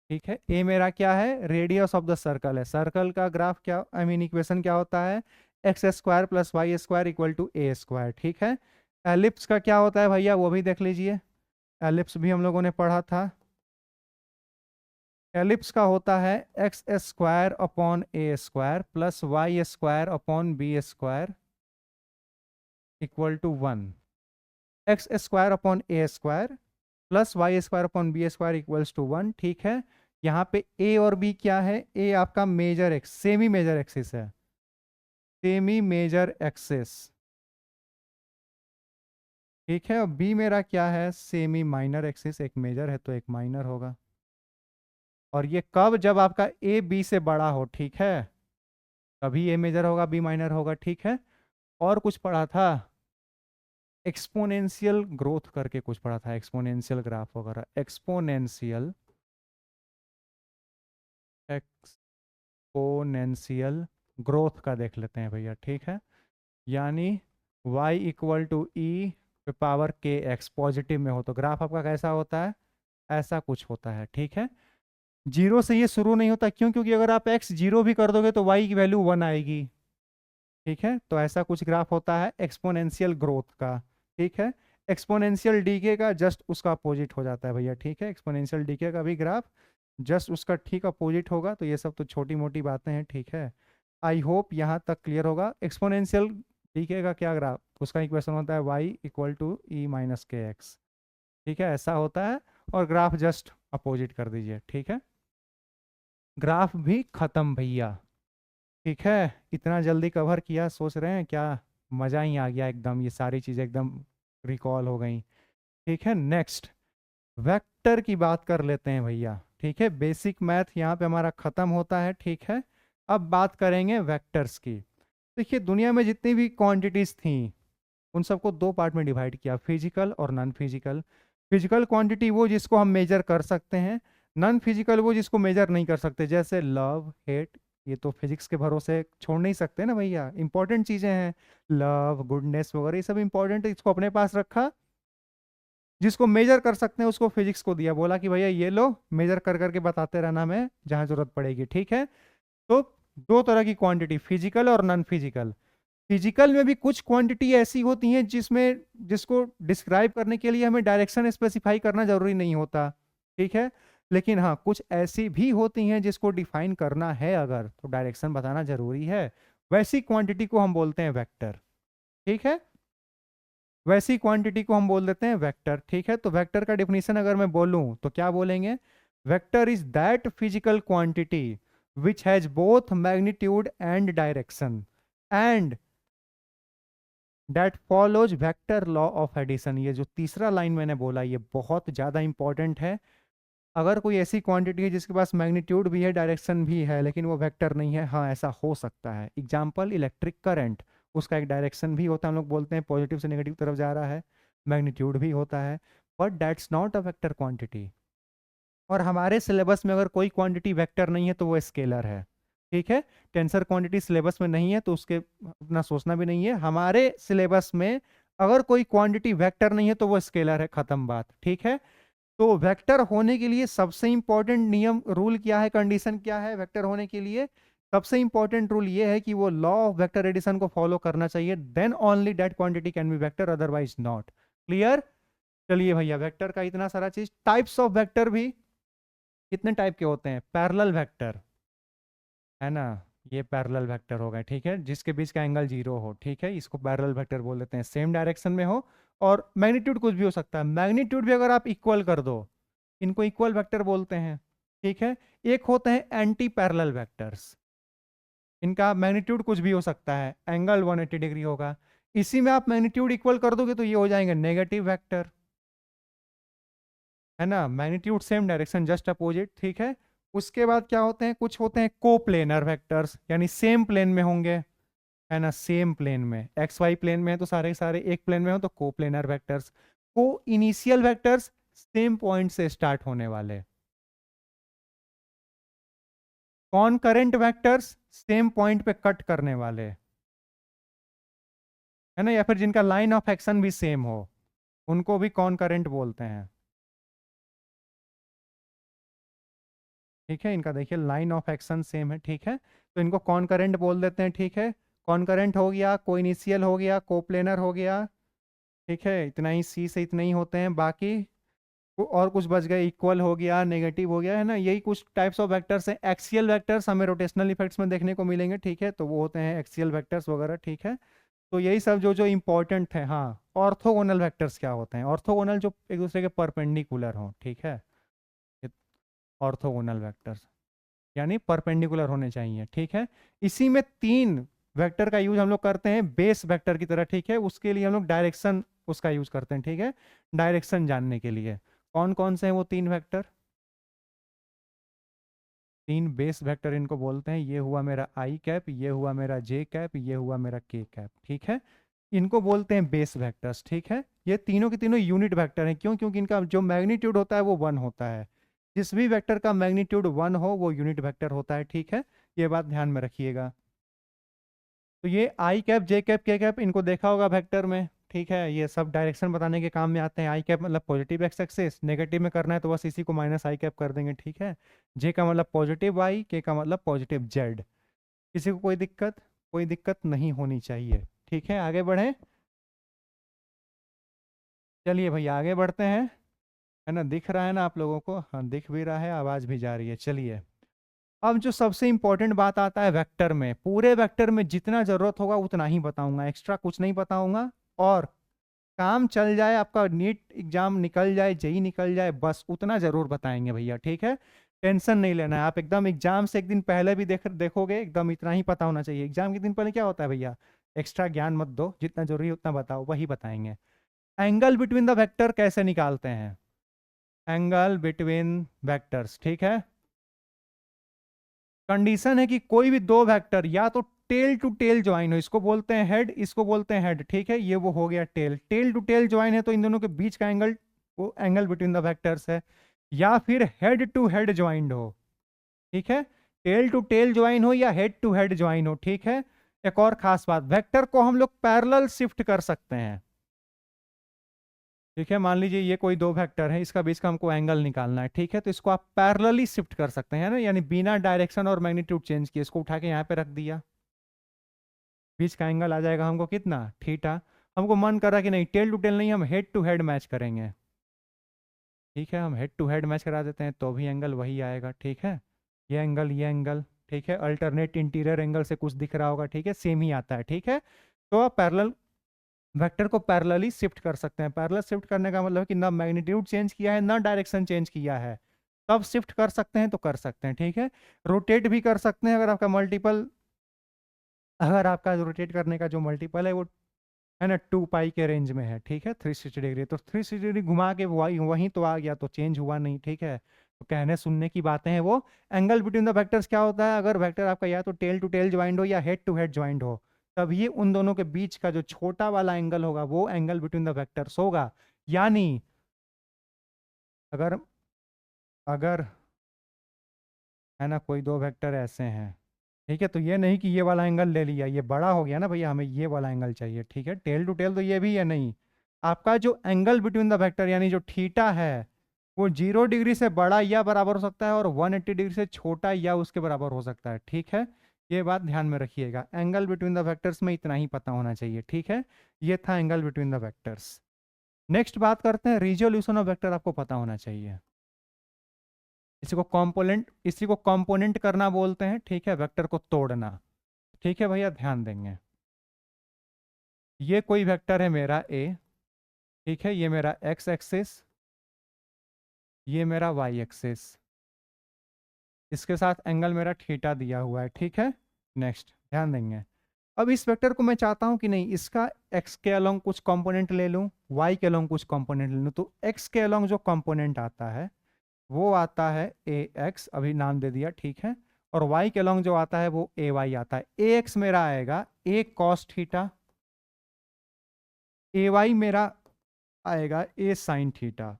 ठीक है। ए मेरा क्या है, रेडियस ऑफ द सर्कल है। सर्कल का ग्राफ क्या, आई मीन इक्वेशन क्या होता है, x square plus y square equal to a square, ठीक है। एलिप्स का क्या होता है भैया, वो भी देख लीजिए, एलिप्स भी हम लोगों ने पढ़ा था। एलिप्स का होता है x square upon a square plus y square upon b square equal to 1, x square upon a square plus y square upon b square equals to 1, ठीक है। यहाँ पे ए और बी क्या है, ए आपका major x semi major axis है, semi major axis, ठीक है। और बी मेरा क्या है, सेमी माइनर एक्सिस, एक मेजर है तो एक माइनर होगा। और ये कब, जब आपका ए बी से बड़ा हो, ठीक है, तभी ए मेजर होगा बी माइनर होगा, ठीक है। और कुछ पढ़ा था, एक्सपोनेंशियल ग्रोथ करके कुछ पढ़ा था, एक्सपोनेंशियल ग्राफ वगैरह, एक्सपोनेंशियल एक्सपोनेंशियल ग्रोथ का देख लेते हैं भैया, ठीक है। यानी y इक्वल टू ई पे पावर के एक्स पॉजिटिव में हो तो ग्राफ आपका कैसा होता है, ऐसा कुछ होता है, ठीक है। जीरो से ये शुरू नहीं होता, क्यों, क्योंकि अगर आप x जीरो भी कर दोगे तो y की वैल्यू 1 आएगी, ठीक है। तो ऐसा कुछ ग्राफ होता है एक्सपोनेंशियल ग्रोथ का, ठीक है। एक्सपोनेंशियल डीके का जस्ट उसका अपोजिट हो जाता है भैया, ठीक है। एक्सपोनेंशियल डीके का भी ग्राफ जस्ट उसका ठीक अपोजिट होगा। तो ये सब तो छोटी मोटी बातें हैं, ठीक है। आई होप यहाँ तक क्लियर होगा। एक्सपोनेंशियल डीके का क्या ग्राफ, उसका इक्वेशन होता है y equal to e minus k x, ठीक है, ऐसा होता है। और ग्राफ जस्ट अपोजिट कर दीजिए, ठीक है। ग्राफ भी खत्म भैया, ठीक है। इतना जल्दी कवर किया, सोच रहे हैं क्या, मज़ा ही आ गया एकदम, ये सारी चीज़ें एकदम रिकॉल हो गई, ठीक है। नेक्स्ट वेक्टर की बात कर लेते हैं भैया, ठीक है। बेसिक मैथ यहाँ पे हमारा ख़त्म होता है, ठीक है। अब बात करेंगे वेक्टर्स की। देखिए दुनिया में जितनी भी क्वांटिटीज़ थी उन सबको दो पार्ट में डिवाइड किया, फिजिकल और नॉन फिजिकल। फिजिकल क्वांटिटी वो जिसको हम मेजर कर सकते हैं, नॉन फिजिकल वो जिसको मेजर नहीं कर सकते, जैसे लव हेट, ये तो फिजिक्स के भरोसे छोड़ नहीं सकते ना भैया, इंपॉर्टेंट चीज़ें हैं, लव गुडनेस वगैरह ये सब इंपॉर्टेंट है, इसको अपने पास रखा। जिसको मेजर कर सकते हैं उसको फिजिक्स को दिया, बोला कि भैया ये लो मेजर कर करके बताते रहना मैं जहाँ जरूरत पड़ेगी, ठीक है। तो दो तरह की क्वांटिटी, फिजिकल और नॉन फिजिकल। फिजिकल में भी कुछ क्वांटिटी ऐसी होती हैं जिसमें जिसको डिस्क्राइब करने के लिए हमें डायरेक्शन स्पेसिफाई करना जरूरी नहीं होता, ठीक है। लेकिन हाँ कुछ ऐसी भी होती हैं जिसको डिफाइन करना है अगर, तो डायरेक्शन बताना जरूरी है। वैसी क्वांटिटी को हम बोलते हैं वेक्टर, ठीक है। वैसी क्वांटिटी को हम बोल देते हैं वेक्टर, ठीक है। तो वेक्टर का डिफिनीशन अगर मैं बोलूं तो क्या बोलेंगे, vector is that physical quantity which has both magnitude and direction and that follows vector law of addition. ये जो तीसरा लाइन मैंने बोला ये बहुत ज़्यादा इंपॉर्टेंट है। अगर कोई ऐसी क्वांटिटी है जिसके पास मैग्नीट्यूड भी है डायरेक्शन भी है लेकिन वो वेक्टर नहीं है, हाँ ऐसा हो सकता है। एग्जाम्पल इलेक्ट्रिक करंट, उसका एक डायरेक्शन भी होता है, हम लोग बोलते हैं पॉजिटिव से नेगेटिव तरफ जा रहा है, मैग्नीट्यूड भी होता है, but that's not a vector quantity. और हमारे सिलेबस में अगर कोई क्वांटिटी वेक्टर नहीं है तो वो स्केलर है, ठीक है। टेंसर क्वांटिटी सिलेबस में नहीं है तो उसके अपना सोचना भी नहीं है। हमारे सिलेबस में अगर कोई क्वांटिटी वेक्टर नहीं है तो वो स्केलर है, खत्म बात, ठीक है। तो वेक्टर होने के लिए सबसे इंपॉर्टेंट नियम रूल क्या है, कंडीशन क्या है वेक्टर होने के लिए, सबसे इंपॉर्टेंट रूल ये है कि वो लॉ ऑफ वेक्टर एडिशन को फॉलो करना चाहिए, then only that quantity can be vector, otherwise not. Clear. चलिए भैया वेक्टर का इतना सारा चीज, टाइप्स ऑफ वेक्टर भी कितने टाइप के होते हैं, पैरेलल वेक्टर है ना, ये पैरेलल वेक्टर हो गए, ठीक है, जिसके बीच का एंगल जीरो हो, ठीक है, इसको पैरेलल वेक्टर बोल देते हैं, सेम डायरेक्शन में हो। और मैग्नीट्यूड कुछ भी हो सकता है, मैग्नीट्यूड भी अगर आप इक्वल कर दो इनको इक्वल वेक्टर बोलते हैं, ठीक है। एक होते हैं एंटी पैरेलल वेक्टर्स, इनका मैग्नीट्यूड कुछ भी हो सकता है, एंगल 180 डिग्री होगा, इसी में आप मैग्नीट्यूड इक्वल कर दोगे तो ये हो जाएंगे नेगेटिव वेक्टर, है ना, magnitude same direction just opposite, ठीक है। उसके बाद क्या होते हैं, कुछ होते हैं कोप्लेनर वेक्टर्स, यानी सेम प्लेन में होंगे, है ना, सेम प्लेन में, एक्स वाई प्लेन में है तो सारे सारे एक प्लेन में हो तो कोप्लेनर वेक्टर्स। को इनिशियल वेक्टर्स, सेम पॉइंट से स्टार्ट होने वाले। कॉनकरेंट वेक्टर्स, सेम पॉइंट पे कट करने वाले, है ना, या फिर जिनका लाइन ऑफ एक्शन भी सेम हो उनको भी कॉनकरेंट बोलते हैं, ठीक है। इनका देखिए लाइन ऑफ एक्शन सेम है, ठीक है, तो इनको कॉनकरेंट बोल देते हैं, ठीक है। कॉनकरेंट हो गया, कोइनिशियल हो गया, कोप्लेनर हो गया, ठीक है, इतना ही, सी से इतने ही होते हैं, बाकी और कुछ बच गए, इक्वल हो गया, नेगेटिव हो गया, है ना, यही कुछ टाइप्स ऑफ वेक्टर्स हैं। एक्सियल वेक्टर्स हमें रोटेशनल इफेक्ट्स में देखने को मिलेंगे, ठीक है, तो वो होते हैं एक्सियल वेक्टर्स वगैरह, ठीक है। तो यही सब जो जो इंपॉर्टेंट है। हाँ, ऑर्थोगोनल वेक्टर्स क्या होते हैं, ऑर्थोगोनल जो एक दूसरे के परपेंडिकुलर हो, ठीक है। ऑर्थोगोनल वेक्टर्स, यानी परपेंडिकुलर होने चाहिए, ठीक है। इसी में 3 वेक्टर का यूज हम लोग करते हैं बेस वेक्टर की तरह, ठीक है। उसके लिए हम लोग डायरेक्शन उसका यूज करते हैं, ठीक है, डायरेक्शन जानने के लिए। कौन कौन से हैं वो 3 वेक्टर? 3 बेस वेक्टर इनको बोलते हैं। ये हुआ मेरा आई कैप, ये हुआ मेरा जे कैप, ये हुआ मेरा के कैप, ठीक है। इनको बोलते हैं बेस वेक्टर्स, ठीक है। ये तीनों के तीनों यूनिट वेक्टर हैं, क्यों? क्योंकि इनका जो मैग्नीट्यूड होता है वो 1 होता है। जिस भी वेक्टर का मैग्नीट्यूड 1 हो वो यूनिट वेक्टर होता है, ठीक है। ये बात ध्यान में रखिएगा। तो ये आई कैप, जे कैप, के कैप, इनको देखा होगा वेक्टर में, ठीक है। ये सब डायरेक्शन बताने के काम में आते हैं। आई कैप मतलब पॉजिटिव एक्स एक्सिस, नेगेटिव में करना है तो बस इसी को माइनस आई कैप कर देंगे, ठीक है। जे का मतलब पॉजिटिव वाई, के का मतलब पॉजिटिव जेड। किसी को कोई दिक्कत? कोई दिक्कत नहीं होनी चाहिए, ठीक है। आगे बढ़े, चलिए भैया आगे बढ़ते हैं। है ना, दिख रहा है ना आप लोगों को? हाँ, दिख भी रहा है, आवाज भी जा रही है। चलिए, अब जो सबसे इंपॉर्टेंट बात आता है वेक्टर में, पूरे वेक्टर में जितना जरूरत होगा उतना ही बताऊंगा, एक्स्ट्रा कुछ नहीं बताऊंगा। और काम चल जाए, आपका नीट एग्जाम निकल जाए, जेई निकल जाए, बस उतना जरूर बताएंगे भैया, ठीक है। टेंशन नहीं लेना है। आप एकदम एग्जाम से एक दिन पहले भी देखोगे, एकदम इतना ही पता होना चाहिए। एग्जाम के दिन पहले क्या होता है भैया, एक्स्ट्रा ज्ञान मत दो, जितना जरूरी है उतना बताओ, वही बताएंगे। एंगल बिटवीन द वेक्टर कैसे निकालते हैं? एंगल बिटवीन वेक्टर्स, ठीक है। कंडीशन है कि कोई भी 2 वेक्टर या तो टेल टू टेल ज्वाइन हो, इसको बोलते हैं हेड, इसको बोलते हैं हेड, ठीक है। ये वो हो गया tail. Tail to tail join है तो इन दोनों के बीच का एंगल वो एंगल बिटवीन द वेक्टर्स है। या फिर हेड टू हेड ज्वाइंड हो, ठीक है। टेल टू टेल ज्वाइन हो या हेड टू हेड ज्वाइन हो, ठीक है। एक और खास बात, वेक्टर को हम लोग पैरेलल शिफ्ट कर सकते हैं, ठीक है। मान लीजिए ये कोई 2 वेक्टर है, इसका बीच का हमको एंगल निकालना है, ठीक है। तो इसको आप पैरेलली शिफ्ट कर सकते हैं ना, यानी बिना डायरेक्शन और मैग्नीट्यूड चेंज किए इसको उठा के यहाँ पे रख दिया, बीच का एंगल आ जाएगा हमको कितना, थीटा। हमको मन कर रहा कि नहीं टेल टू टेल नहीं, हम हेड टू हेड मैच करेंगे, ठीक है। हम हेड टू हेड मैच करा देते हैं तो भी एंगल वही आएगा, ठीक है। ये एंगल, ठीक है। अल्टरनेट इंटीरियर एंगल से कुछ दिख रहा होगा, ठीक है, सेम ही आता है, ठीक है। तो आप पैरेलल वेक्टर को पैरेलली शिफ्ट कर सकते हैं। पैरेलल शिफ्ट करने का मतलब है कि ना मैग्नीट्यूड चेंज किया है ना डायरेक्शन चेंज किया है, तब शिफ्ट कर सकते हैं तो कर सकते हैं, ठीक है। रोटेट भी कर सकते हैं, अगर आपका मल्टीपल, अगर आपका रोटेट करने का जो मल्टीपल है वो है ना 2 पाई के रेंज में है, ठीक है। 360 डिग्री, तो 360 डिग्री घुमा के वही वहीं तो आ गया, तो चेंज हुआ नहीं, ठीक है। तो कहने सुनने की बातें हैं वो। एंगल बिटवीन द वेक्टर्स क्या होता है, अगर वेक्टर आपका या तो टेल टू टेल ज्वाइंट हो या हेड टू हेड ज्वाइंट हो, तभी उन दोनों के बीच का जो छोटा वाला एंगल होगा वो एंगल बिटवीन द वेक्टर्स होगा। यानी अगर अगर है ना कोई 2 वेक्टर ऐसे हैं, ठीक है, तो ये नहीं कि ये वाला एंगल ले लिया, ये बड़ा हो गया ना भैया, हमें ये वाला एंगल चाहिए, ठीक है। टेल टू टेल तो ये भी है नहीं। आपका जो एंगल बिटवीन द वेक्टर यानी जो थीटा है वो 0 डिग्री से बड़ा या बराबर हो सकता है और 180 डिग्री से छोटा या उसके बराबर हो सकता है, ठीक है। ये बात ध्यान में रखिएगा, एंगल बिटवीन द वेक्टर्स में इतना ही पता होना चाहिए, ठीक है। ये था angle between the vectors. Next बात करते हैं रिजोल्यूशन ऑफ वेक्टर, आपको पता होना चाहिए। इसी को कंपोनेंट करना बोलते हैं, ठीक है, वेक्टर को तोड़ना, ठीक है भैया, ध्यान देंगे। ये कोई वेक्टर है मेरा ए, ठीक है, ये मेरा एक्स एक्सिस, ये मेरा वाई एक्सिस, इसके साथ एंगल मेरा थीटा दिया हुआ है, ठीक है। नेक्स्ट ध्यान देंगे। अब इस वेक्टर को मैं चाहता हूं कि नहीं इसका एक्स के अलोंग कुछ कंपोनेंट ले लूं, वाई के अलोंग कुछ कंपोनेंट ले लूं। तो एक्स के अलोंग जो कंपोनेंट आता है वो आता है ए एक्स, अभी नाम दे दिया, ठीक है। और वाई के अलोंग जो आता है वो ए वाई आता है। ए एक्स मेरा आएगा ए कॉस थीटा, ए वाई मेरा आएगा ए साइन थीटा।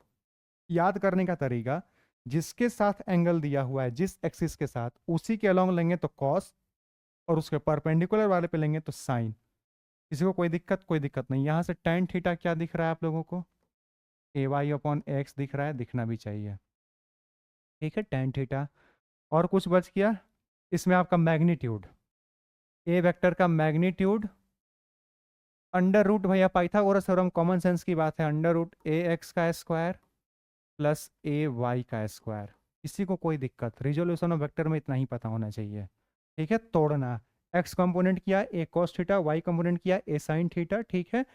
याद करने का तरीका, जिसके साथ एंगल दिया हुआ है जिस एक्सिस के साथ, उसी के अलोंग लेंगे तो कॉस, और उसके परपेंडिकुलर वाले पे लेंगे तो साइन। किसी को कोई दिक्कत? कोई दिक्कत नहीं। यहाँ से टेन थीटा क्या दिख रहा है आप लोगों को? ए वाई अपॉन एक्स दिख रहा है, दिखना भी चाहिए, ठीक है, टेन थीटा। और कुछ बच गया इसमें आपका मैग्नीट्यूड, ए वेक्टर का मैग्नीट्यूड अंडर रूट, भैया पाइथागोरस थ्योरम कॉमन सेंस की बात है, अंडर रूट ए एक्स का स्क्वायर प्लस ए वाई का स्क्वायर। किसी को कोई दिक्कत? रिजोल्यूशन ऑफ वेक्टर में इतना ही पता होना चाहिए, ठीक है। तोड़ना, एक्स कंपोनेंट किया ए कॉस थीटा, वाई कंपोनेंट किया ए साइन थीटा, ठीक है।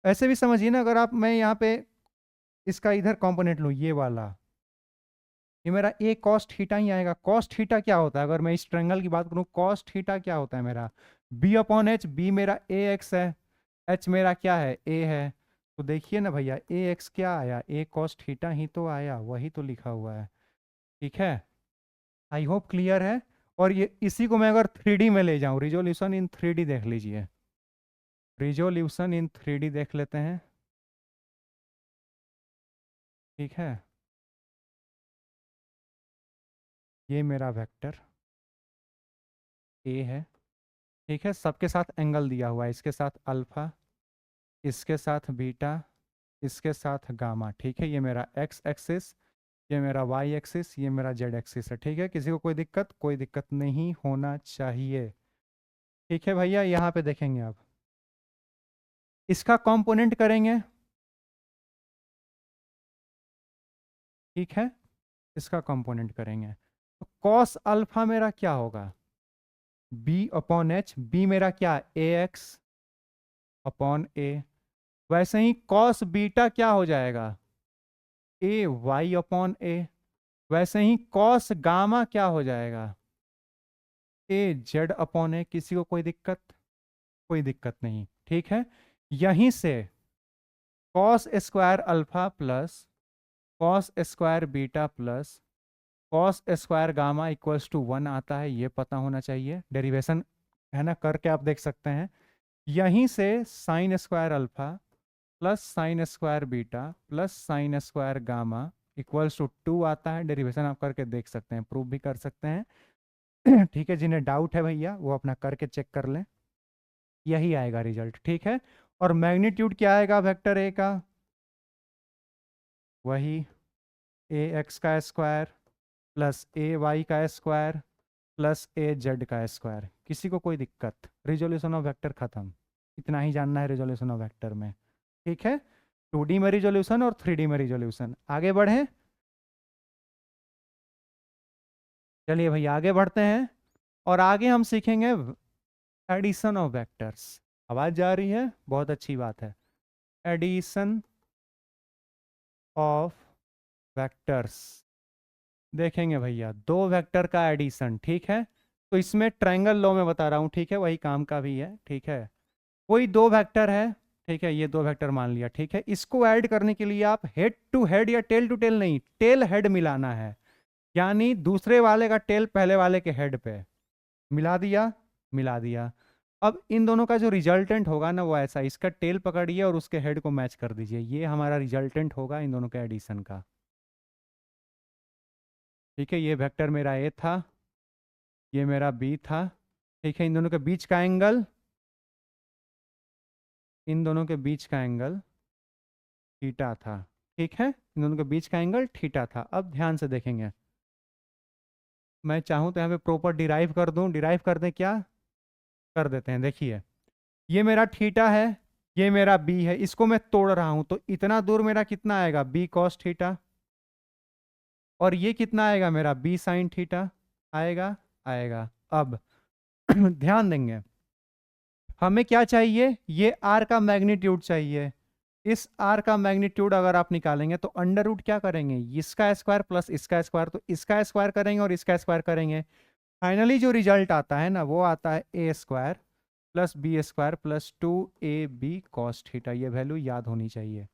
ऐसे भी समझिए ना, अगर आप मैं यहाँ पे इसका इधर कंपोनेंट लूँ, ये वाला, ये मेरा ए कॉस थीटा ही आएगा। कॉस थीटा क्या होता है, अगर मैं इस ट्रायंगल की बात करूं, कॉस थीटा क्या होता है मेरा, बी अपॉन एच। बी मेरा ए एक्स है, एच मेरा क्या है, ए है। तो देखिए ना भैया, ए एक्स क्या आया, ए कॉस थीटा ही तो आया, वही तो लिखा हुआ है। ठीक है, आई होप क्लियर है। और ये इसी को मैं अगर 3D में ले जाऊं, रिजोल्यूशन इन 3D देख लीजिए, रिजोल्यूशन इन 3D देख लेते हैं। ठीक है, ये मेरा वेक्टर ए है। ठीक है, सबके साथ एंगल दिया हुआ है, इसके साथ अल्फा, इसके साथ बीटा, इसके साथ गामा। ठीक है, ये मेरा एक्स एक्सिस, ये मेरा वाई एक्सिस, ये मेरा जेड एक्सिस है। ठीक है, किसी को कोई दिक्कत, कोई दिक्कत नहीं होना चाहिए। ठीक है भैया, यहाँ पे देखेंगे आप, इसका कंपोनेंट करेंगे। ठीक है, इसका कंपोनेंट करेंगे तो कॉस अल्फा मेरा क्या होगा, बी अपॉन एच। बी मेरा क्या, ए एक्स अपॉन ए। वैसे ही कॉस बीटा क्या हो जाएगा, ए वाई अपॉन ए। वैसे ही कॉस गामा क्या हो जाएगा, ए जेड अपॉन ए। किसी को कोई दिक्कत, कोई दिक्कत नहीं। ठीक है, यहीं से cos square alpha plus cos square beta plus cos square gamma equals to 1 आता है, ये पता होना चाहिए। डेरिवेशन है ना, करके आप देख सकते हैं। यहीं से sine square alpha plus sine square beta plus sine square gamma equals to 2 आता है। डेरिवेशन आप करके देख सकते हैं, प्रूव भी कर सकते हैं। ठीक है, जिन्हें डाउट है भैया वो अपना करके चेक कर लें, यही आएगा रिजल्ट। ठीक है, और मैग्नीट्यूड क्या आएगा वेक्टर ए का, वही ए एक्स का स्क्वायर प्लस ए वाई का स्क्वायर प्लस ए जेड का स्क्वायर। किसी को कोई दिक्कत, रिजोल्यूशन ऑफ वेक्टर खत्म। इतना ही जानना है रिजोल्यूशन ऑफ वेक्टर में। ठीक है, 2D में रिजोल्यूशन और 3D में रिजोल्यूशन। आगे बढ़े, चलिए भैया आगे बढ़ते हैं और आगे हम सीखेंगे एडिशन ऑफ वेक्टर्स। आवाज जा रही है, बहुत अच्छी बात है। एडिशन ऑफ वेक्टर्स देखेंगे भैया, दो वेक्टर का एडिशन। ठीक है, तो इसमें ट्रायंगल लॉ में बता रहा हूँ। ठीक है, वही काम का भी है। ठीक है, कोई दो वेक्टर है। ठीक है, ये दो वेक्टर मान लिया। ठीक है, इसको ऐड करने के लिए आप हेड टू हेड या टेल टू टेल नहीं, टेल हेड मिलाना है। यानी दूसरे वाले का टेल पहले वाले के हेड पे मिला दिया, मिला दिया। अब इन दोनों का जो रिजल्टेंट होगा ना वो ऐसा, इसका टेल पकड़िए और उसके हेड को मैच कर दीजिए, ये हमारा रिजल्टेंट होगा इन दोनों के एडिशन का। ठीक है, ये वेक्टर मेरा ए था, ये मेरा बी था। ठीक है, इन दोनों के बीच का एंगल, इन दोनों के बीच का एंगल थीटा था। ठीक है, इन दोनों के बीच का एंगल थीटा था। अब ध्यान से देखेंगे, मैं चाहूँ तो यहाँ पे प्रॉपर डिराइव कर दूँ, डिराइव कर दें क्या, कर देते हैं। देखिए, ये मेरा थीटा है, ये मेरा बी है, इसको मैं तोड़ रहा हूं तो इतना दूर मेरा कितना आएगा, बी कॉस थीटा। और ये कितना आएगा मेरा, बी साइन थीटा आएगा, आएगा। अब ध्यान देंगे, हमें क्या चाहिए, ये आर का मैग्नीट्यूड चाहिए। इस आर का मैग्नीट्यूड अगर आप निकालेंगे तो अंडर रूट क्या करेंगे, इसका स्क्वायर प्लस इसका स्क्वायर, तो इसका स्क्वायर करेंगे और इसका स्क्वायर करेंगे। फाइनली जो रिजल्ट आता है ना वो आता है A square plus B square plus 2ab cos theta. ये वैल्यू याद होनी चाहिए,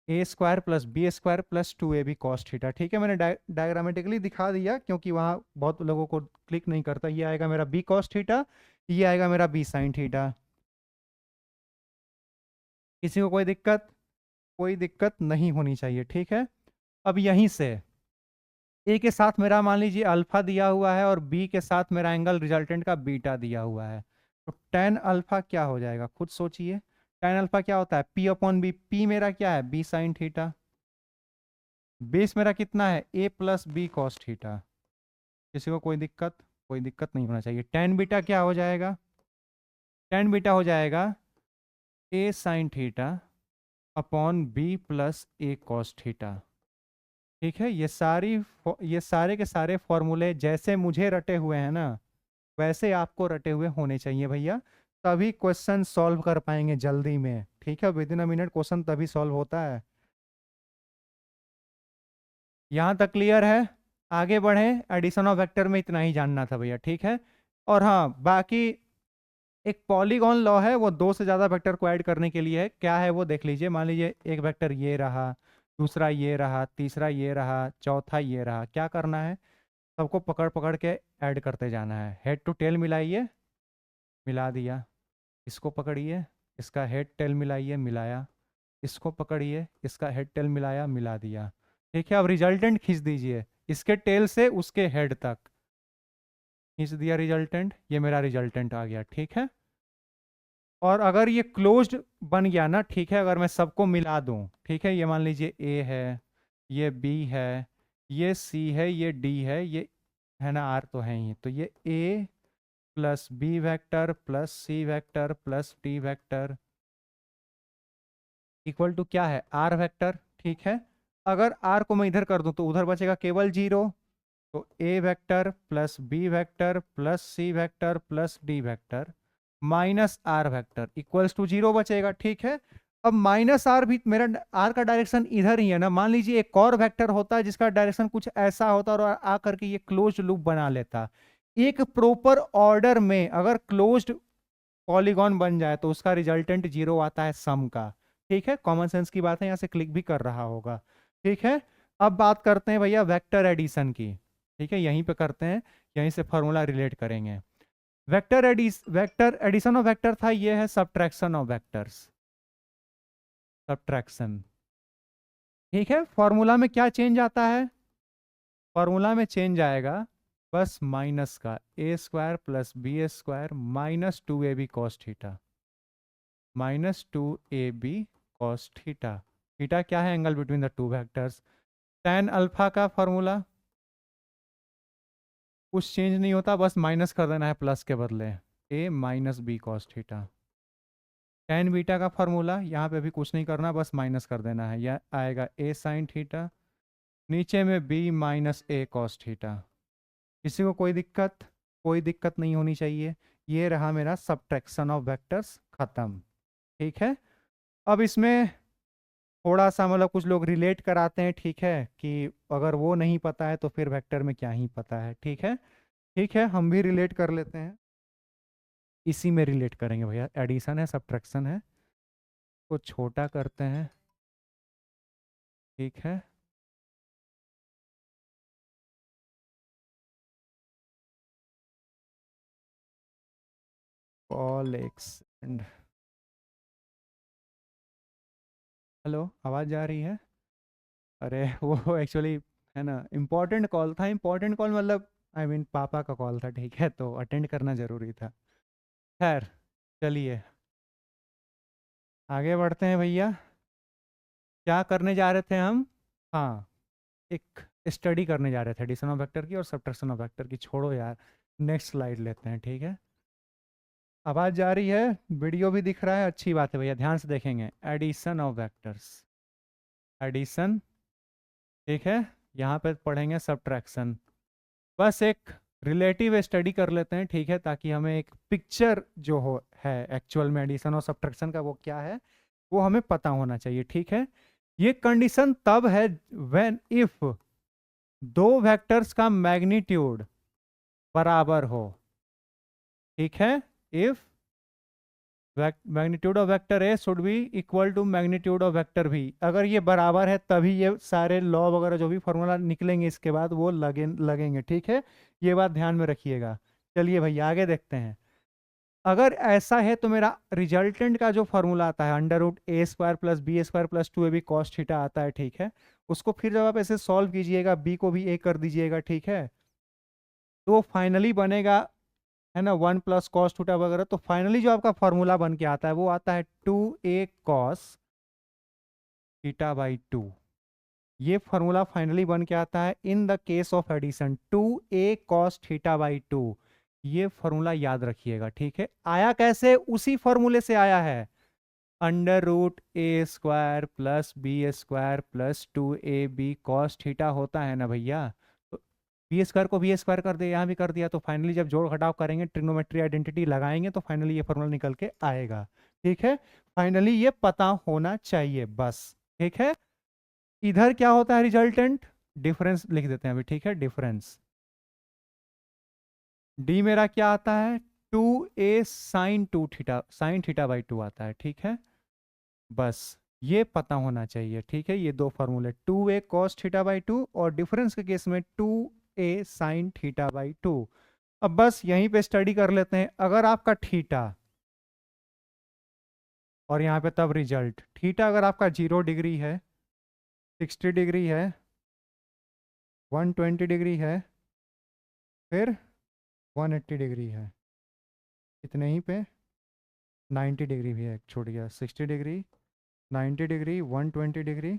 A square plus B square plus 2ab cos theta. ठीक है, मैंने डायग्रामेटिकली दिखा दिया क्योंकि वहाँ बहुत लोगों को क्लिक नहीं करता। ये आएगा मेरा बी कॉस थीटा, ये आएगा मेरा बी साइन थीटा। किसी को कोई दिक्कत, कोई दिक्कत नहीं होनी चाहिए। ठीक है, अब यहीं से ए के साथ मेरा मान लीजिए अल्फा दिया हुआ है और बी के साथ मेरा एंगल रिजल्टेंट का बीटा दिया हुआ है। तो टेन अल्फा क्या हो जाएगा, खुद सोचिए। टेन अल्फा क्या होता है, पी अपॉन बी। पी मेरा क्या है, बी साइन थीटा। बेस मेरा कितना है, ए प्लस बी कॉस थीटा। किसी को कोई दिक्कत, कोई दिक्कत नहीं होना चाहिए। टेन बीटा क्या हो जाएगा, टेन बीटा हो जाएगा A sine theta upon B plus A cos theta. ठीक है, ये सारे के सारे फॉर्मूले जैसे मुझे रटे हुए हैं ना वैसे आपको रटे हुए होने चाहिए भैया, तभी क्वेश्चन सॉल्व कर पाएंगे जल्दी में। ठीक है, with in a minute question तभी सॉल्व होता है। यहाँ तक क्लियर है? आगे बढ़े, एडिशन ऑफ वेक्टर में इतना ही जानना था भैया, ठीक है। और हाँ, बाकी एक पॉलीगॉन लॉ है, वो दो से ज़्यादा वेक्टर को ऐड करने के लिए है। क्या है वो देख लीजिए। मान लीजिए एक वेक्टर ये रहा, दूसरा ये रहा, तीसरा ये रहा, चौथा ये रहा। क्या करना है, सबको पकड़ पकड़ के ऐड करते जाना है। हेड टू टेल मिलाइए, मिला दिया। इसको पकड़िए, इसका हेड टेल मिलाइए, मिलाया। इसको पकड़िए, इसका हेड टेल मिलाया, मिला दिया। ठीक है, अब रिजल्टेंट खींच दीजिए इसके टेल से उसके हेड तक। खींच दिया रिजल्टेंट, ये मेरा रिजल्टेंट आ गया, ठीक है। और अगर ये क्लोज्ड बन गया ना, ठीक है, अगर मैं सबको मिला दूं, ठीक है, ये मान लीजिए ए है, ये बी है, ये सी है, ये डी है, ये है ना, आर तो है ही, तो ये A plus B vector plus C vector plus D vector equal to क्या है, आर वेक्टर, ठीक है। अगर आर को मैं इधर कर दूं तो उधर बचेगा केवल जीरो, तो A vector plus B vector plus C vector plus D vector minus R vector equals to zero बचेगा, ठीक है। अब माइनस आर भी, मेरा आर का डायरेक्शन इधर ही है ना। मान लीजिए एक और वेक्टर होता जिसका डायरेक्शन कुछ ऐसा होता और आ करके ये क्लोज्ड लूप बना लेता। एक प्रॉपर ऑर्डर में अगर क्लोज्ड पॉलीगॉन बन जाए तो उसका रिजल्टेंट जीरो आता है सम का, ठीक है। कॉमन सेंस की बात है, यहाँ से क्लिक भी कर रहा होगा, ठीक है। अब बात करते हैं भैया वेक्टर एडिशन की, ठीक है, यहीं पे करते हैं, यहीं से फॉर्मूला रिलेट करेंगे। वेक्टर एडिशन ऑफ वेक्टर था, ये है सब्ट्रैक्शन ऑफ वेक्टर्स, सब्ट्रैक्शन, ठीक है। फॉर्मूला में क्या चेंज आता है, फॉर्मूला में चेंज आएगा बस माइनस का, A square plus B square minus two A B cos theta, minus two A B cos theta. Theta क्या है, angle between the two vectors. tan alpha का फॉर्मूला कुछ चेंज नहीं होता, बस माइनस कर देना है प्लस के बदले, A minus B cos theta. tan beta का फॉर्मूला यहाँ पे भी कुछ नहीं करना, बस माइनस कर देना है, यह आएगा ए साइन थीटा, नीचे में बी माइनस ए कॉस थीटा। किसी को कोई दिक्कत, कोई दिक्कत नहीं होनी चाहिए। ये रहा मेरा सब्ट्रैक्शन ऑफ वेक्टर्स, खत्म, ठीक है। अब इसमें थोड़ा सा मतलब कुछ लोग रिलेट कराते हैं, ठीक है, कि अगर वो नहीं पता है तो फिर वेक्टर में क्या ही पता है, ठीक है। ठीक है, हम भी रिलेट कर लेते हैं, इसी में रिलेट करेंगे भैया। एडिशन है, सब्ट्रैक्शन है, को छोटा करते हैं, ठीक है। कॉल एक्सटेंड, हेलो, आवाज़ जा रही है? अरे वो एक्चुअली है ना, इम्पोर्टेंट कॉल था। इम्पोर्टेंट कॉल मतलब आई मीन पापा का कॉल था, ठीक है, तो अटेंड करना ज़रूरी था। खैर, चलिए आगे बढ़ते हैं भैया। क्या करने जा रहे थे हम? हाँ, एक स्टडी करने जा रहे थे एडिशन ऑफ वेक्टर की और सब्ट्रैक्शन ऑफ वेक्टर की। छोड़ो यार, नेक्स्ट स्लाइड लेते हैं, ठीक है। आवाज़ जा रही है, वीडियो भी दिख रहा है, अच्छी बात है भैया, ध्यान से देखेंगे। एडिशन ऑफ वेक्टर्स, एडिशन, ठीक है। यहाँ पे पढ़ेंगे सब्ट्रैक्शन। बस एक रिलेटिव स्टडी कर लेते हैं, ठीक है, ताकि हमें एक पिक्चर जो हो है एक्चुअल में एडिशन और सब्ट्रैक्शन का, वो क्या है वो हमें पता होना चाहिए, ठीक है। ये कंडीशन तब है व्हेन इफ दो वेक्टर्स का मैग्नीट्यूड बराबर हो, ठीक है। If magnitude of vector a should be equal to magnitude of vector b, अगर ये बराबर है तभी ये सारे लॉ वगैरह जो भी फॉर्मूला निकलेंगे इसके बाद वो लगेंगे, ठीक है। ये बात ध्यान में रखिएगा। चलिए भैया आगे देखते हैं। अगर ऐसा है तो मेरा रिजल्टेंट का जो फॉर्मूला आता है under root a square plus B square plus two A B cos theta आता है, ठीक है। उसको फिर जब आप ऐसे सॉल्व कीजिएगा, बी को भी ए कर दीजिएगा, ठीक है, तो फाइनली बनेगा, है ना, वन प्लस कॉस थीटा वगैरह। तो फाइनली जो आपका फॉर्मूला बन के आता है वो आता है two a cos theta by two. ये फॉर्मूला फाइनली बन के आता है in the case of addition, two a cos theta by two. ये फॉर्मूला याद रखिएगा, ठीक है। आया कैसे, उसी फॉर्मूले से आया है, under root a square plus B square plus two A B cos theta होता है ना भैया। तो बी स्क्वायर को बी स्क्वायर कर दिया, यहाँ भी कर दिया, तो फाइनली जब जोड़ घटाव करेंगे, ट्रिग्नोमेट्री आइडेंटिटी लगाएंगे, तो फाइनली ये फॉर्मूला निकल के आएगा, ठीक है। फाइनली ये पता होना चाहिए बस, ठीक है। इधर क्या होता है रिजल्टेंट, डिफरेंस लिख देते हैं अभी, ठीक है, डिफरेंस। डी मेरा क्या आता है, 2a साइन 2 थीटा, साइन थीटा बाई 2 आता है, ठीक है। बस ये पता होना चाहिए, ठीक है। ये दो फॉर्मूले, 2a कॉस थीटा बाई 2 और डिफरेंस के केस में 2a साइन थीटा बाई 2। अब बस यहीं पे स्टडी कर लेते हैं। अगर आपका थीटा और यहाँ पे तब रिजल्ट, थीटा अगर आपका 0 डिग्री है, 60 डिग्री है, 120 डिग्री है, फिर 180 डिग्री है, इतने ही पे 90 डिग्री भी है, एक छूट गया, 60 डिग्री, 90 डिग्री, 120 डिग्री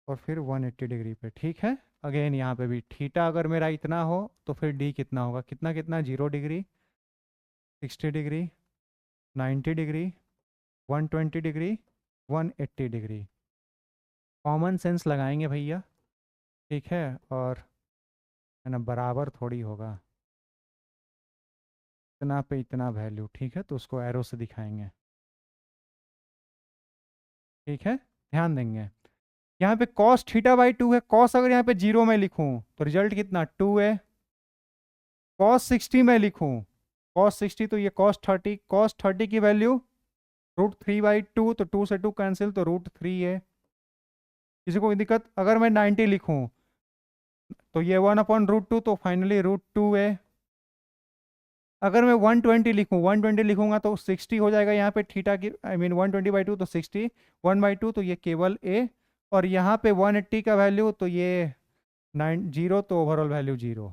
और फिर 180 डिग्री पे, ठीक है। अगेन यहाँ पे भी थीटा अगर मेरा इतना हो तो फिर डी कितना होगा, कितना कितना, 0 degree, 60 degree, 90 degree, 120 degree, 180 degree. Common sense लगाएंगे भैया, ठीक है। और है ना, बराबर थोड़ी होगा, इतना पे इतना वैल्यू, ठीक है, तो उसको एरो से दिखाएंगे, ठीक है, ध्यान देंगे। यहाँ पे कॉस थीटा बाई 2 है, कॉस अगर यहाँ पे 0 में लिखूं तो रिजल्ट कितना 2 है। कॉस 60 में लिखूं, कॉस 60 तो ये कॉस 30 की वैल्यू √3/2, तो 2 से 2 कैंसिल, तो √3 है। किसी को कोई दिक्कत, अगर मैं 90 लिखूं तो ये 1/√2, तो फाइनली √2 है। अगर मैं 120 लिखूं, 120 लिखूंगा तो 60 हो जाएगा यहाँ पे थीटा की, आई मीन 120/2 तो 60, 1/2 तो ये केवल ए, और यहाँ पे 180 का वैल्यू तो ये 0, तो ओवरऑल वैल्यू 0,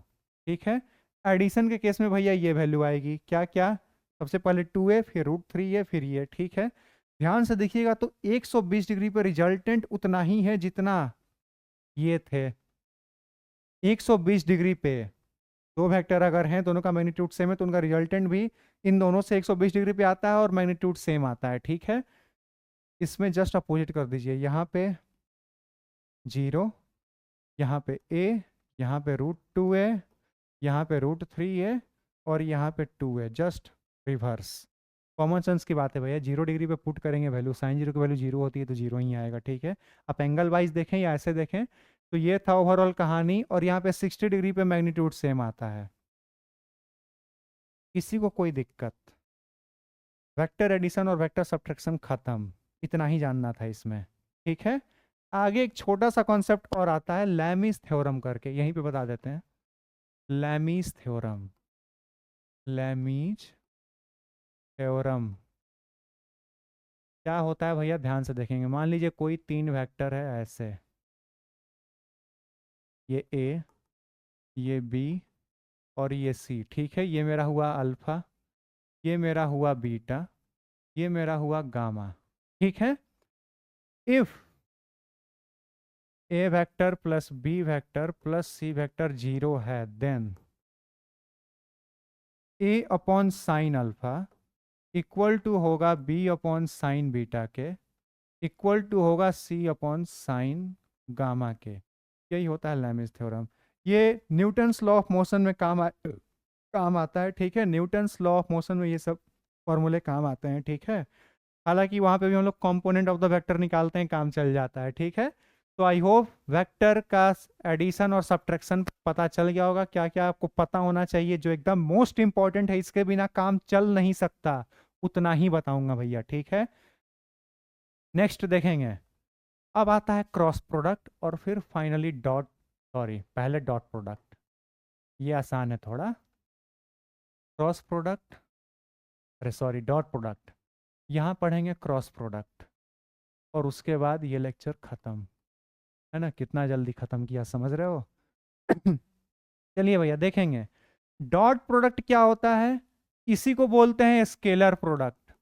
ठीक है। एडिशन के केस में भैया ये वैल्यू आएगी, क्या क्या, सबसे पहले 2a, फिर √3 है, फिर ये, ठीक है। ध्यान से देखिएगा तो 120 डिग्री पे रिजल्टेंट उतना ही है जितना ये थे। 120 डिग्री पे दो वेक्टर अगर हैं, दोनों का मैग्नीट्यूड सेम है, तो उनका रिजल्टेंट भी इन दोनों से 120 डिग्री पे आता है और मैग्नीट्यूड सेम आता है, ठीक है। इसमें जस्ट अपोजिट कर दीजिए, यहाँ पे 0, यहाँ पे a, यहाँ पे √2 है, यहाँ पे √3 है और यहाँ पे 2 है, जस्ट रिवर्स। कॉमन सेंस की बात है भैया, 0 डिग्री पे पुट करेंगे वैल्यू, साइन 0 की वैल्यू 0 होती है तो 0 ही आएगा, ठीक है। आप एंगल वाइज देखें या ऐसे देखें, तो ये था ओवरऑल कहानी, और यहाँ पे 60 डिग्री पे मैग्नीट्यूड सेम आता है। किसी को कोई दिक्कत, वेक्टर एडिशन और वेक्टर सब्ट्रैक्शन खत्म, इतना ही जानना था इसमें, ठीक है। आगे एक छोटा सा कॉन्सेप्ट और आता है, लैमीज थ्योरम करके, यहीं पे बता देते हैं। लैमीज थ्योरम, लैमीज थ्योरम क्या होता है भैया, ध्यान से देखेंगे। मान लीजिए कोई तीन वेक्टर है ऐसे, ये ए, ये बी और ये सी, ठीक है। ये मेरा हुआ अल्फा, ये मेरा हुआ बीटा, ये मेरा हुआ गामा, ठीक है। If a vector plus B vector plus C vector 0 है, then a upon sine alpha equal to होगा बी अपॉन साइन बीटा के, इक्वल टू होगा सी अपॉन साइन गामा के। यही होता है लैमीज थ्योरम। ये न्यूटन्स लॉ ऑफ मोशन में काम आता है, ठीक है। न्यूटन्स लॉ ऑफ मोशन में ये सब फॉर्मूले काम आते हैं, ठीक है। हालांकि वहाँ पे भी हम लोग कंपोनेंट ऑफ द वेक्टर निकालते हैं, काम चल जाता है, ठीक है। तो आई होप वेक्टर का एडिशन और सब्ट्रैक्शन पता चल गया होगा, क्या क्या आपको पता होना चाहिए, जो एकदम मोस्ट इंपॉर्टेंट है, इसके बिना काम चल नहीं सकता, उतना ही बताऊंगा भैया, ठीक है। नेक्स्ट देखेंगे, अब आता है क्रॉस प्रोडक्ट और फिर फाइनली डॉट, सॉरी पहले डॉट प्रोडक्ट, ये आसान है थोड़ा। क्रॉस प्रोडक्ट, अरे सॉरी डॉट प्रोडक्ट, यहाँ पढ़ेंगे क्रॉस प्रोडक्ट और उसके बाद ये लेक्चर खत्म, है ना। कितना जल्दी खत्म किया, समझ रहे हो। चलिए भैया देखेंगे, डॉट प्रोडक्ट क्या होता है, इसी को बोलते हैं स्केलर प्रोडक्ट।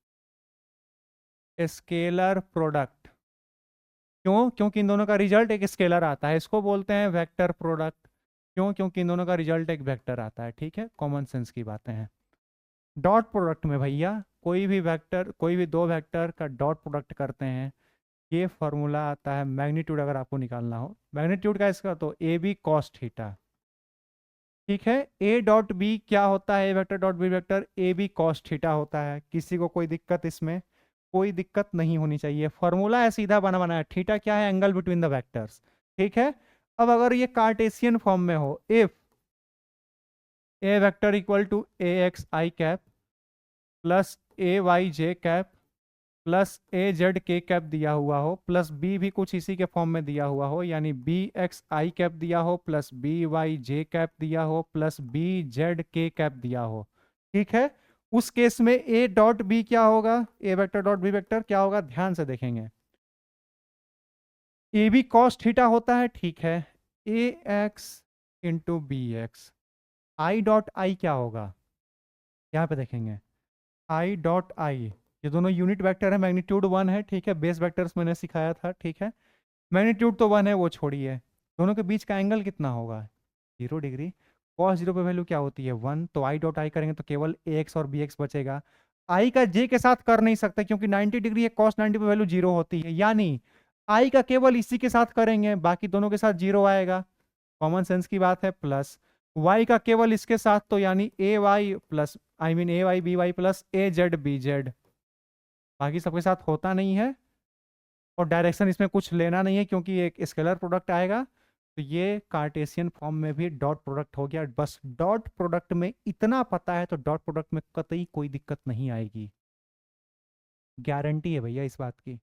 स्केलर प्रोडक्ट क्यों, क्योंकि इन दोनों का रिजल्ट एक स्केलर आता है। इसको बोलते हैं वेक्टर प्रोडक्ट, क्यों, क्योंकि इन दोनों का रिजल्ट एक वेक्टर आता है, ठीक है। कॉमन सेंस की बातें हैं। डॉट प्रोडक्ट में भैया कोई भी वेक्टर, कोई भी दो वेक्टर का डॉट प्रोडक्ट करते हैं, ये फॉर्मूला आता है, मैग्नीट्यूड अगर आपको निकालना हो, मैग्नीट्यूड का इसका, तो ए बी कॉस थीटा, ठीक है। ए डॉट बी क्या होता है, A vector dot B vector, A B cos theta होता है। किसी को कोई दिक्कत, इसमें कोई दिक्कत नहीं होनी चाहिए, फॉर्मूला है सीधा बना बना है। थीटा क्या है, एंगल बिटवीन द वेक्टर्स, ठीक है। अब अगर ये कार्टेशियन फॉर्म में हो, if a vector equal to a x i cap plus a y j cap plus a z k cap दिया हुआ हो, प्लस बी भी कुछ इसी के फॉर्म में दिया हुआ हो, यानी बी एक्स आई कैप दिया हो plus B Y j cap दिया हो plus B Z k cap दिया हो, ठीक है। उस केस में ए डॉट बी क्या होगा, ए वेक्टर डॉट बी वेक्टर क्या होगा, ध्यान से देखेंगे। ए बी कॉस थीटा होता है, ठीक है, A X into B X. I dot I क्या होगा, यहाँ पे देखेंगे, आई डॉट आई, ये दोनों यूनिट वेक्टर है, मैग्नीट्यूड 1 है, ठीक है, बेस वेक्टर्स मैंने सिखाया था, ठीक है, मैग्नीट्यूड तो 1 है, वो छोड़िए। दोनों के बीच का एंगल कितना होगा, 0 डिग्री। कॉस 0 पे वैल्यू क्या होती है 1, तो आई डॉट आई करेंगे तो केवल ए एक्स और बी एक्स बचेगा। आई का जे के साथ कर नहीं सकते क्योंकि 90 डिग्री है, कॉस 90 पे वैल्यू 0 होती है, यानी आई का केवल इसी के साथ करेंगे, बाकी दोनों के साथ 0 आएगा, कॉमन सेंस की बात है। प्लस वाई का केवल इसके साथ, तो यानी ए Y plus a Y B Y plus a Z B Z, बाकी सबके साथ होता नहीं है। और डायरेक्शन इसमें कुछ लेना नहीं है क्योंकि एक स्केलर प्रोडक्ट आएगा, तो ये कार्टेशियन फॉर्म में भी डॉट प्रोडक्ट हो गया। बस डॉट प्रोडक्ट में इतना पता है तो डॉट प्रोडक्ट में कतई कोई दिक्कत नहीं आएगी, गारंटी है भैया इस बात की।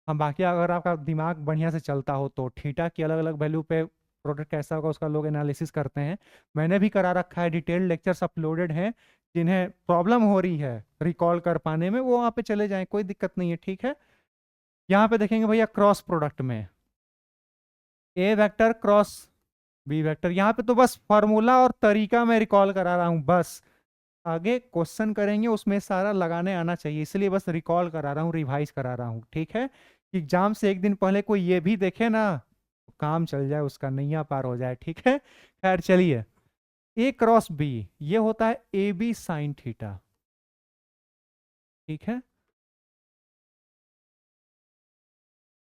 हम बाकी अगर आपका दिमाग बढ़िया से चलता हो तो थीटा की अलग अलग वैल्यू पे प्रोडक्ट कैसा होगा उसका लोग एनालिसिस करते हैं, मैंने भी करा रखा है, डिटेल्ड लेक्चर्स अपलोडेड हैं। जिन्हें प्रॉब्लम हो रही है रिकॉल कर पाने में वो वहाँ पे चले जाएं, कोई दिक्कत नहीं है, ठीक है। यहाँ पे देखेंगे भैया क्रॉस प्रोडक्ट में ए वेक्टर क्रॉस बी वेक्टर, यहाँ पे तो बस फॉर्मूला और तरीका मैं रिकॉल करा रहा हूँ, बस आगे क्वेश्चन करेंगे उसमें सारा लगाने आना चाहिए, इसलिए बस रिकॉल करा रहा हूँ, रिवाइज करा रहा हूँ, ठीक है। एग्जाम से एक दिन पहले कोई ये भी देखे ना तो काम चल जाए, उसका नैया पार हो जाए, ठीक है। खैर चलिए, ए क्रॉस बी ये होता है ए बी साइन थीटा, ठीक है।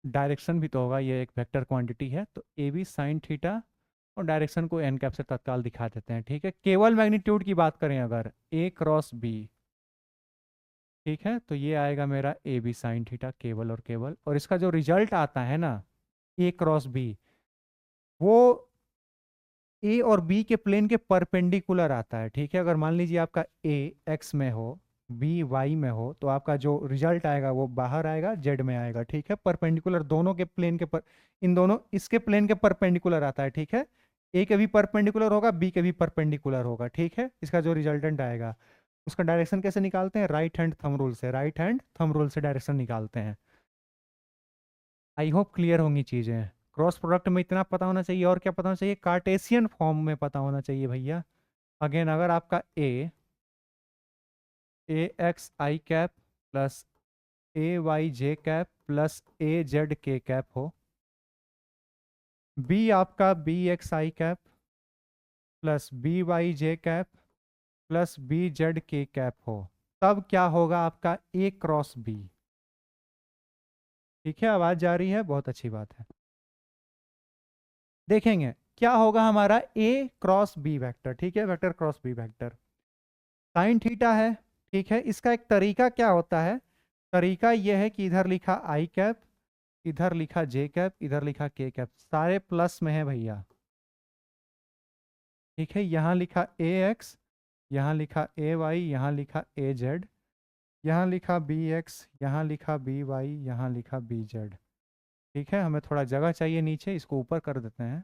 डायरेक्शन भी तो होगा, ये एक वेक्टर क्वांटिटी है, तो ए बी साइन थीटा, और डायरेक्शन को एन कैप से तत्काल दिखा देते हैं, ठीक है। केवल मैग्नीट्यूड की बात करें अगर ए क्रॉस बी, ठीक है, तो ये आएगा मेरा ए बी साइन थीटा केवल और केवल, और इसका जो रिजल्ट आता है ना ए क्रॉस बी, वो ए और बी के प्लेन के परपेंडिकुलर आता है, ठीक है। अगर मान लीजिए आपका ए एक्स में हो बी वाई में हो तो आपका जो रिजल्ट आएगा वो बाहर आएगा, जेड में आएगा, ठीक है। परपेंडिकुलर दोनों के प्लेन के इन दोनों इसके प्लेन के परपेंडिकुलर आता है, ठीक है। ए के भी परपेंडिकुलर होगा, बी के भी परपेंडिकुलर होगा, ठीक है। इसका जो रिजल्टेंट आएगा उसका डायरेक्शन कैसे निकालते हैं, राइट हैंड थंब रूल से, राइट हैंड थंब रूल से डायरेक्शन निकालते हैं। आई होप क्लियर होंगी चीजें। क्रॉस प्रोडक्ट में इतना पता होना चाहिए, और क्या पता होना चाहिए, कार्टेशियन फॉर्म में पता होना चाहिए भैया। अगेन अगर आपका ए x i cap plus a y j cap plus a z k cap हो, बी आपका B X i cap plus B Y j cap plus B Z k cap हो, तब क्या होगा आपका ए क्रॉस बी, ठीक है। आवाज जा रही है, बहुत अच्छी बात है। देखेंगे क्या होगा हमारा ए क्रॉस बी वेक्टर, ठीक है, vector cross b vector sine theta है, ठीक है। इसका एक तरीका क्या होता है, तरीका यह है कि इधर लिखा आई कैप, इधर लिखा जे कैप, इधर लिखा के कैप, सारे प्लस में है भैया, ठीक है। यहाँ लिखा ए एक्स, यहाँ लिखा ए वाई, यहाँ लिखा ए जेड, यहाँ लिखा बी एक्स, यहाँ लिखा बी वाई, यहाँ लिखा बी जेड, ठीक है। हमें थोड़ा जगह चाहिए नीचे, इसको ऊपर कर देते हैं।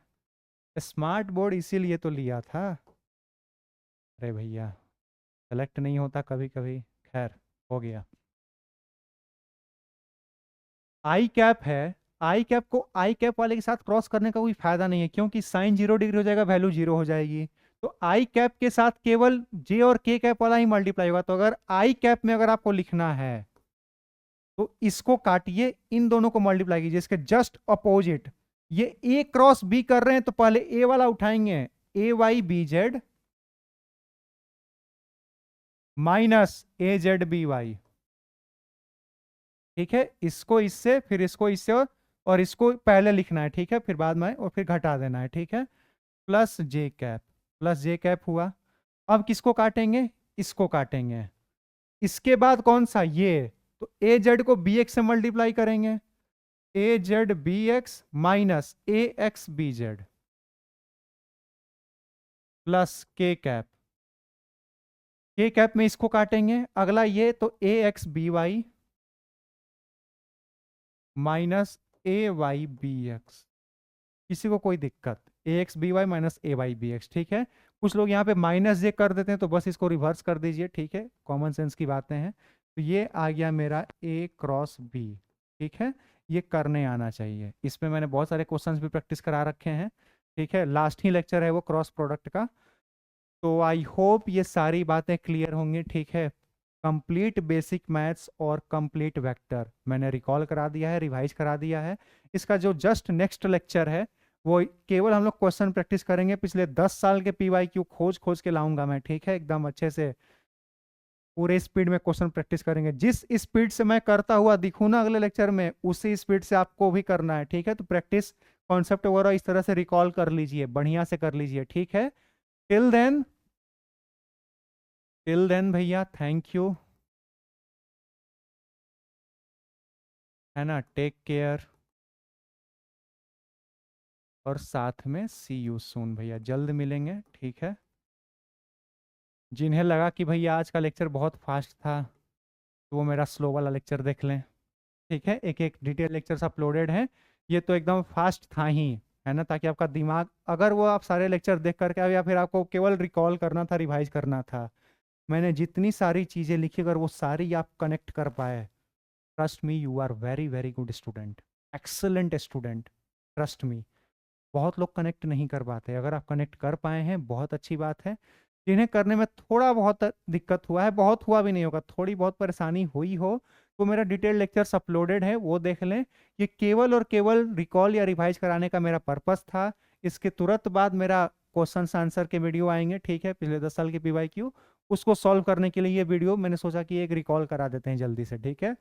स्मार्ट बोर्ड इसीलिए तो लिया था, अरे भैया सेलेक्ट नहीं होता कभी कभी, खैर हो गया। आई कैप है, आई कैप को आई कैप वाले के साथ क्रॉस करने का कोई फायदा नहीं है क्योंकि साइन 0 डिग्री हो जाएगा, वैल्यू 0 हो जाएगी, तो आई कैप के साथ केवल जे और के कैप वाला ही मल्टीप्लाई होगा। तो अगर आई कैप में अगर आपको लिखना है तो इसको काटिए, इन दोनों को मल्टीप्लाई कीजिए, इसके जस्ट अपोजिट। ये ए क्रॉस बी कर रहे हैं तो पहले ए वाला उठाएंगे, ए वाई बी जेड माइनस ए जेड बी वाई, ठीक है। इसको इससे फिर इसको इससे और इसको पहले लिखना है, ठीक है, फिर बाद में और फिर घटा देना है, ठीक है। प्लस जे कैप, प्लस जे कैप हुआ। अब किसको काटेंगे, इसको काटेंगे, इसके बाद कौन सा ये, तो ए जेड को बी एक्स से मल्टीप्लाई करेंगे, ए जेड बी एक्स माइनस ए एक्स बी जेड, प्लस के कैप, के कैप में इसको काटेंगे, अगला ये तो ए एक्स बी वाई माइनस ए वाई बी एक्स, किसी को कोई दिक्कत, ए एक्स बी वाई माइनस ए वाई बी एक्स, ठीक है। कुछ लोग यहाँ पे माइनस जे कर देते हैं, तो बस इसको रिवर्स कर दीजिए, ठीक है, कॉमन सेंस की बातें हैं। तो ये आ गया मेरा ए क्रॉस बी, ठीक है, ये करने आना चाहिए। इसमें मैंने बहुत सारे क्वेश्चंस भी प्रैक्टिस करा रखे हैं, ठीक है, लास्ट ही लेक्चर है वो क्रॉस प्रोडक्ट का। तो आई होप ये सारी बातें क्लियर होंगी, ठीक है। कंप्लीट बेसिक मैथ्स और कंप्लीट वेक्टर मैंने रिकॉल करा दिया है, रिवाइज करा दिया है। इसका जो जस्ट नेक्स्ट लेक्चर है वो केवल हम लोग क्वेश्चन प्रैक्टिस करेंगे, पिछले 10 साल के पीवाईक्यू खोज खोज के लाऊंगा मैं, ठीक है, एकदम अच्छे से पूरे स्पीड में क्वेश्चन प्रैक्टिस करेंगे। जिस स्पीड से मैं करता हुआ दिखूँ ना अगले लेक्चर में, उसी स्पीड से आपको भी करना है, ठीक है। तो प्रैक्टिस कॉन्सेप्ट वगैरह इस तरह से रिकॉल कर लीजिए, बढ़िया से कर लीजिए, ठीक है। टिल देन भैया, थैंक यू, है ना, टेक केयर, और साथ में सी यू सून भैया, जल्द मिलेंगे, ठीक है। जिन्हें लगा कि भैया आज का लेक्चर बहुत फास्ट था, तो वो मेरा स्लो वाला लेक्चर देख लें, ठीक है। एक एक डिटेल लेक्चर्स अपलोडेड हैं, ये तो एकदम फास्ट था ही, है ना, ताकि आपका दिमाग, अगर वो आप सारे लेक्चर देख करके आए या फिर आपको केवल रिकॉल करना था, रिवाइज करना था, मैंने जितनी सारी चीज़ें लिखी, अगर वो सारी आप कनेक्ट कर पाए, trust me, you are very very good student, excellent student, trust me. बहुत लोग कनेक्ट नहीं कर पाते, अगर आप कनेक्ट कर पाए हैं बहुत अच्छी बात है। जिन्हें करने में थोड़ा बहुत दिक्कत हुआ है, बहुत हुआ भी नहीं होगा, थोड़ी बहुत परेशानी हुई हो, तो मेरा डिटेल लेक्चर्स अपलोडेड है, वो देख लें। ये केवल और केवल रिकॉल या रिवाइज कराने का मेरा पर्पस था। इसके तुरंत बाद मेरा क्वेश्चन आंसर के वीडियो आएंगे, ठीक है, पिछले 10 साल के पीवाईक्यू, उसको सॉल्व करने के लिए ये वीडियो मैंने सोचा कि एक रिकॉल करा देते हैं जल्दी से, ठीक है।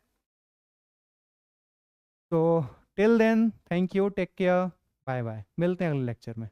तो till then, thank you, take care, bye bye, मिलते हैं अगले लेक्चर में।